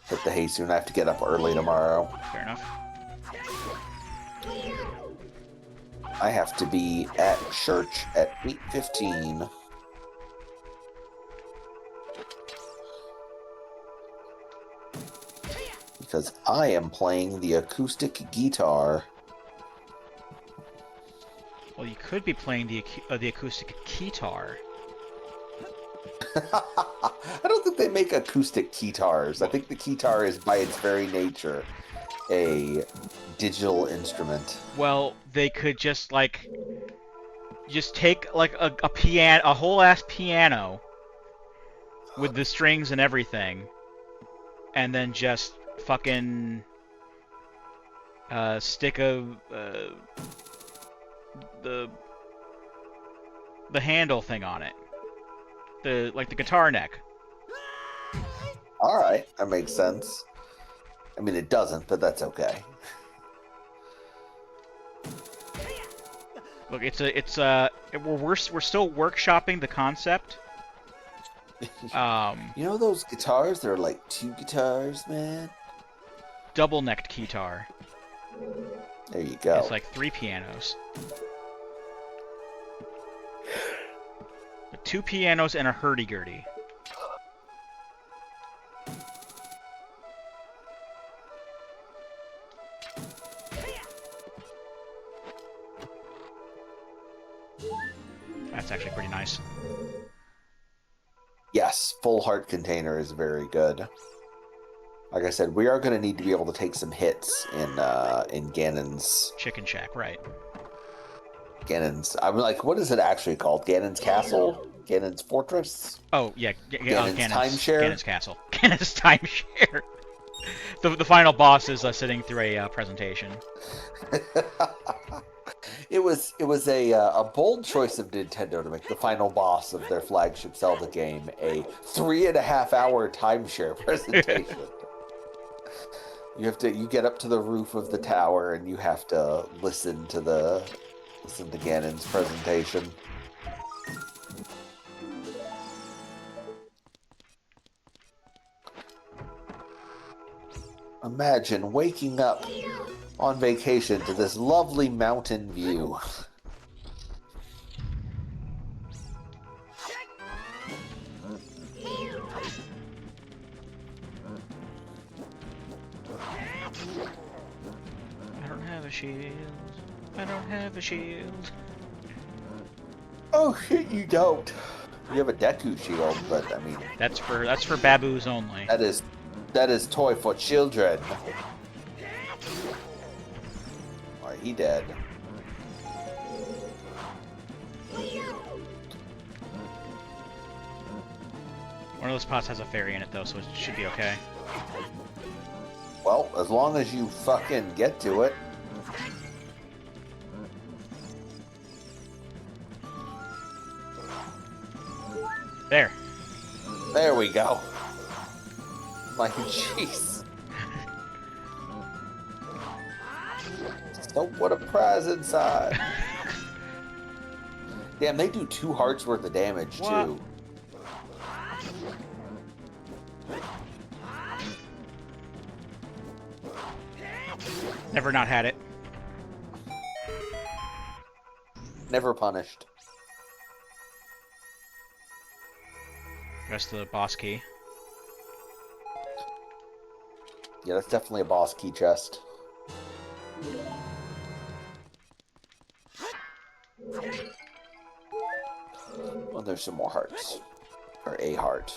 hit the hay soon. I have to get up early tomorrow. Fair enough. I have to be at church at 8:15. Because I am playing the acoustic guitar. Well, you could be playing the acoustic guitar. I don't think they make acoustic guitars. I think the guitar is, by its very nature, a digital instrument. Well, they could just take like a piano, a whole ass piano, with the strings and everything, and then just fucking stick the handle thing on it, like the guitar neck. All right, that makes sense. I mean, it doesn't, but that's okay. Look, we're still workshopping the concept. You know those guitars? They're like two guitars, man. Double-necked guitar. There you go. It's like 3 pianos. 2 pianos and a hurdy-gurdy. That's actually pretty nice. Yes, full heart container is very good. Like I said, we are going to need to be able to take some hits in Ganon's Chicken Shack, right? I'm like, what is it actually called? Ganon's Castle? Ganon's Fortress? Oh yeah, Ganon's Timeshare? Ganon's Castle. Ganon's Timeshare. The final boss is sitting through a presentation. It was a bold choice of Nintendo to make the final boss of their flagship Zelda game a 3.5-hour timeshare presentation. You get up to the roof of the tower and you have to listen to Ganon's presentation. Imagine waking up on vacation to this lovely mountain view. I don't have a shield. I don't have a shield. Oh shit, you don't. You have a Deku shield, but I mean That's for babus only. that is toy for children. Alright, he dead. One of those pots has a fairy in it though, so it should be okay. Well, as long as you fucking get to it. There. There we go. Like, jeez. So what a prize inside. Damn, they do 2 hearts worth of damage, What? too. Never not had it. Never punished. Rest of the boss key. Yeah, that's definitely a boss key chest. Well, there's some more hearts. Or a heart.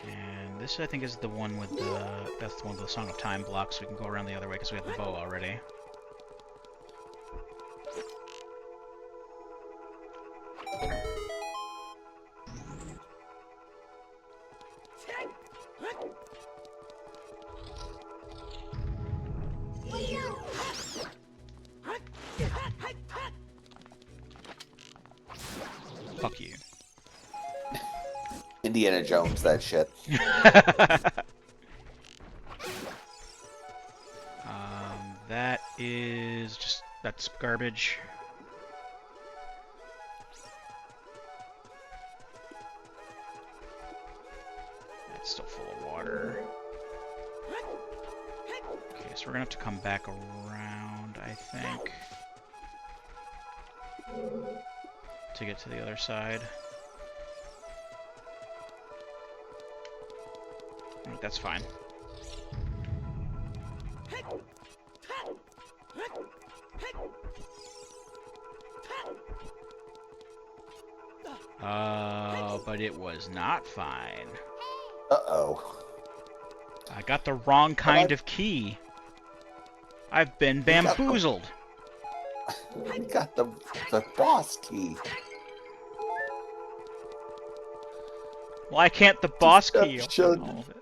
And this, I think, is the one with the... That's the one with the Song of Time blocks. We can go around the other way because we have the bow already. Fuck you. Indiana Jones, that shit. That is just... That's garbage. That's still full of water. Okay, so we're gonna have to come back around, I think, to get to the other side. That's fine. But it was not fine. Uh-oh. I got the wrong kind of key. I've been bamboozled. I got the boss key. Why can't the boss key Deception. open all of it?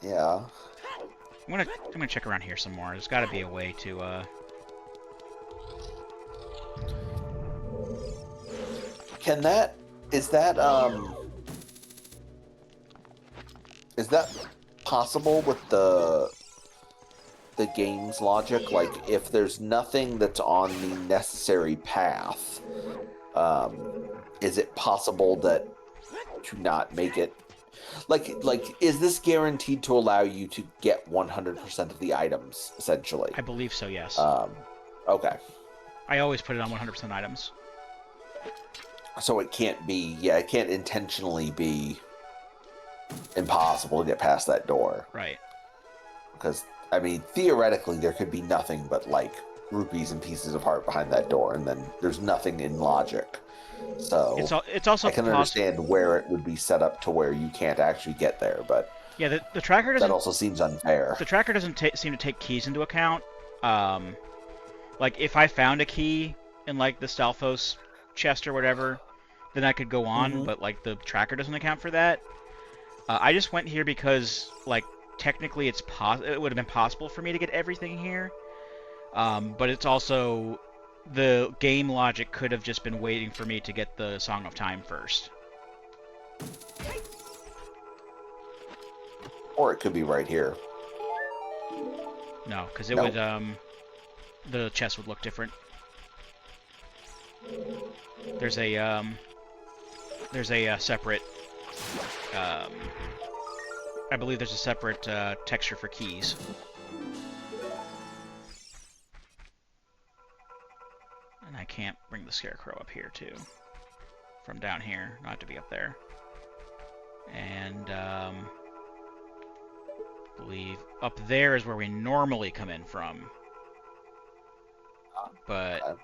Yeah. I'm gonna check around here some more. There's got to be a way to Can that... Is that possible with the game's logic? Like, if there's nothing that's on the necessary path, is it possible that to not make it... Like, is this guaranteed to allow you to get 100% of the items, essentially? I believe so, yes. Okay. I always put it on 100% items. So it can't be... Yeah, it can't intentionally be impossible to get past that door. Right. Because, I mean, theoretically, there could be nothing but, like, rupees and pieces of heart behind that door, and then there's nothing in logic. So it's also I can understand where it would be set up to where you can't actually get there, but yeah, the tracker doesn't. That also seems unfair. The tracker doesn't seem to take keys into account. Like if I found a key in like the Stalfos chest or whatever, then I could go on. But like the tracker doesn't account for that. I just went here because like technically it would have been possible for me to get everything here. But it's also the game logic could have just been waiting for me to get the Song of Time first. Or it could be right here. No, because it would No. the chest would look different. There's a separate um, I believe there's a separate texture for keys. And I can't bring the scarecrow up here too. From down here, not to be up there. And I believe up there is where we normally come in from. But Okay.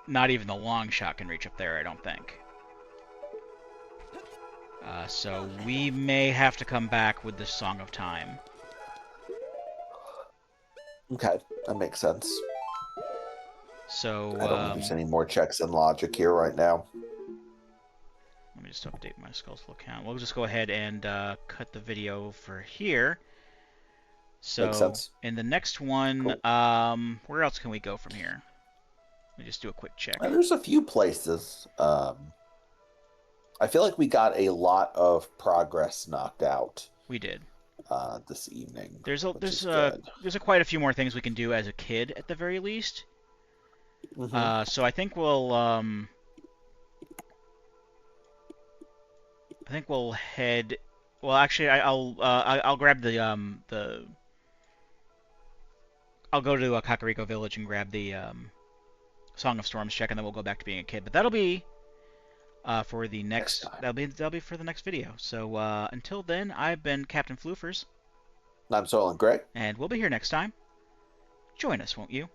not even the long shot can reach up there, I don't think. So we may have to come back with the Song of Time. Okay, that makes sense. So I don't think there's any more checks in logic here right now. let me just update my Skullskull account. We'll just go ahead and cut the video for here. Makes So sense. in the next one, Cool. where else can we go from here? Let me just do a quick check. There's a few places. I feel like we got a lot of progress knocked out We did. this evening, There's which is good. quite a few more things we can do as a kid at the very least. Mm-hmm. So I think we'll head. Well, actually, I'll grab the I'll go to Kakariko Village and grab the Song of Storms check, and then we'll go back to being a kid. But that'll be for the Next next. time. That'll be for the next video. So until then, I've been Captain Floofers, I'm Soylent Grey. and we'll be here next time. Join us, won't you?